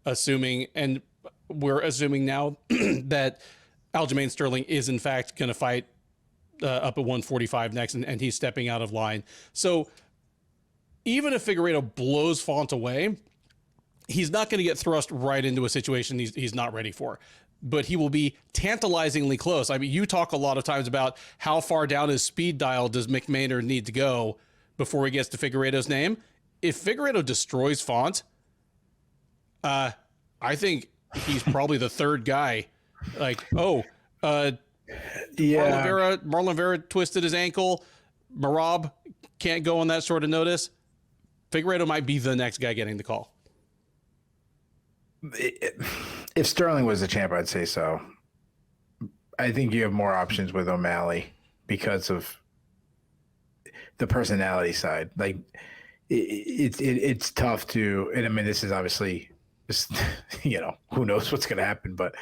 A: and we're assuming now that Aljamain Sterling is in fact going to fight up at 145 next, and he's stepping out of line. So even if Figueiredo blows Font away, he's not going to get thrust right into a situation he's not ready for, but he will be tantalizingly close. I mean, you talk a lot of times about how far down his speed dial does Mick Maynard need to go before he gets to Figueiredo's name. If Figueiredo destroys Font, I think he's probably the third guy. Marlon Vera twisted his ankle. Merab can't go on that short of notice. Figueiredo might be the next guy getting the call.
B: If Sterling was the champ, I'd say so. I think you have more options with O'Malley because of the personality side. Like it's tough to, and I mean, this is obviously just, who knows what's going to happen, but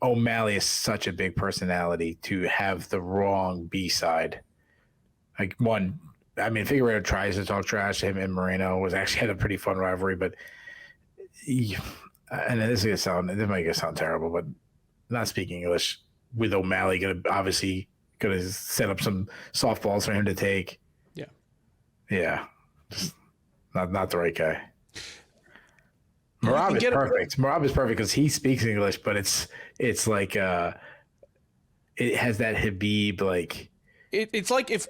B: O'Malley is such a big personality to have the wrong B side. Like Figueiredo tries to talk trash to him, and Moreno had a pretty fun rivalry, but and this might sound terrible, but not speaking English with O'Malley obviously gonna set up some softballs for him to take. Yeah, just not the right guy. Merab is perfect. Merab is perfect because he speaks English, but it's like it has that Habib like.
A: It's like if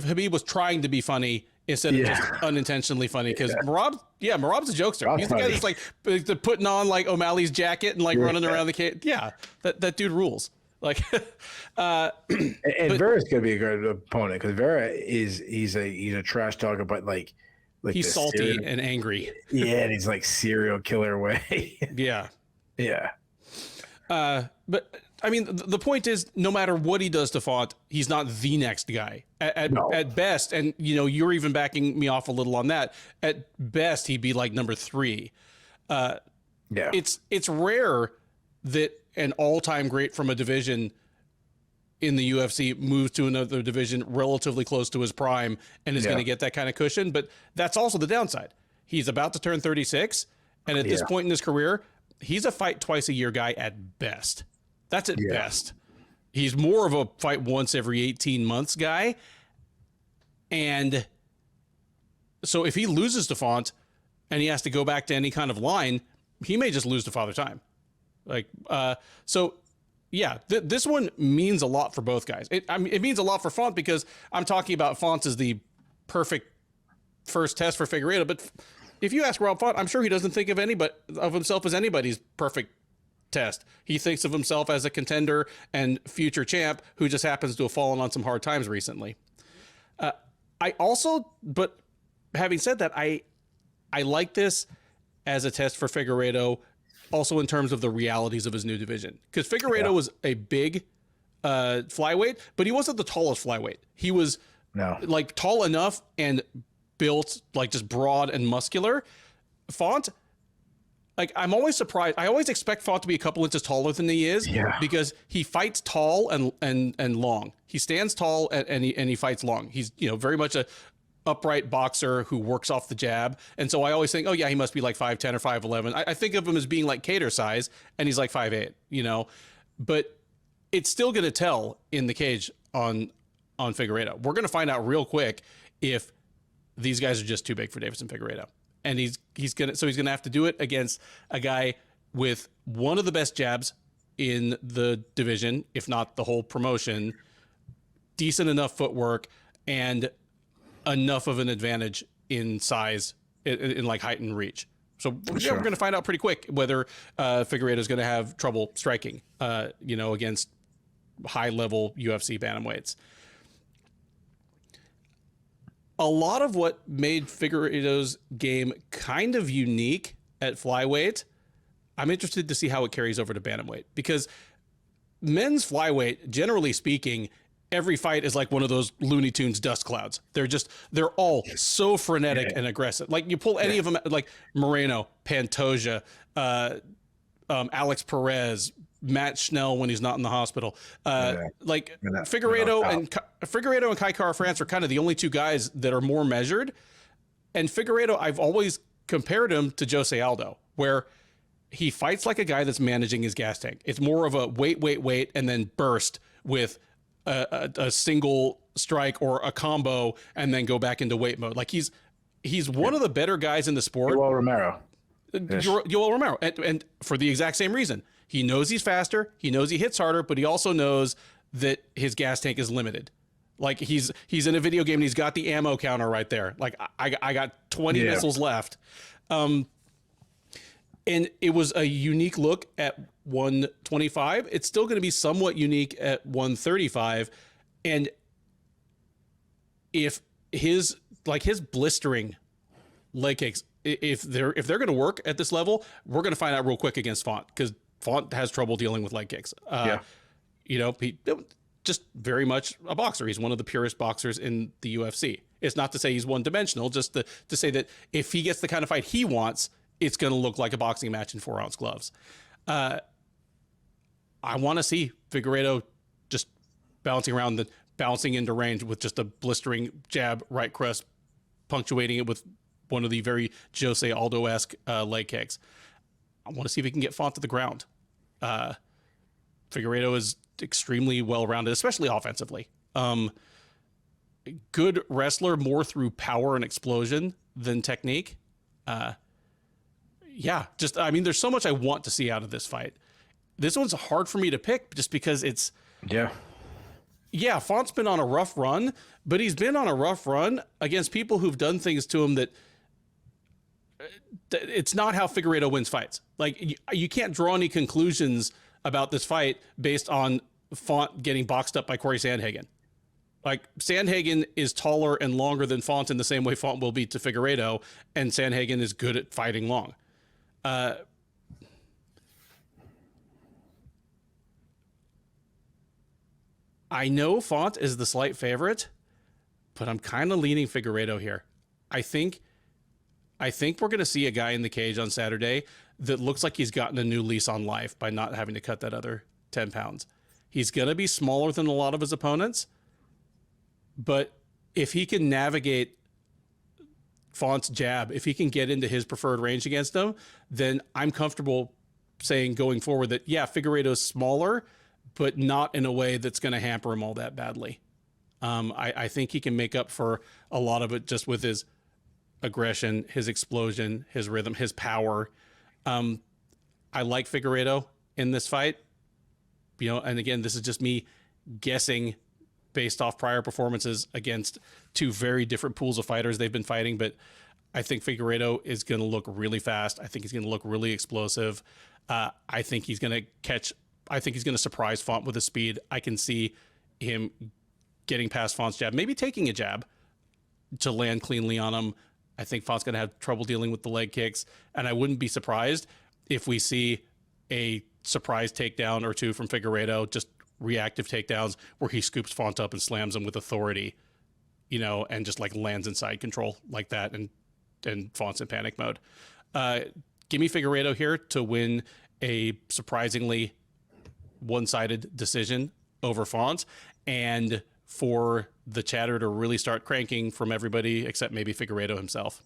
A: Habib was trying to be funny instead of just unintentionally funny, because Merab's a jokester. He's the guy that's like putting on like O'Malley's jacket and like running around the cage. Yeah, that dude rules. Like,
B: Vera's gonna be a good opponent because Vera he's a trash talker, but like
A: he's salty and angry.
B: Yeah, and he's like serial killer way.
A: Yeah. But I mean, the point is, no matter what he does to Font, he's not the next guy. At best, and you're even backing me off a little on that. At best, he'd be like number 3. It's rare that an all-time great from a division in the UFC moves to another division relatively close to his prime and is going to get that kind of cushion. But that's also the downside. He's about to turn 36, and at this point in his career, he's a fight twice a year guy at best. That's at best. He's more of a fight once every 18 months guy. And so if he loses to Font and he has to go back to any kind of line, he may just lose to Father Time. This one means a lot for both guys. It means a lot for Font because I'm talking about Font as the perfect first test for Figueiredo. But if you ask Rob Font, I'm sure he doesn't think of himself as anybody's perfect test. He thinks of himself as a contender and future champ who just happens to have fallen on some hard times recently. But having said that, I like this as a test for Figueiredo, also in terms of the realities of his new division. Because Figueiredo was a big flyweight, but he wasn't the tallest flyweight. He was like tall enough and built like just broad and muscular. Font, like I'm always surprised. I always expect Font to be a couple inches taller than he is because he fights tall and long. He stands tall and he fights long. He's very much a upright boxer who works off the jab. And so I always think, oh yeah, he must be like 5'10" or 5'11". I think of him as being like Cater size, and he's like 5'8", but it's still going to tell in the cage on Figueiredo. We're going to find out real quick if these guys are just too big for Deiveson Figueiredo. And he's going to have to do it against a guy with one of the best jabs in the division, if not the whole promotion, decent enough footwork, and enough of an advantage in size, in like height and reach. So we're going to find out pretty quick whether Figueiredo is going to have trouble striking, against high-level UFC bantamweights. A lot of what made Figueiredo's game kind of unique at flyweight, I'm interested to see how it carries over to bantamweight, because men's flyweight, generally speaking, every fight is like one of those Looney Tunes dust clouds. They're all so frenetic and aggressive. Like you pull any of them, like Moreno, Pantoja, Alex Perez, Matt Schnell when he's not in the hospital. Like Figueiredo and Kai Kara France are kind of the only two guys that are more measured. And Figueiredo, I've always compared him to Jose Aldo, where he fights like a guy that's managing his gas tank. It's more of a wait, and then burst with a single strike or a combo and then go back into wait mode. Like he's one of the better guys in the sport.
B: Yoel Romero.
A: Yoel Romero. And for the exact same reason. He knows he's faster. He knows he hits harder, but he also knows that his gas tank is limited. Like he's in a video game and he's got the ammo counter right there. Like I got 20 missiles left. And it was a unique look at 125. It's still going to be somewhat unique at 135. And if his blistering leg kicks, if they're going to work at this level, we're going to find out real quick against Font, because Font has trouble dealing with leg kicks. You know, he just very much a boxer. He's one of the purest boxers in the UFC. It's not to say he's one dimensional, just to say that if he gets the kind of fight he wants, it's going to look like a boxing match in 4-ounce gloves. I want to see Figueiredo just bouncing into range with just a blistering jab, right cross, punctuating it with one of the very Jose Aldo-esque leg kicks. I want to see if he can get Font to the ground. Figueiredo is extremely well-rounded, especially offensively. Good wrestler, more through power and explosion than technique. There's so much I want to see out of this fight. This one's hard for me to pick just because it's... Yeah, Font's been on a rough run, but he's been on a rough run against people who've done things to him that it's not how Figueiredo wins fights. Like, you can't draw any conclusions about this fight based on Font getting boxed up by Corey Sandhagen. Like, Sandhagen is taller and longer than Font in the same way Font will be to Figueiredo, and Sandhagen is good at fighting long. I know Font is the slight favorite, but I'm kind of leaning Figueiredo here. I think we're going to see a guy in the cage on Saturday that looks like he's gotten a new lease on life by not having to cut that other 10 pounds. He's going to be smaller than a lot of his opponents, but if he can navigate Font's jab, if he can get into his preferred range against him, then I'm comfortable saying going forward that, yeah, Figueiredo's smaller, but not in a way that's going to hamper him all that badly. I think he can make up for a lot of it just with his aggression, his explosion, his rhythm, his power. I like Figueiredo in this fight, and again, this is just me guessing based off prior performances against two very different pools of fighters they've been fighting. But I think Figueiredo is going to look really fast. I think he's going to look really explosive. I think he's going to surprise Font with his speed. I can see him getting past Font's jab, maybe taking a jab to land cleanly on him. I think Font's going to have trouble dealing with the leg kicks, and I wouldn't be surprised if we see a surprise takedown or two from Figueiredo, just reactive takedowns where he scoops Font up and slams him with authority, and just like lands inside control like that, and Font's in panic mode. Give me Figueiredo here to win a surprisingly one-sided decision over Font, and for the chatter to really start cranking from everybody except maybe Figueiredo himself.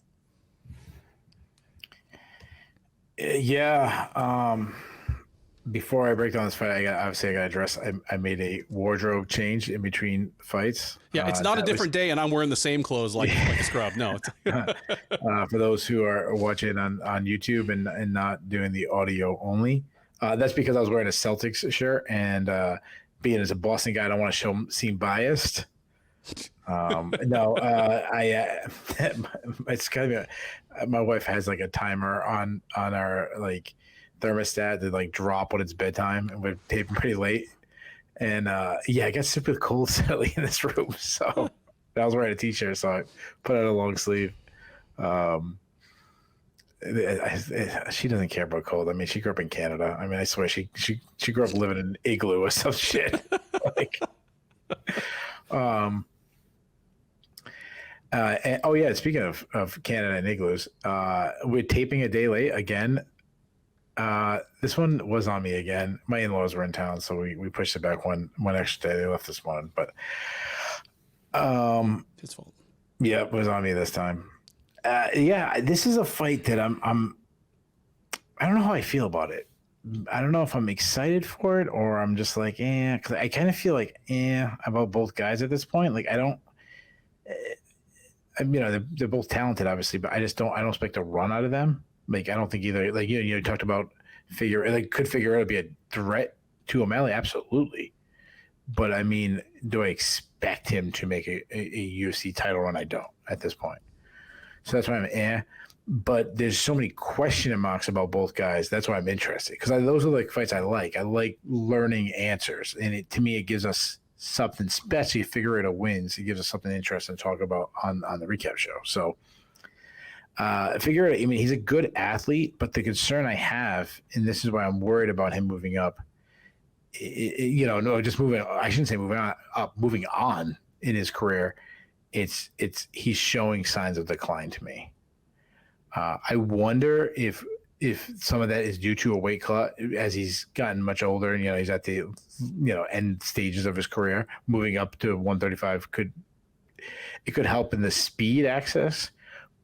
B: Before I break down this fight, I got to address. I made a wardrobe change in between fights.
A: Yeah, it's not a different day, and I'm wearing the same clothes like a scrub. No.
B: For those who are watching on YouTube and not doing the audio only, that's because I was wearing a Celtics shirt, and being as a Boston guy, I don't want to seem biased. It's kind of my wife has like a timer on our like thermostat to like drop when it's bedtime, and we're taping pretty late. And it got super cold suddenly in this room, so I was wearing a t-shirt, so I put on a long sleeve. she doesn't care about cold. I mean, she grew up in Canada. I mean, I swear she grew up living in an igloo or some shit. Like, and, oh yeah, speaking of Canada and igloos, we're taping a day late again. This one was on me again. My in-laws were in town, so we pushed it back one extra day. They left this morning, but
A: His fault.
B: yeah, it was on me this time. Yeah, this is a fight that I don't know how I feel about it. I don't know if I'm excited for it or I'm just like, because I kind of feel like, about both guys at this point. Like, I don't, they're both talented, obviously, but I don't expect a run out of them. Like, I don't think either, like, you talked about could Figueroa be a threat to O'Malley? Absolutely. But I mean, do I expect him to make a UFC title run? I don't at this point. So that's why I'm But there's so many question marks about both guys. That's why I'm interested, because those are the fights I like. I like learning answers, and to me, it gives us something. Especially if Figueroa wins, it gives us something interesting to talk about on the recap show. So Figueroa, I mean, he's a good athlete, but the concern I have, and this is why I'm worried about him moving up. Just moving. I shouldn't say moving on up. Moving on in his career, he's showing signs of decline to me. I wonder if some of that is due to a weight cut as he's gotten much older and, he's at the, end stages of his career. Moving up to 135 could help in the speed access,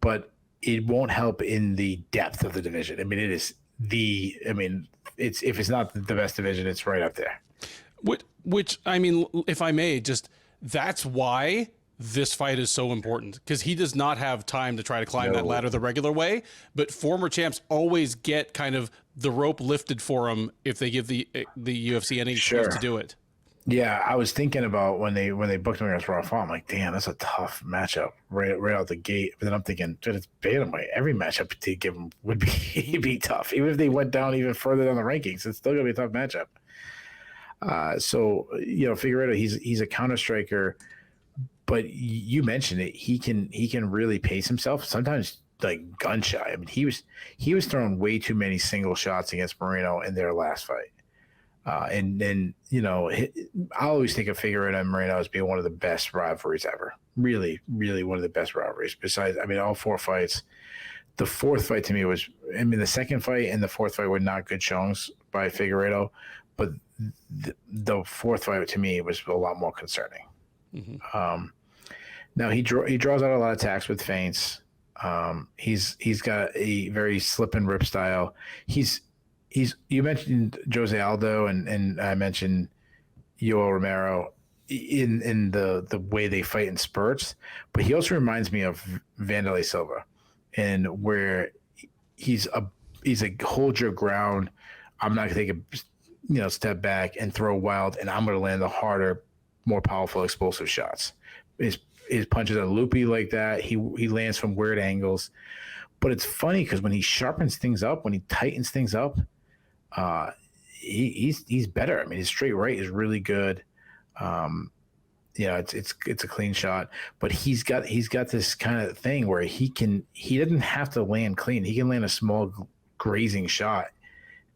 B: but it won't help in the depth of the division. I mean, if it's not the best division, it's right up there.
A: Which I mean, if I may, just that's why this fight is so important, because he does not have time to try to climb that ladder the regular way. But former champs always get kind of the rope lifted for them if they give the UFC any excuse to do it.
B: Yeah, I was thinking about when they booked him against Rodolfo. I'm like, damn, that's a tough matchup right out the gate. But then I'm thinking, dude, it's bantamweight. Every matchup to give him would be tough. Even if they went down even further down the rankings, it's still gonna be a tough matchup. So Figueroa, he's a counter striker. But you mentioned it. He can really pace himself. Sometimes like gun shy. I mean, he was throwing way too many single shots against Moreno in their last fight. And then I always think of Figueroa and Moreno as being one of the best rivalries ever. Really, really one of the best rivalries. Besides, I mean, all four fights. The fourth fight to me was, I mean, the second fight and the fourth fight were not good showings by Figueroa, but the fourth fight to me was a lot more concerning. Mm-hmm. Now he draws out a lot of attacks with feints. He's got a very slip and rip style. You mentioned Jose Aldo and I mentioned Yoel Romero in the way they fight in spurts, but he also reminds me of Wanderlei Silva, and where he's a hold your ground. I'm not gonna take a step back and throw wild, and I'm gonna land the harder, more powerful, explosive shots. His punches are loopy like that. He lands from weird angles. But it's funny because when he sharpens things up, when he tightens things up, he's better. I mean, his straight right is really good. It's a clean shot, but he's got this kind of thing where he doesn't have to land clean. He can land a small grazing shot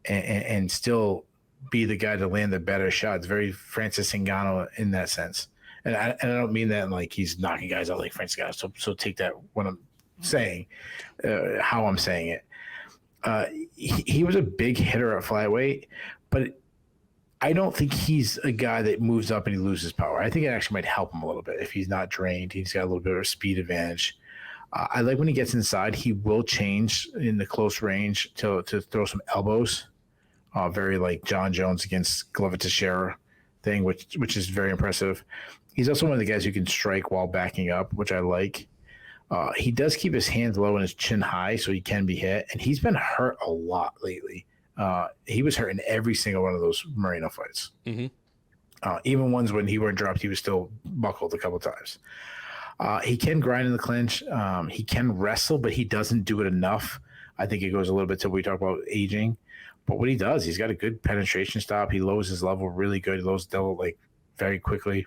B: and still be the guy to land the better shot. It's very Francis Ngannou in that sense. And I don't mean that like he's knocking guys out like Francis Ngannou. So take that when I'm saying how I'm saying it. He was a big hitter at flyweight, but I don't think he's a guy that moves up and he loses power. I think it actually might help him a little bit if he's not drained. He's got a little bit of a speed advantage. I like when he gets inside, he will change in the close range to throw some elbows. Very like John Jones against Glover Teixeira thing, which is very impressive. He's also one of the guys who can strike while backing up, which I like. He does keep his hands low and his chin high, so he can be hit. And he's been hurt a lot lately. He was hurt in every single one of those Moreno fights. Mm-hmm. Even ones when he weren't dropped, he was still buckled a couple times. He can grind in the clinch. He can wrestle, but he doesn't do it enough. I think it goes a little bit till we talk about aging. But what he does, he's got a good penetration stop. He lowers his level really good. He lowers the level like very quickly.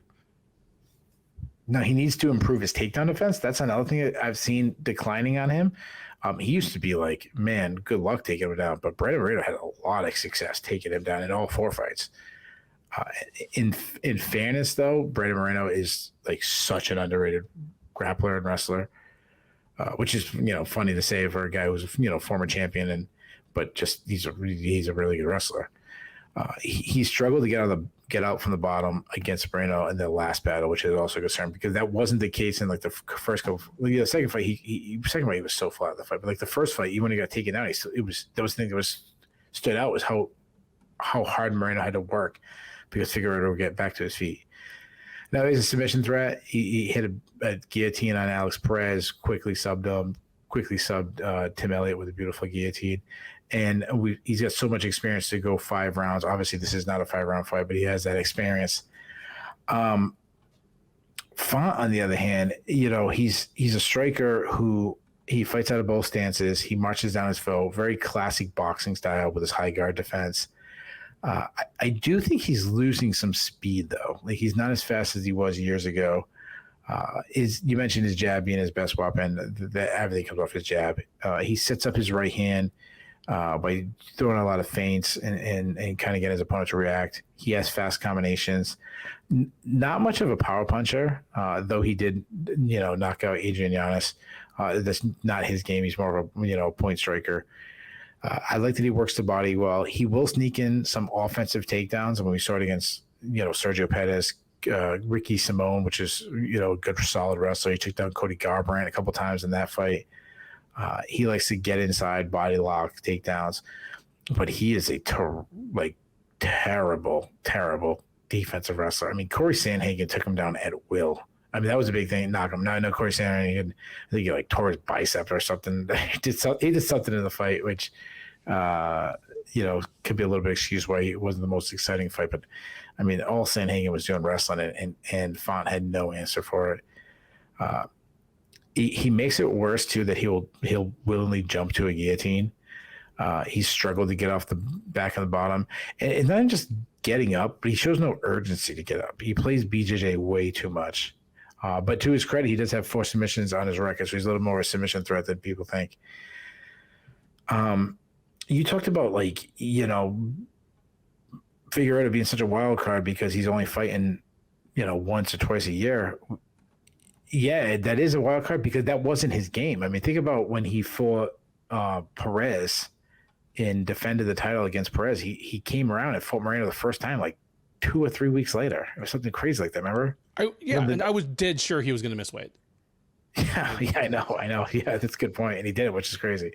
B: Now, he needs to improve his takedown defense. That's another thing that I've seen declining on him. He used to be like, man, good luck taking him down. But Brandon Moreno had a lot of success taking him down in all 4 fights. In fairness, though, Brandon Moreno is like such an underrated grappler and wrestler, which is funny to say for a guy who's former champion but just he's a really good wrestler. He struggled to get out from the bottom against Moreno in the last battle, which is also a concern because that wasn't the case in like the first couple. The second fight, he was so flat in the fight, but like the first fight, even when he got taken down, that was the thing that was stood out was how hard Moreno had to work because Figueiredo would get back to his feet. Now he's a submission threat. He hit a guillotine on Alex Perez, quickly subbed Tim Elliott with a beautiful guillotine. And he's got so much experience to go 5 rounds. Obviously, this is not a 5-round fight, but he has that experience. Font, on the other hand, he's a striker who he fights out of both stances. He marches down his foe, very classic boxing style with his high guard defense. I do think he's losing some speed, though. Like he's not as fast as he was years ago. You mentioned his jab being his best weapon. Everything comes off his jab. He sets up his right hand by throwing a lot of feints and kind of getting his opponent to react. He has fast combinations. Not much of a power puncher, though he did, knock out Adrian Yanez. That's not his game. He's more of a, point striker. I like that he works the body well. He will sneak in some offensive takedowns. And when we saw it against, Sergio Pettis, Ricky Simone, which is, a good solid wrestler. He took down Cody Garbrandt a couple times in that fight. He likes to get inside, body lock, takedowns. But he is a terrible, terrible defensive wrestler. I mean, Corey Sandhagen took him down at will. I mean, that was a big thing. Knock him. Now I know Corey Sandhagen, I think he tore his bicep or something. He did something in the fight, which, could be a little bit excused why it wasn't the most exciting fight. But I mean, all Sandhagen was doing wrestling, and Font had no answer for it. He makes it worse too that he'll willingly jump to a guillotine. He struggled to get off the back of the bottom, and not just getting up, but he shows no urgency to get up. He plays BJJ way too much. But to his credit, he does have 4 submissions on his record, so he's a little more of a submission threat than people think. You talked about Figueiredo being such a wild card because he's only fighting, once or twice a year. Yeah, that is a wild card because that wasn't his game. I mean, think about when he fought Perez and defended the title against Perez. He came around and fought Moreno the first time 2 or 3 weeks later. It was something crazy like that, remember?
A: And I was dead sure he was going to miss weight.
B: Yeah, I know. Yeah, that's a good point. And he did it, which is crazy.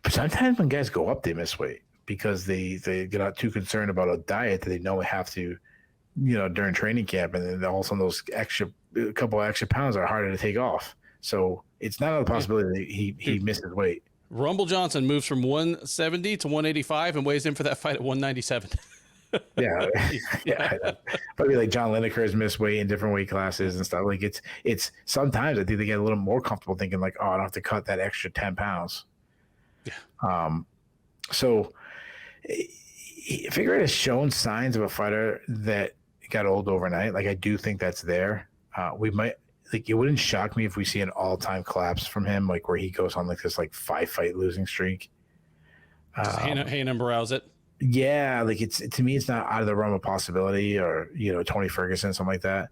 B: Sometimes when guys go up, they miss weight because they get out too concerned about a diet that they know they have to, during training camp. And then all of a sudden those couple extra pounds are harder to take off. So it's not a possibility that he misses weight.
A: Rumble Johnson moves from 170 to 185 and weighs in for that fight at 197.
B: Yeah. Probably like John Lineker has missed weight in different weight classes and stuff. Like it's sometimes I think they get a little more comfortable thinking I don't have to cut that extra 10 pounds. Yeah. So Figueiredo has shown signs of a fighter that got old overnight. I do think that's there. We might it wouldn't shock me if we see an all-time collapse from him, where he goes on this 5-fight losing streak.
A: Hayden Barrows it.
B: Yeah, it's to me, it's not out of the realm of possibility, or Tony Ferguson, something like that.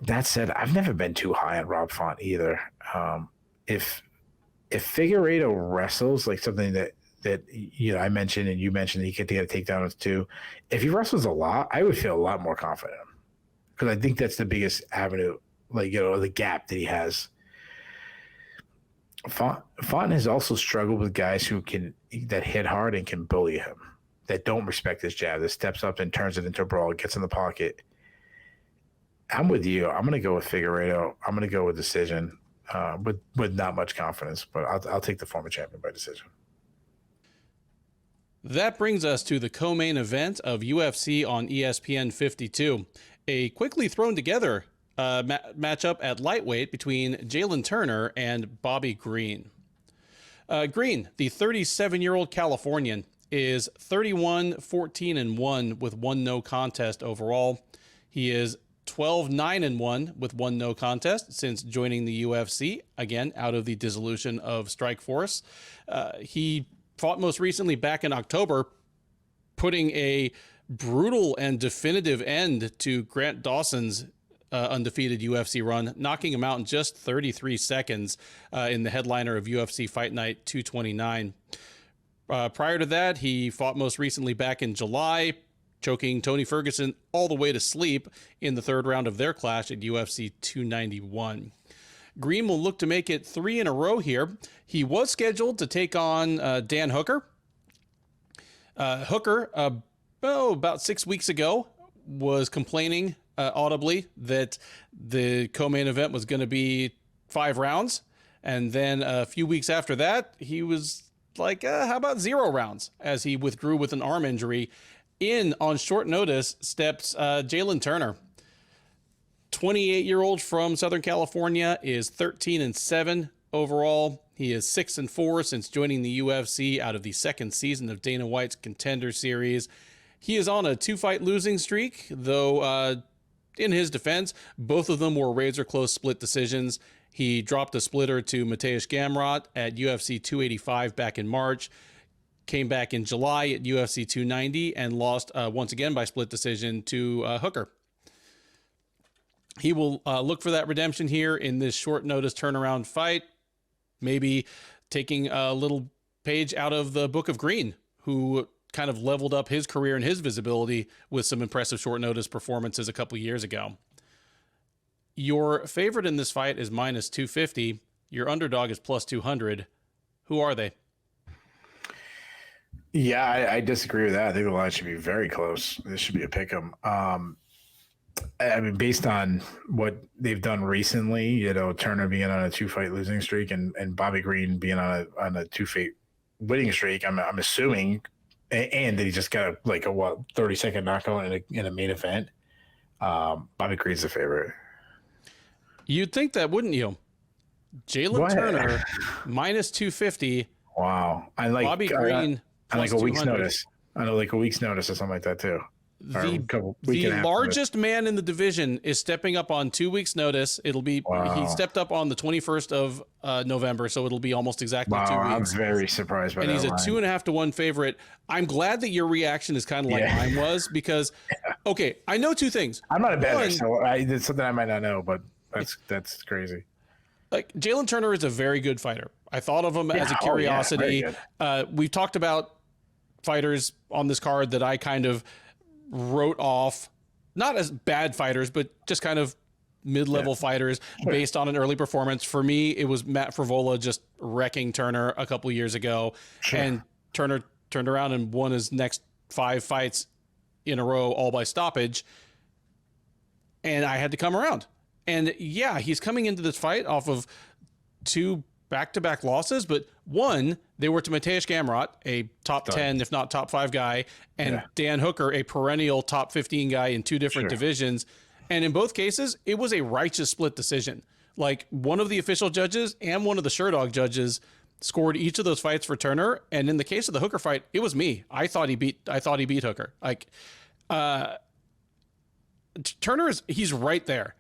B: That said, I've never been too high on Rob Font either. If Figueiredo wrestles something that I mentioned and you mentioned that he could get a takedown too, if he wrestles a lot, I would feel a lot more confident because I think that's the biggest avenue, the gap that he has. Font has also struggled with guys that hit hard and can bully him, that don't respect his jab, that steps up and turns it into a brawl, gets in the pocket. I'm with you. I'm going to go with Figueiredo. I'm going to go with decision, with not much confidence, but I'll take the former champion by decision.
A: That brings us to the co-main event of UFC on ESPN 52. A quickly thrown together matchup at lightweight between Jalen Turner and Bobby Green. Green, the 37-year-old Californian, is 31-14-1 with 1 no contest overall. He is 12-9-1 with one no contest since joining the UFC, again, out of the dissolution of Strikeforce. He fought most recently back in October, putting a brutal and definitive end to Grant Dawson's undefeated UFC run, knocking him out in just 33 seconds in the headliner of UFC Fight Night 229. Prior to that, he fought most recently back in July, choking Tony Ferguson all the way to sleep in the third round of their clash at UFC 291. Green will look to make it 3 in a row here. He was scheduled to take on Dan Hooker. Hooker, about 6 weeks ago, was complaining audibly that the co-main event was going to be 5 rounds. And then a few weeks after that, he was like, how about 0 rounds, as he withdrew with an arm injury. In on short notice steps Jalen Turner. 28-year-old from Southern California is 13-7 overall. He is 6-4 since joining the UFC out of the second season of Dana White's Contender Series. He is on a 2-fight losing streak, though in his defense, both of them were razor-close split decisions. He dropped a splitter to Mateusz Gamrot at UFC 285 back in March, came back in July at UFC 290 and lost once again by split decision to Hooker. He will look for that redemption here in this short notice turnaround fight, maybe taking a little page out of the Book of Green, who kind of leveled up his career and his visibility with some impressive short notice performances a couple years ago. Your favorite in this fight is minus 250. Your underdog is plus 200. Who are they?
B: Yeah, I disagree with that. I think the line should be very close. This should be a pick 'em. I mean, based on what they've done recently, you know, Turner being on a 2-fight losing streak and Bobby Green being on a 2-fight winning streak, I'm assuming, and that he just got a 30-second knockout in a main event. Bobby Green's the favorite.
A: You'd think that, wouldn't you? Jalen Turner minus 250.
B: Wow,
A: Bobby Green.
B: On like a week's notice. I know, like a week's notice or something like that too.
A: The largest man in the division is stepping up on 2 weeks' notice. It'll be He stepped up on the 21st of November, so it'll be almost exactly 2 weeks.
B: I'm very surprised by that.
A: And he's a
B: line.
A: 2.5 to 1 favorite. I'm glad that your reaction is kind of like mine was, because okay, I know 2 things.
B: I'm not a bettor, so it's something I might not know, but that's crazy.
A: Like, Jalen Turner is a very good fighter. I thought of him as a curiosity. We've talked about fighters on this card that I kind of wrote off, not as bad fighters, but just kind of mid-level fighters based on an early performance. For me, it was Matt Frivola just wrecking Turner a couple years ago. And Turner turned around and won his next 5 fights in a row, all by stoppage. And I had to come around. And yeah, he's coming into this fight off of 2 back-to-back losses, but one, they were to Mateusz Gamrot, a top 10, if not top 5 guy, and Dan Hooker, a perennial top 15 guy in 2 different divisions. And in both cases, it was a righteous split decision. Like, one of the official judges and one of the Sherdog judges scored each of those fights for Turner. And in the case of the Hooker fight, it was me. I thought he beat Hooker. Like, Turner he's right there.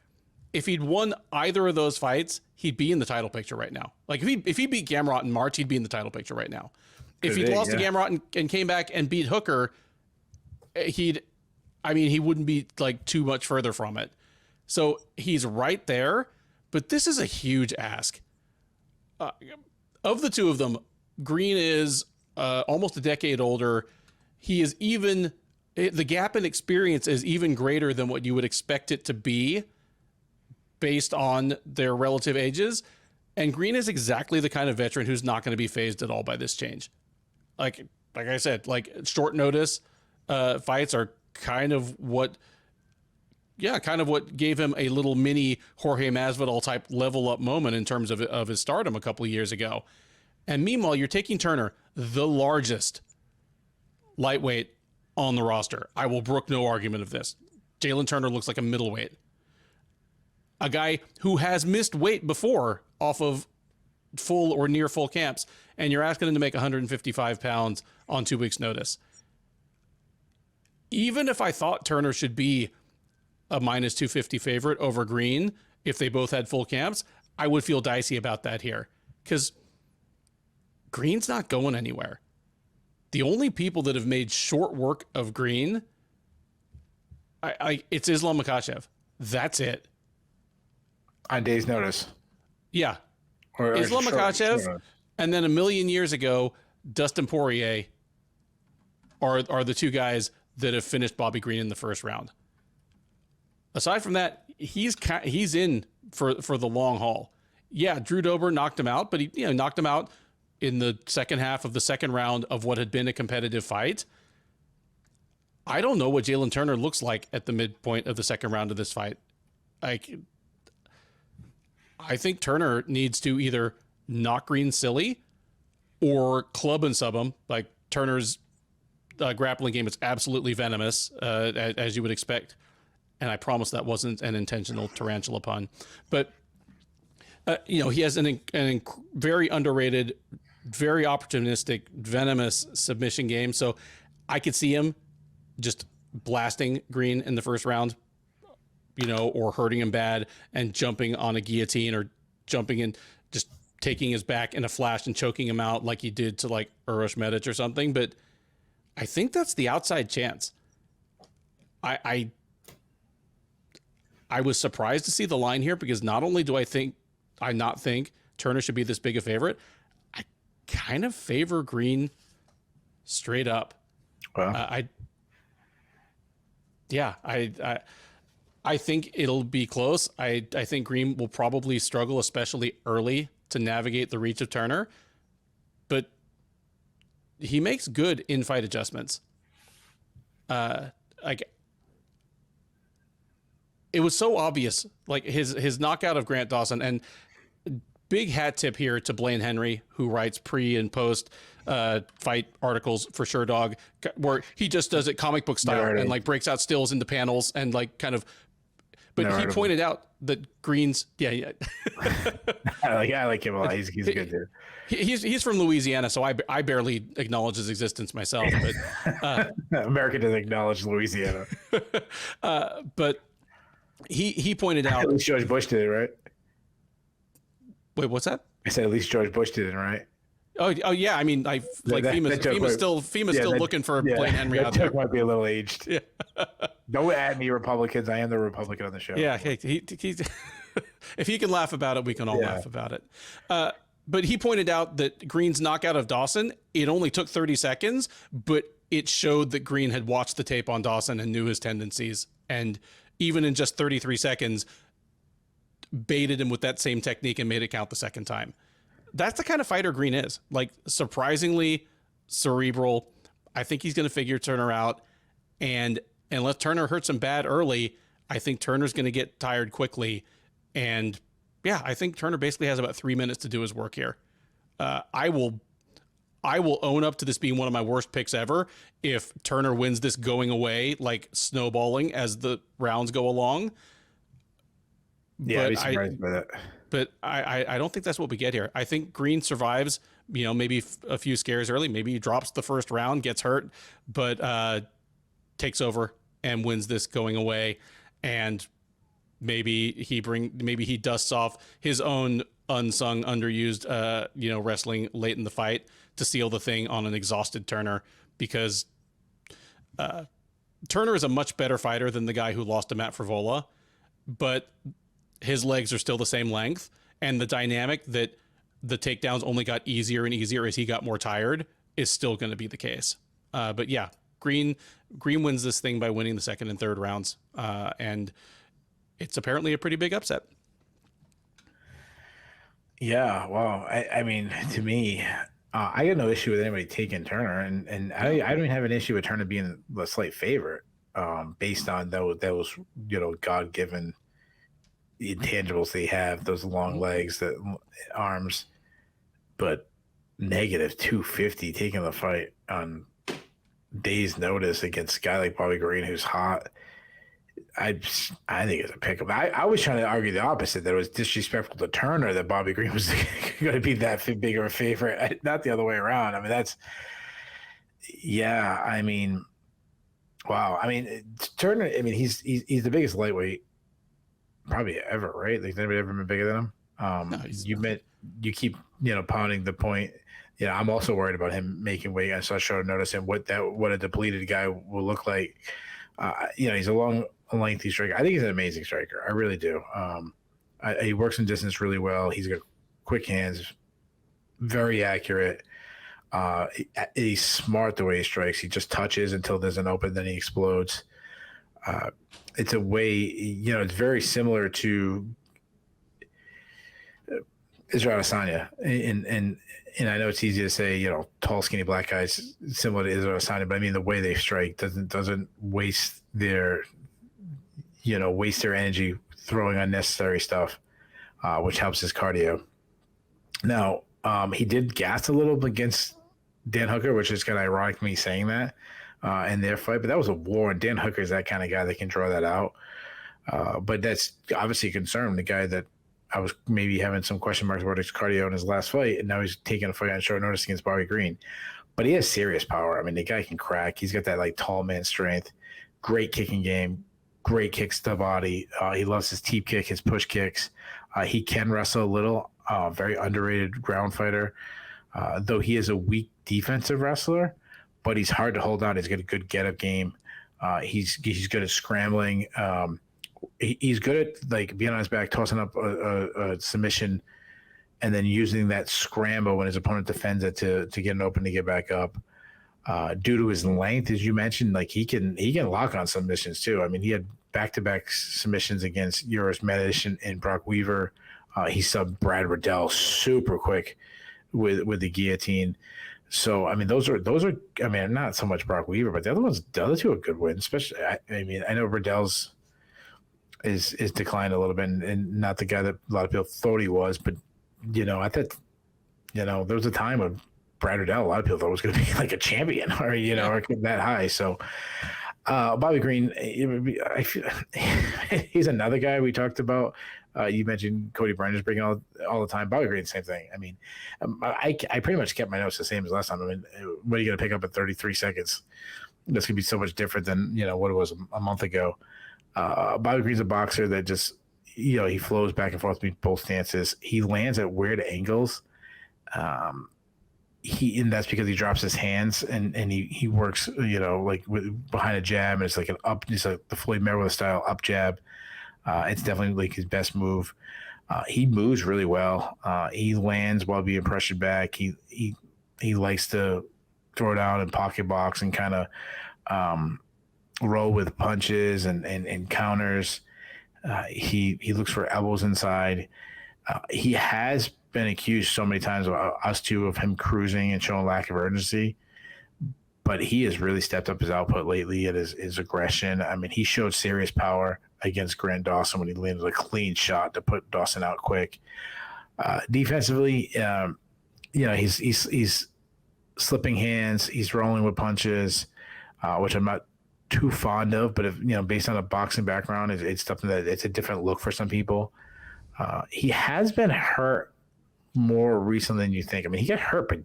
A: If he'd won either of those fights, he'd be in the title picture right now. Like, if he beat Gamrot in March, he'd be in the title picture right now. If he'd lost to Gamrot and came back and beat Hooker, he wouldn't be like too much further from it. So he's right there, but this is a huge ask. Of the 2 of them, Green is almost a decade older. The gap in experience is even greater than what you would expect it to be based on their relative ages. And Green is exactly the kind of veteran who's not going to be phased at all by this change. Like I said, like, short notice fights are kind of what gave him a little mini Jorge Masvidal type level up moment in terms of his stardom a couple of years ago. And meanwhile, you're taking Turner, the largest lightweight on the roster. I will brook no argument of this. Jalen Turner looks like a middleweight. A guy who has missed weight before off of full or near full camps, and you're asking him to make 155 pounds on 2 weeks' notice. Even if I thought Turner should be a minus 250 favorite over Green if they both had full camps, I would feel dicey about that here because Green's not going anywhere. The only people that have made short work of Green, it's Islam Makhachev. That's it.
B: On days' notice.
A: Yeah. Or Islam Makhachev, and then a million years ago, Dustin Poirier are the two guys that have finished Bobby Green in the first round. Aside from that, he's in for the long haul. Yeah, Drew Dober knocked him out, but he knocked him out in the second half of the second round of what had been a competitive fight. I don't know what Jalen Turner looks like at the midpoint of the second round of this fight. I think Turner needs to either knock Green silly or club and sub him. Like Turner's grappling game is absolutely venomous, as you would expect. And I promise that wasn't an intentional tarantula pun. But, he has an very underrated, very opportunistic, venomous submission game. So I could see him just blasting Green in the first round, or hurting him bad and jumping on a guillotine or jumping in, just taking his back in a flash and choking him out like he did to like Uroš Medic or something. But I think that's the outside chance. I was surprised to see the line here because not only do I not think Turner should be this big a favorite, I kind of favor Green straight up.
B: Wow.
A: I think it'll be close. I think Green will probably struggle, especially early, to navigate the reach of Turner, but he makes good in-fight adjustments. It was so obvious, like his knockout of Grant Dawson, and big hat tip here to Blaine Henry, who writes pre and post fight articles for SureDog, where he just does it comic book style and like breaks out stills into panels and like kind of. But he pointed out that Green's I
B: like him a lot. He's a good dude.
A: He's from Louisiana, so I barely acknowledge his existence myself. But
B: America doesn't acknowledge Louisiana.
A: But he pointed out.
B: At least George Bush did it, right?
A: Wait, what's that?
B: I said at least George Bush did it, right?
A: Oh yeah. I mean, FEMA's still looking for Blaine Henry out there.
B: That joke might be a little aged.
A: Yeah.
B: Don't at me, Republicans. I am the Republican on the show.
A: Yeah. He's if he can laugh about it, we can all laugh about it. But he pointed out that Green's knockout of Dawson, it only took 30 seconds, but it showed that Green had watched the tape on Dawson and knew his tendencies. And even in just 33 seconds, baited him with that same technique and made it count the second time. That's the kind of fighter Green is. Like, surprisingly cerebral. I think he's going to figure Turner out. And unless Turner hurts him bad early, I think Turner's going to get tired quickly. And yeah, I think Turner basically has about 3 minutes to do his work here. I will own up to this being one of my worst picks ever if Turner wins this going away, like snowballing as the rounds go along.
B: Yeah, I'd be surprised by that.
A: But I don't think that's what we get here. I think Green survives, maybe a few scares early. Maybe he drops the first round, gets hurt, but takes over and wins this going away. And maybe he dusts off his own unsung, underused, wrestling late in the fight to seal the thing on an exhausted Turner, because Turner is a much better fighter than the guy who lost to Matt Frivola, but his legs are still the same length, and the dynamic that the takedowns only got easier and easier as he got more tired is still going to be the case. But yeah, Green wins this thing by winning the second and third rounds, and it's apparently a pretty big upset.
B: Yeah, wow. I mean, to me, I got no issue with anybody taking Turner, and I don't even have an issue with Turner being the slight favorite, based on those God-given intangibles they have, those long legs, the arms. But negative 250 taking the fight on days' notice against a guy like Bobby Green, who's hot. I think it's a pickup. I was trying to argue the opposite, that it was disrespectful to Turner that Bobby Green was going to be that big of a favorite, not the other way around. I mean, Wow. I mean, Turner. I mean, he's the biggest lightweight probably ever, right? Like, anybody ever been bigger than him?
A: No, he's
B: You keep pounding the point. I'm also worried about him making weight. I started noticing what a depleted guy will look like. He's a lengthy striker. I think he's an amazing striker. I really do. He works in distance really well. He's got quick hands, very accurate. He's smart the way he strikes. He just touches until there's an open, then he explodes. It's a way, it's very similar to Israel Adesanya, and I know it's easy to say, tall, skinny black guys similar to Israel Adesanya, but I mean the way they strike doesn't waste their energy throwing unnecessary stuff, which helps his cardio. Now, he did gas a little against Dan Hooker, which is kind of ironic me saying that in their fight, but that was a war, and Dan Hooker is that kind of guy that can draw that out. But that's obviously a concern. The guy that I was maybe having some question marks about his cardio in his last fight, and now he's taking a fight on short notice against Bobby Green. But he has serious power. I mean, the guy can crack. He's got that like tall man strength, great kicking game, great kicks to the body. He loves his teep kick, his push kicks. He can wrestle a little. Very underrated ground fighter. Though he is a weak defensive wrestler, but he's hard to hold on. He's got a good get-up game. He's good at scrambling. He's good at like being on his back, tossing up a submission, and then using that scramble when his opponent defends it to get an open to get back up. Due to his length, as you mentioned, like he can lock on submissions too. I mean, he had back-to-back submissions against Uros Medish and Brock Weaver. He subbed Brad Riddell super quick with the guillotine. So I mean, those are. I mean, not so much Brock Weaver, but the other two are good wins. Especially, I mean, I know Riddell's is declined a little bit, and not the guy that a lot of people thought he was. But I thought, there was a time when Brad Riddell, a lot of people thought was going to be like a champion, or or that high. So Bobby Green, I feel, he's another guy we talked about. You mentioned Cody Brundage bringing all the time. Bobby Green, same thing. I mean, I pretty much kept my notes the same as last time. I mean, what are you going to pick up at 33 seconds? This could be so much different than what it was a month ago. Bobby Green's a boxer that just he flows back and forth between both stances. He lands at weird angles. And that's because he drops his hands and he works like behind a jab, and it's like it's like the Floyd Mayweather style up jab. It's definitely like his best move. He moves really well. He lands while being pressured back. He likes to throw down and pocket box and kind of roll with punches and counters. He looks for elbows inside. He has been accused so many times of us two of him cruising and showing lack of urgency, but he has really stepped up his output lately at his aggression. I mean, he showed serious power against Grant Dawson when he landed a clean shot to put Dawson out quick. Defensively, he's slipping hands. He's rolling with punches, which I'm not too fond of. But if based on a boxing background, it's something that it's a different look for some people. He has been hurt more recently than you think. I mean, he got hurt by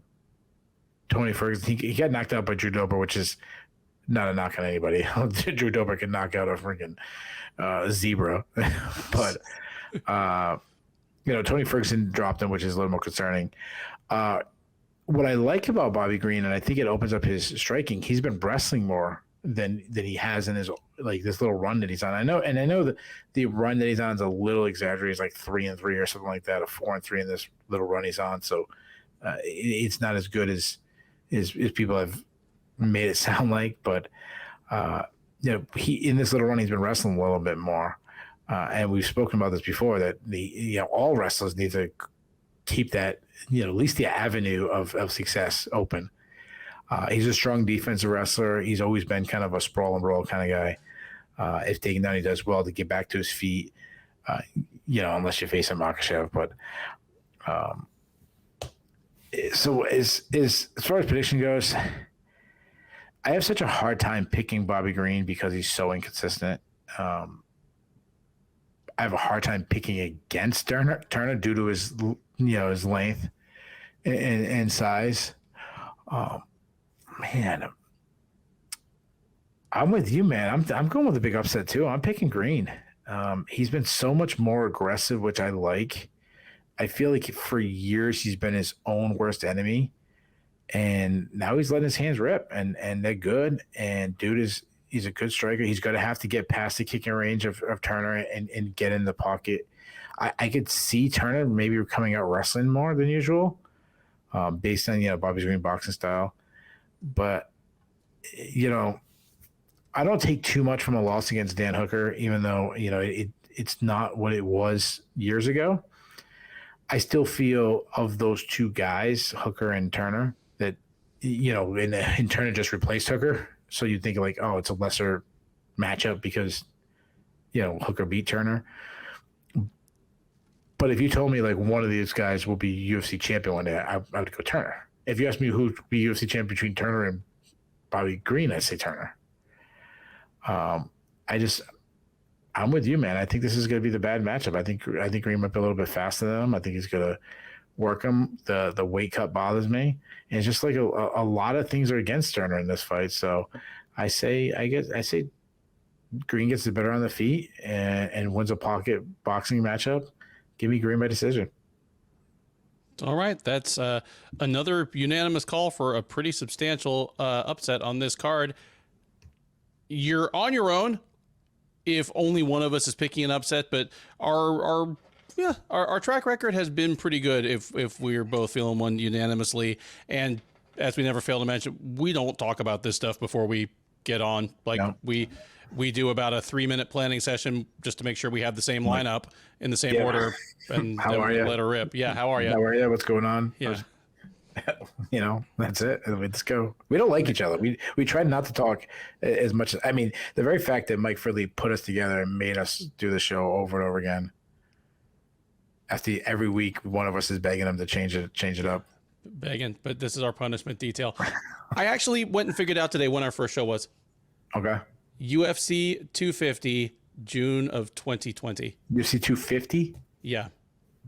B: Tony Ferguson. He got knocked out by Drew Dober, which is not a knock on anybody. Drew Dober can knock out a freaking zebra, but Tony Ferguson dropped him, which is a little more concerning. What I like about Bobby Green, and I think it opens up his striking, he's been wrestling more than he has in his this little run that he's on. I know that the run that he's on is a little exaggerated. It's like 3-3 or something like that, a 4-3 in this little run he's on. So it's not as good as people have made it sound like. But he in this little run he's been wrestling a little bit more, and we've spoken about this before that all wrestlers need to keep that at least the avenue of success open. He's a strong defensive wrestler. He's always been kind of a sprawl and roll kind of guy. If taken down, he does well to get back to his feet, unless you're facing Makhachev. But so as far as prediction goes, I have such a hard time picking Bobby Green because he's so inconsistent. I have a hard time picking against Turner due to his his length and size. Man, I'm with you, man. I'm going with a big upset too. I'm picking Green. He's been so much more aggressive, which I like. I feel like for years he's been his own worst enemy, and now he's letting his hands rip, and they're good. And dude he's a good striker. He's going to have to get past the kicking range of Turner and get in the pocket. I could see Turner maybe coming out wrestling more than usual, based on Bobby's Green boxing style. But I don't take too much from a loss against Dan Hooker, even though it's not what it was years ago. I still feel of those two guys, Hooker and Turner, that and Turner just replaced Hooker, so you think like, oh, it's a lesser matchup because Hooker beat Turner. But if you told me like one of these guys will be UFC champion one day, I would go Turner. If you asked me who would be UFC champion between Turner and Bobby Green, I'd say Turner. I'm with you, man. I think this is going to be the bad matchup. I think Green might be a little bit faster than him. I think he's going to work him. The weight cut bothers me, and it's just like a lot of things are against Turner in this fight. So I say Green gets the better on the feet and wins a pocket boxing matchup. Give me Green by decision.
A: All right, that's another unanimous call for a pretty substantial upset on this card. You're on your own if only one of us is picking an upset, but our track record has been pretty good if we're both feeling one unanimously. And as we never fail to mention, we don't talk about this stuff before we get on. Like we do about a 3-minute planning session just to make sure we have the same lineup in the same order, and then we let her rip. Yeah, how are you?
B: How are you? What's going on?
A: Yeah.
B: That's it. Let's go. We don't like each other. We try not to talk as much. I mean, the very fact that Mike Fridley put us together and made us do the show over and over again. After every week, one of us is begging him to change it up.
A: Begging, but this is our punishment detail. I actually went and figured out today when our first show was.
B: Okay.
A: UFC 250, June of 2020.
B: UFC 250?
A: Yeah.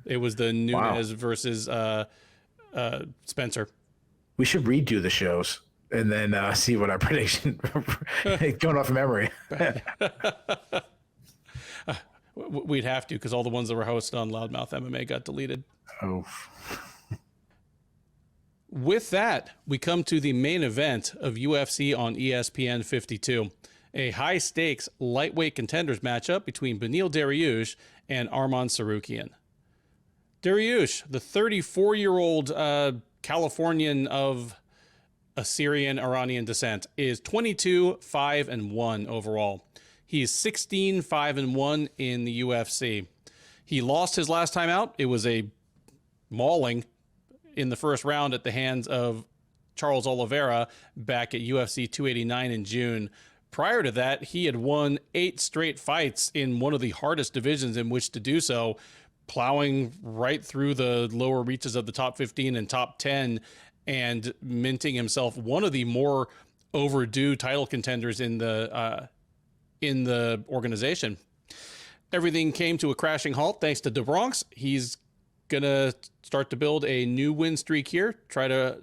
A: It was the Nunes versus Spencer. We
B: should redo the shows and then see what our prediction going off memory.
A: We'd have to, because all the ones that were hosted on Loudmouth MMA got deleted.
B: Oh.
A: With that, we come to the main event of UFC on ESPN 52. A high-stakes lightweight contenders matchup between Beneil Dariush and Arman Tsarukyan. Dariush, the 34-year-old Californian of Assyrian-Iranian descent, is 22-5-1 overall. He's 16-5-1 in the UFC. He lost his last time out. It was a mauling in the first round at the hands of Charles Oliveira back at UFC 289 in June. Prior to that, he had won 8 straight fights in one of the hardest divisions in which to do so, plowing right through the lower reaches of the top 15 and top 10 and minting himself one of the more overdue title contenders in the organization. Everything came to a crashing halt thanks to DeBronx. He's going to start to build a new win streak here, try to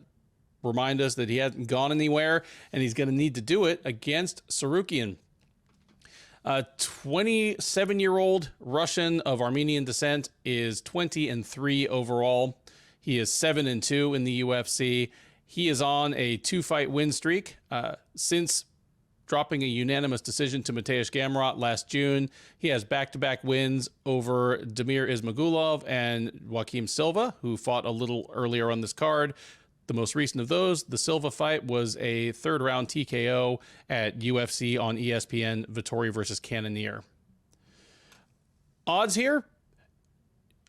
A: remind us that he hasn't gone anywhere, and he's going to need to do it against Tsarukyan. 27-year-old Russian of Armenian descent is 20-3 overall. He is 7-2 in the UFC. He is on a 2-fight win streak since dropping a unanimous decision to Mateusz Gamrot last June. He has back-to-back wins over Damir Ismagulov and Joaquim Silva, who fought a little earlier on this card. The most recent of those, the Silva fight, was a third-round TKO at UFC on ESPN, Vettori versus Cannonier. Odds here,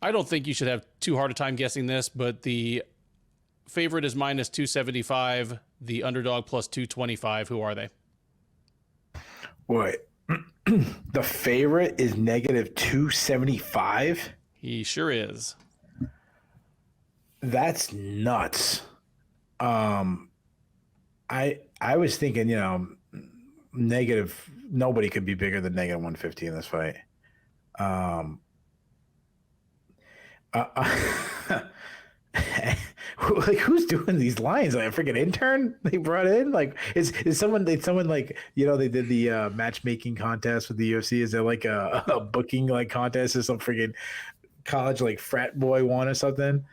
A: I don't think you should have too hard a time guessing this, but the favorite is minus 275, the underdog plus 225. Who are they?
B: Wait, the favorite is negative 275?
A: He sure is.
B: That's nuts. I was thinking, negative, nobody could be bigger than negative 150 in this fight. who's doing these lines? Like a freaking intern they brought in? Like is someone like, you know, they did the matchmaking contest with the UFC? Is there like a booking like contest or some freaking college like frat boy one or something?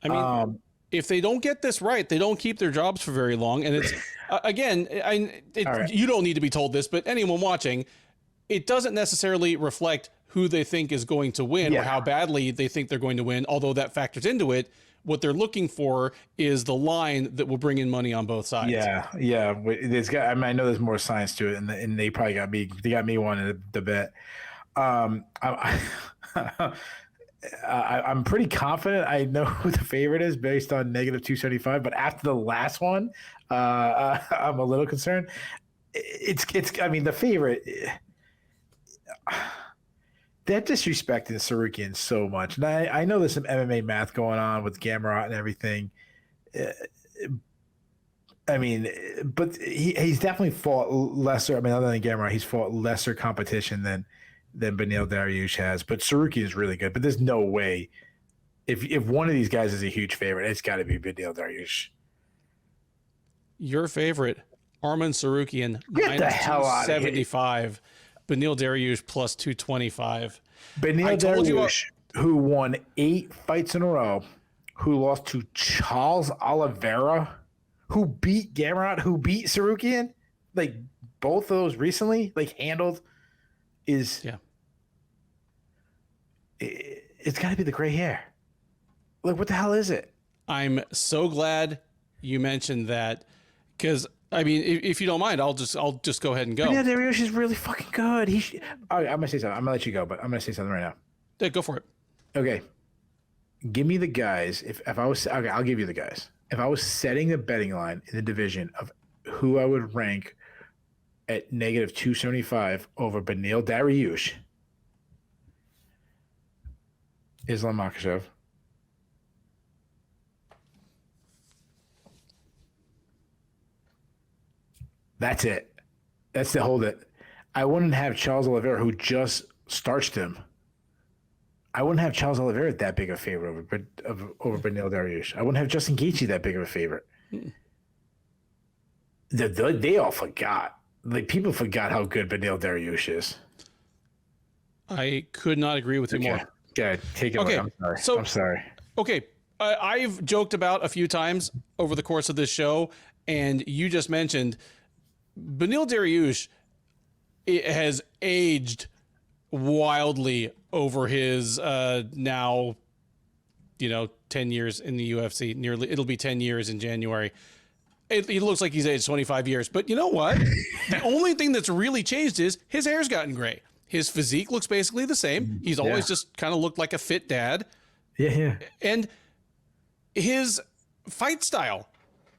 A: I mean, if they don't get this right, they don't keep their jobs for very long. And it's again,
B: right.
A: you don't need to be told this, but anyone watching, it doesn't necessarily reflect who they think is going to win or how badly they think they're going to win, although that factors into it. What they're looking for is the line that will bring in money on both sides.
B: Yeah. There's got. I mean, I know there's more science to it, and they probably got me. They got me wanting to bet. I'm pretty confident I know who the favorite is based on -275, but after the last one, I'm a little concerned. It's. I mean, the favorite. They're disrespecting Tsarukyan so much, and I know there's some MMA math going on with Gamrot and everything. I mean, but he's definitely fought lesser. I mean, other than Gamrot, he's fought lesser competition than Beneil Dariush has. But Tsarukyan is really good. But there's no way if one of these guys is a huge favorite, it's got to be Beneil Dariush.
A: Your favorite, Arman Tsarukyan,
B: Get the hell out of here.
A: -275. Beneil Dariush plus 225.
B: Beneil Dariush, who won 8 fights in a row, who lost to Charles Oliveira, who beat Gamrot, who beat Tsarukyan, like both of those recently, like handled, it's got to be the gray hair. Like, what the hell is it? I'm
A: so glad you mentioned that, because I mean, if you don't mind, I'll just go ahead and go.
B: Yeah, Dariush is really fucking good. I'm gonna say something. I'm gonna let you go, but I'm gonna say something right now.
A: Yeah, go for it.
B: Okay, give me the guys. If I was okay, I'll give you the guys. If I was setting a betting line in the division of who I would rank at -275 over Beneil Dariush, Islam Makhachev, that's it. That's the hold it. I wouldn't have Charles Oliveira, who just starched him. I wouldn't have Charles Oliveira that big of a favorite over Beneil Dariush. I wouldn't have Justin Gaethje that big of a favorite. They all forgot. Like, people forgot how good Beneil Dariush is.
A: I could not agree with you more.
B: Yeah, take it away. I'm sorry. I'm sorry.
A: Okay, I've joked about a few times over the course of this show, and you just mentioned Beneil Dariush has aged wildly over his now, 10 years in the UFC. It'll be 10 years in January. He looks like he's aged 25 years. But you know what? The only thing that's really changed is his hair's gotten gray. His physique looks basically the same. He's always just kind of looked like a fit dad.
B: Yeah.
A: And his fight style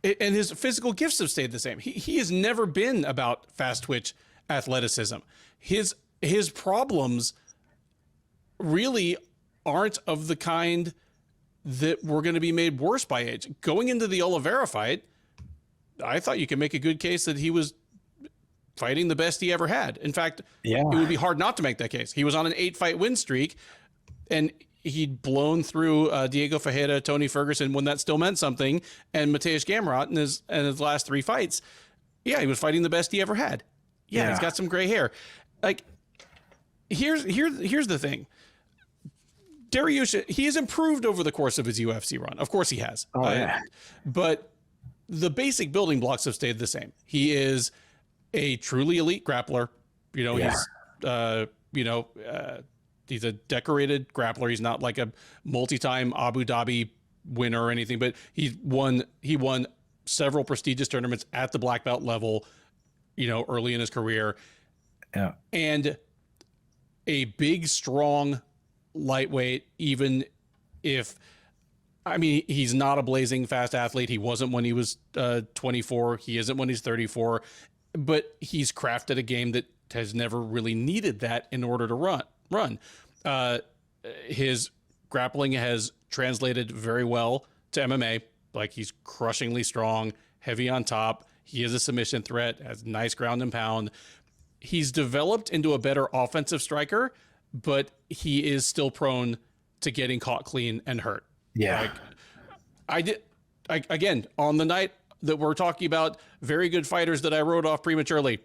A: and his physical gifts have stayed the same. He has never been about fast twitch athleticism. His problems really aren't of the kind that were going to be made worse by age. Going into the Oliveira fight, I thought you could make a good case that he was fighting the best he ever had. In fact, it would be hard not to make that case. He was on an 8-fight win streak, and he'd blown through Diego Ferreira, Tony Ferguson, when that still meant something, and Mateusz Gamrot in his last 3 fights. Yeah, he was fighting the best he ever had. Yeah, he's got some gray hair. Like, here's the thing. Dariush, he has improved over the course of his UFC run. Of course he has. But the basic building blocks have stayed the same. He is a truly elite grappler. He's a decorated grappler. He's not like a multi-time Abu Dhabi winner or anything, but he won several prestigious tournaments at the black belt level, early in his career.
B: Yeah.
A: And a big, strong lightweight, even if, he's not a blazing fast athlete. He wasn't when he was 24. He isn't when he's 34, but he's crafted a game that has never really needed that in order to run. His grappling has translated very well to MMA. Like, he's crushingly strong, heavy on top. He is a submission threat, has nice ground and pound. He's developed into a better offensive striker, but he is still prone to getting caught clean and hurt.
B: Yeah.
A: again, on the night that we're talking about very good fighters that I wrote off prematurely,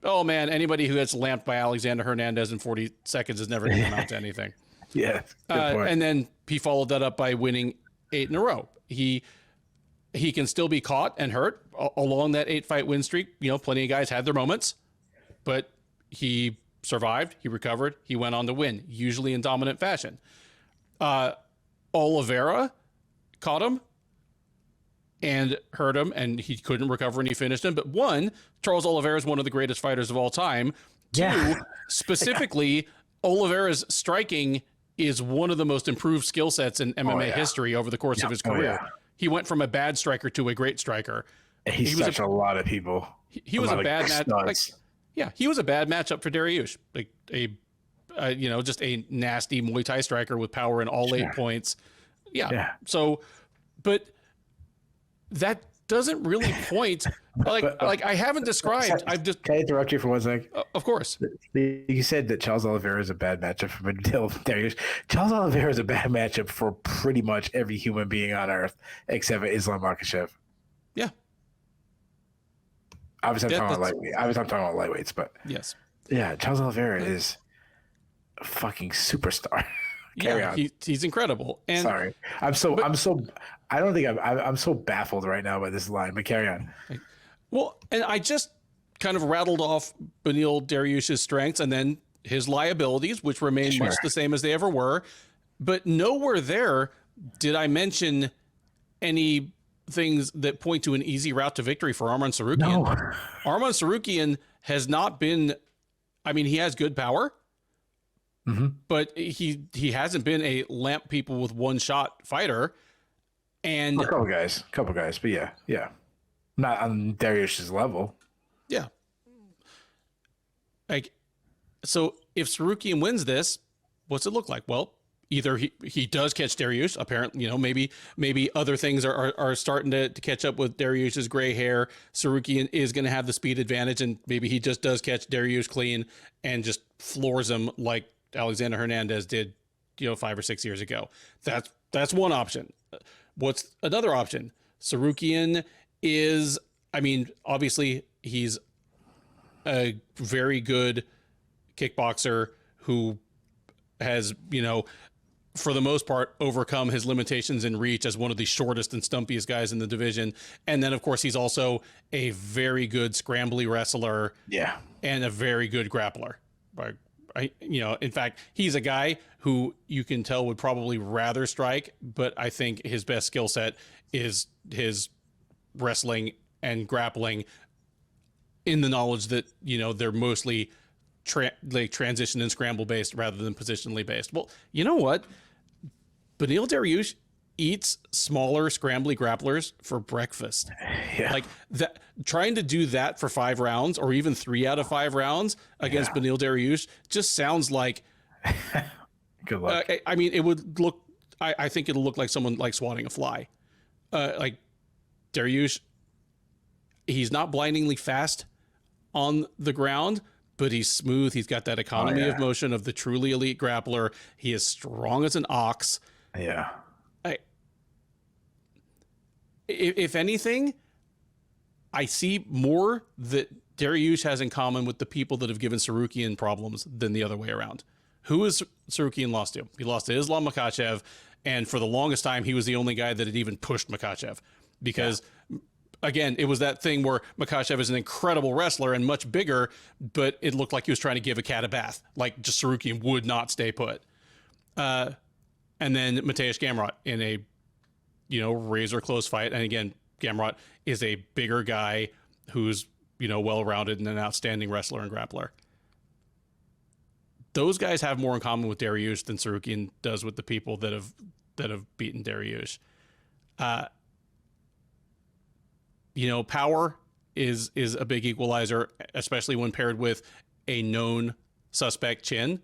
A: oh man, anybody who gets lamped by Alexander Hernandez in 40 seconds is never going to amount to anything.
B: Yeah. Good point.
A: And then he followed that up by winning 8 in a row. He can still be caught and hurt along that 8-fight win streak. You know, plenty of guys had their moments, but he survived, he recovered, he went on to win, usually in dominant fashion. Oliveira caught him and hurt him, and he couldn't recover, and he finished him. But one, Charles Oliveira is one of the greatest fighters of all time.
B: Yeah.
A: Two, specifically, Oliveira's striking is one of the most improved skill sets in MMA history over the course of his career. He went from a bad striker to a great striker.
B: He was a lot of people.
A: He was a bad match. He was a bad matchup for Dariush. Like just a nasty Muay Thai striker with power in all 8 points. Yeah. So, but that doesn't really point like I haven't described.
B: Can I interrupt you for 1 second?
A: Of course.
B: You said that Charles Oliveira is a bad matchup for Dariush. Charles Oliveira is a bad matchup for pretty much every human being on earth except for Islam Makhachev.
A: Yeah.
B: Obviously, I'm talking about lightweights, but
A: yes.
B: Yeah, Charles Oliveira is a fucking superstar. Carry on.
A: He's incredible. And
B: sorry, I'm so baffled right now by this line. But carry on.
A: Well, and I just kind of rattled off Beneil Dariush's strengths and then his liabilities, which remain much the same as they ever were. But nowhere there did I mention any things that point to an easy route to victory for Arman Tsarukyan.
B: No.
A: Arman Tsarukyan has not been. I mean, he has good power. Mm-hmm. But he hasn't been a lamp people with one shot fighter, and
B: a couple guys, but yeah, not on Dariush's level.
A: Yeah. Like, so if Tsarukyan wins this, what's it look like? Well, either he does catch Dariush. Apparently, maybe other things are starting to catch up with Dariush's gray hair. Tsarukyan is going to have the speed advantage, and maybe he just does catch Dariush clean and just floors him like Alexander Hernandez did, 5 or 6 years ago. That's one option. What's another option? Tsarukyan is, obviously he's a very good kickboxer who has, for the most part, overcome his limitations in reach as one of the shortest and stumpiest guys in the division. And then, of course, he's also a very good scrambly wrestler.
B: Yeah.
A: And a very good grappler. In fact, he's a guy who you can tell would probably rather strike, but I think his best skill set is his wrestling and grappling, in the knowledge that, they're mostly transition and scramble based rather than positionally based. Well, you know what? Beneil Dariush eats smaller scrambly grapplers for breakfast. Yeah. Like that, trying to do that for 5 rounds or even 3 out of 5 rounds against Beneil Dariush just sounds like
B: good luck.
A: It would look, I think it'll look like someone like swatting a fly. Like Dariush, he's not blindingly fast on the ground, but he's smooth. He's got that economy of motion of the truly elite grappler. He is strong as an ox.
B: Yeah.
A: If anything, I see more that Dariush has in common with the people that have given Tsarukyan problems than the other way around. Who is Tsarukyan lost to? He lost to Islam Makhachev, and for the longest time, he was the only guy that had even pushed Makhachev. Because, again, it was that thing where Makhachev is an incredible wrestler and much bigger, but it looked like he was trying to give a cat a bath. Like, just Tsarukyan would not stay put. And then Mateusz Gamrot in a razor close fight. And again, Gamrot is a bigger guy who's, well-rounded and an outstanding wrestler and grappler. Those guys have more in common with Dariush than Tsarukyan does with the people that have beaten Dariush. Power is a big equalizer, especially when paired with a known suspect chin.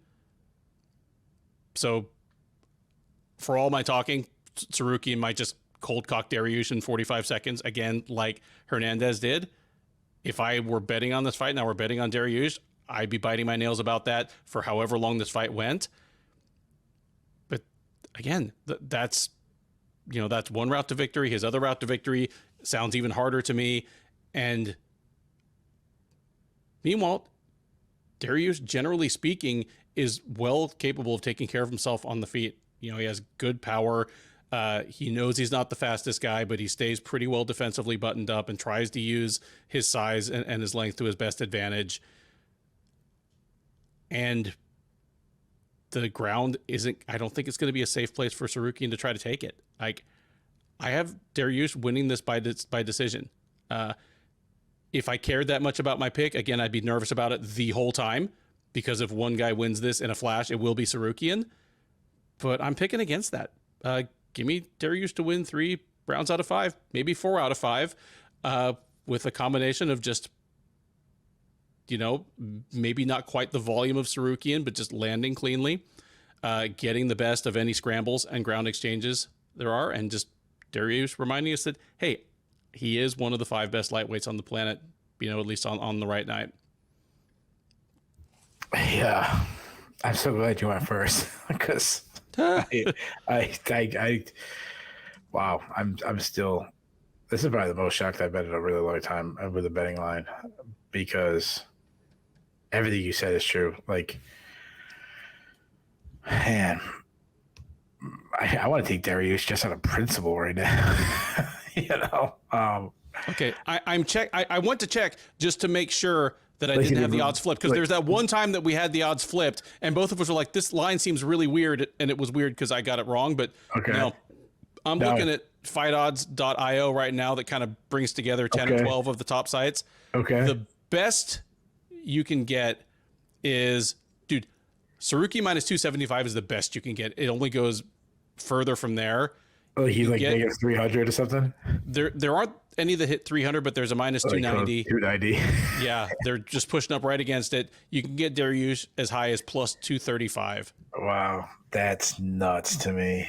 A: So for all my talking, Tsarukyan might just cold cock Dariush in 45 seconds, again, like Hernandez did. If I were betting on this fight, now we're betting on Dariush, I'd be biting my nails about that for however long this fight went. But again, that's that's one route to victory. His other route to victory sounds even harder to me. And meanwhile, Dariush, generally speaking, is well capable of taking care of himself on the feet. He has good power. He knows he's not the fastest guy, but he stays pretty well defensively buttoned up and tries to use his size and his length to his best advantage. And the ground I don't think it's going to be a safe place for Tsarukyan to try to take it. Like, I have Dariush winning this by decision. If I cared that much about my pick, again, I'd be nervous about it the whole time, because if one guy wins this in a flash, it will be Tsarukyan. But I'm picking against that. Give me Dariush to win 3 rounds out of 5, maybe 4 out of 5, with a combination of just, maybe not quite the volume of Tsarukyan, but just landing cleanly, getting the best of any scrambles and ground exchanges there are, and just Dariush reminding us that, hey, he is one of the 5 best lightweights on the planet, at least on the right night.
B: Yeah, I'm so glad you went first, because wow, I'm still. This is probably the most shocked I've been in a really long time with the betting line, because everything you said is true. Like, man, I want to take Dariush just out of principle right now.
A: Okay, I went to check just to make sure that I didn't have the odds flipped, because there's that one time that we had the odds flipped and both of us were like, this line seems really weird, and it was weird because I got it wrong. But no, I'm looking at fightodds.io right now that kind of brings together 10 or 12 of the top sites. Okay. The best you can get is, dude, Tsarukyan minus 275 is the best you can get. It only goes further from there.
B: Oh, he's like negative 300 or something?
A: There aren't any that hit 300, but there's a minus 290.
B: 290.
A: Yeah, they're just pushing up right against it. You can get Dariush as high as plus 235.
B: Wow, that's nuts to me.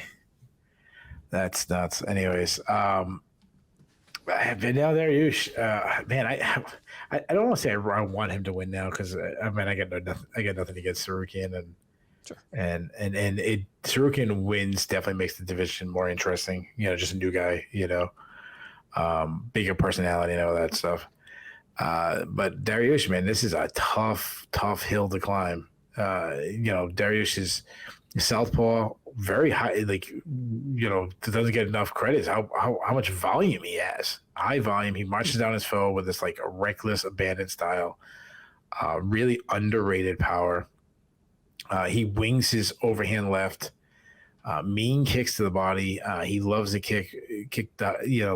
B: That's nuts. Anyways, but now Dariush, man, I don't want to say I want him to win now, because I got nothing against Tsarukyan, and sure. and Tsarukyan wins definitely makes the division more interesting. Just a new guy. Bigger personality and all that stuff. But Dariush, man, this is a tough hill to climb. Dariush is southpaw, very high, doesn't get enough credit. How much volume he has. High volume. He marches down his foe with this like a reckless abandon style. Really underrated power. He wings his overhand left. Mean kicks to the body. He loves to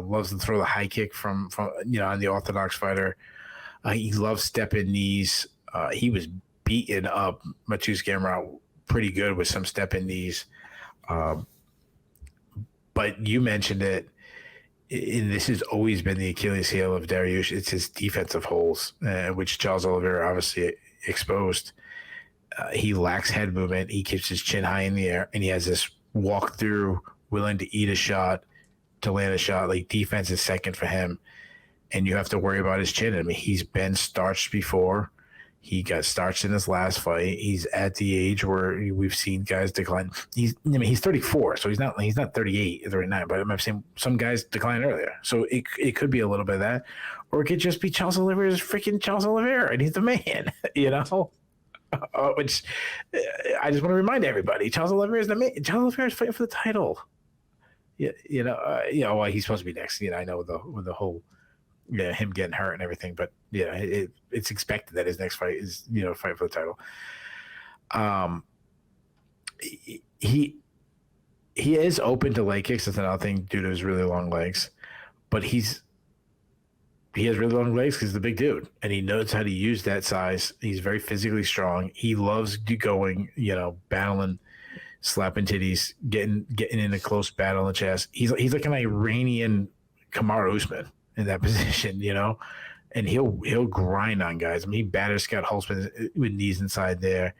B: loves to throw the high kick from on the orthodox fighter. He loves step-in knees. He was beating up Miesha pretty good with some step-in knees. But you mentioned it, and this has always been the Achilles heel of Dariush. It's his defensive holes, which Charles Oliveira obviously exposed. He lacks head movement. He keeps his chin high in the air, and he has this walk through, willing to eat a shot, to land a shot. Like, defense is second for him, and you have to worry about his chin. I mean, he's been starched before. He got starched in his last fight. He's at the age where we've seen guys decline. He's 34, so he's not 38 or 39. But I'm saying some guys decline earlier, so it could be a little bit of that, or it could just be Charles Oliveira's freaking Charles Oliveira, and he's the man, which I just want to remind everybody: Charles Oliveira is the man. Charles Oliveira is fighting for the title. Well, he's supposed to be next. I know with the whole, him getting hurt and everything, but it's expected that his next fight is fight for the title. He is open to leg kicks. That's another thing due to his really long legs, but he has really long legs because he's the big dude, and he knows how to use that size. He's very physically strong. He loves going, battling, slapping titties, getting in a close battle in the chest. He's like an Iranian Kamaru Usman in that position, and he'll grind on guys. I mean, he battered Scott Holtzman with knees inside there.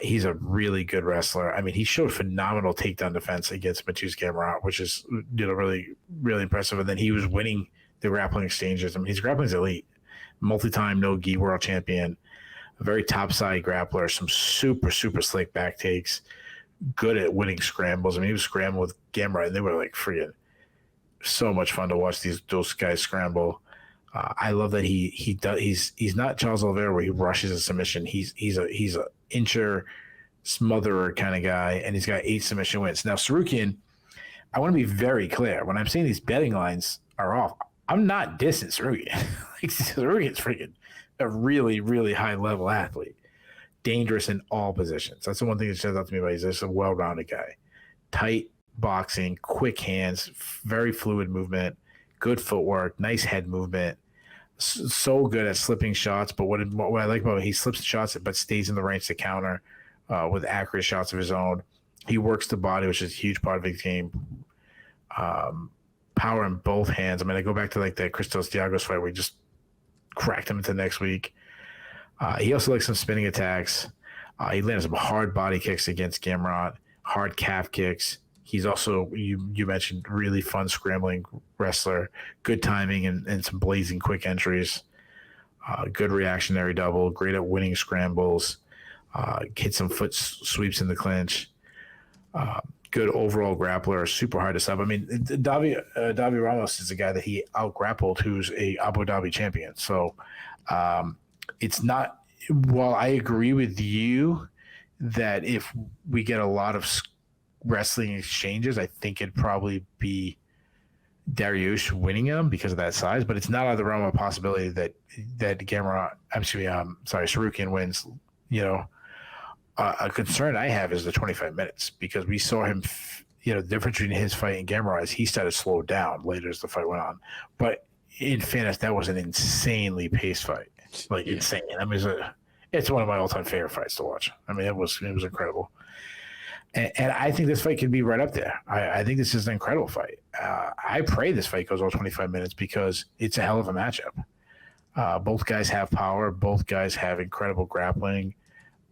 B: He's a really good wrestler. I mean, he showed phenomenal takedown defense against Miesha, which is really, really impressive. And then he was winning the grappling exchanges. I mean, his grappling's elite, multi-time no-gi world champion, a very top-side grappler, some super, super slick back takes, good at winning scrambles. I mean, he was scrambling with Gamrot, and they were like freaking so much fun to watch those guys scramble. I love that he's not Charles Oliveira where he rushes a submission. He's a incher smotherer kind of guy, and he's got 8 submission wins. Now Tsarukyan, I want to be very clear when I'm saying these betting lines are off. I'm not dissing Tsarukyan. Like, Tsarukyan's freaking a really, really high level athlete, dangerous in all positions. That's the one thing that stands out to me about he's just a well-rounded guy. Tight boxing, quick hands, very fluid movement, good footwork, nice head movement. So good at slipping shots, but what I like about it, he slips shots but stays in the range to counter with accurate shots of his own. He works the body, which is a huge part of his game. Power in both hands. I mean, I go back to like the Christos Diagos fight where he just cracked him into next week. He also likes some spinning attacks. He lands some hard body kicks against Gamrot, hard calf kicks. He's also, you mentioned, really fun scrambling wrestler, good timing and some blazing quick entries, good reactionary double, great at winning scrambles, hit some foot sweeps in the clinch, good overall grappler, super hard to stop. I mean, Davi Ramos is a guy that he out-grappled who's a Abu Dhabi champion. So it's not, while I agree with you that if we get a lot of wrestling exchanges, I think it'd probably be Dariush winning them because of that size, but it's not out of the realm of possibility that Tsarukyan wins. You know, a concern I have is the 25 minutes because we saw him. The difference between his fight and Gamrot is he started to slow down later as the fight went on. But in fairness, that was an insanely paced fight, insane. I mean, it's one of my all-time favorite fights to watch. I mean, it was incredible. And I think this fight could be right up there. I think this is an incredible fight. I pray this fight goes all 25 minutes because it's a hell of a matchup. Both guys have power. Both guys have incredible grappling.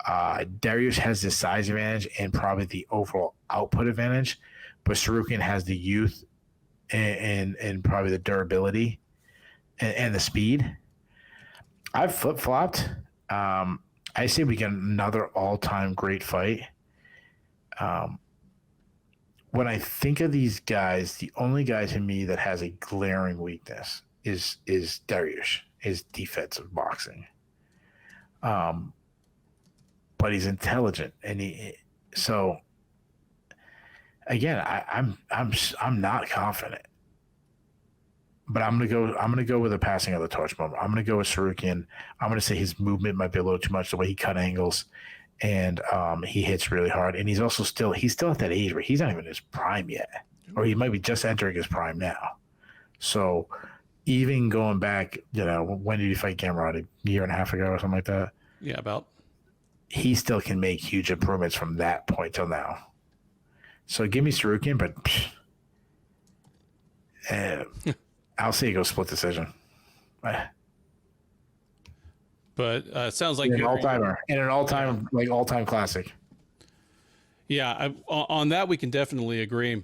B: Dariush has the size advantage and probably the overall output advantage, but Tsarukyan has the youth and probably the durability and the speed. I've flip-flopped. I say we get another all-time great fight. When I think of these guys, the only guy to me that has a glaring weakness is Dariush, his defensive boxing. But he's intelligent, and so again, I'm not confident. But I'm gonna go with a passing of the torch moment. I'm gonna go with Tsarukyan. I'm gonna say his movement might be a little too much, the way he cut angles. And he hits really hard. And he's still at that age where he's not even in his prime yet. Or he might be just entering his prime now. So even going back, when did he fight Gamrot? A year and a half ago or something like that?
A: Yeah, about.
B: He still can make huge improvements from that point till now. So give me Tsarukyan, but I'll say he goes split decision.
A: But it sounds like
B: an all-timer and an all-time classic.
A: Yeah, on that we can definitely agree.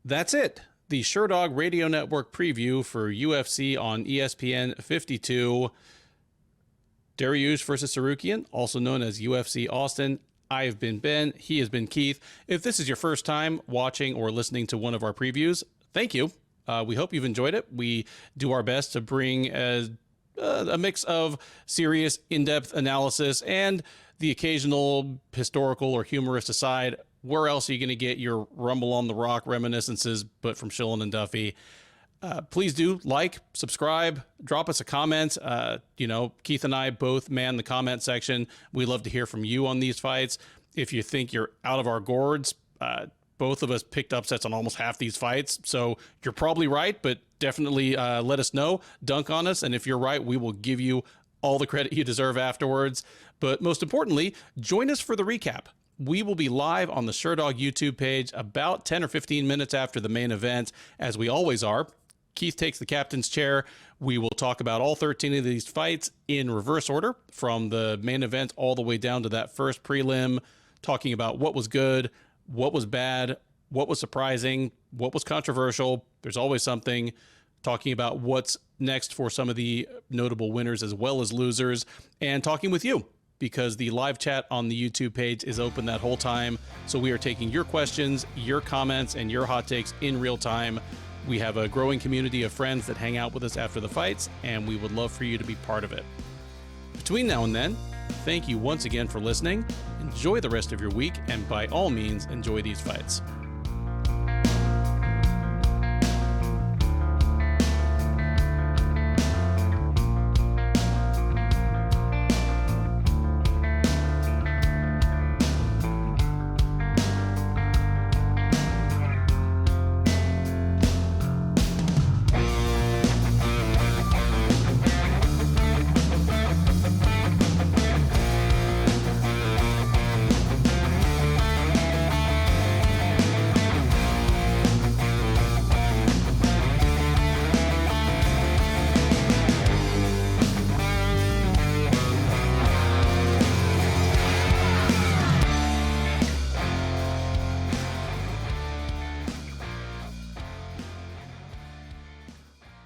A: That's it. The Sherdog Radio Network preview for UFC on ESPN 52. Dariush versus Tsarukyan, also known as UFC Austin. I have been Ben. He has been Keith. If this is your first time watching or listening to one of our previews, thank you. We hope you've enjoyed it. We do our best to bring a mix of serious, in-depth analysis and the occasional historical or humorous aside. Where else are you going to get your Rumble on the Rock reminiscences but from Shillen and Duffy? Please do subscribe, drop us a comment. Keith and I both man the comment section. We love to hear from you on these fights. If you think you're out of our gourds, both of us picked upsets on almost half these fights. So you're probably right, but definitely let us know, dunk on us. And if you're right, we will give you all the credit you deserve afterwards. But most importantly, join us for the recap. We will be live on the Sherdog YouTube page about 10 or 15 minutes after the main event, as we always are. Keith takes the captain's chair. We will talk about all 13 of these fights in reverse order, from the main event all the way down to that first prelim, talking about what was good, what was bad, what was surprising, what was controversial. There's always something. Talking about what's next for some of the notable winners as well as losers, and talking with you, because the live chat on the YouTube page is open that whole time. So we are taking your questions, your comments, and your hot takes in real time. We have a growing community of friends that hang out with us after the fights, and we would love for you to be part of it. Between now and then, thank you once again for listening. Enjoy the rest of your week, and by all means, enjoy these fights.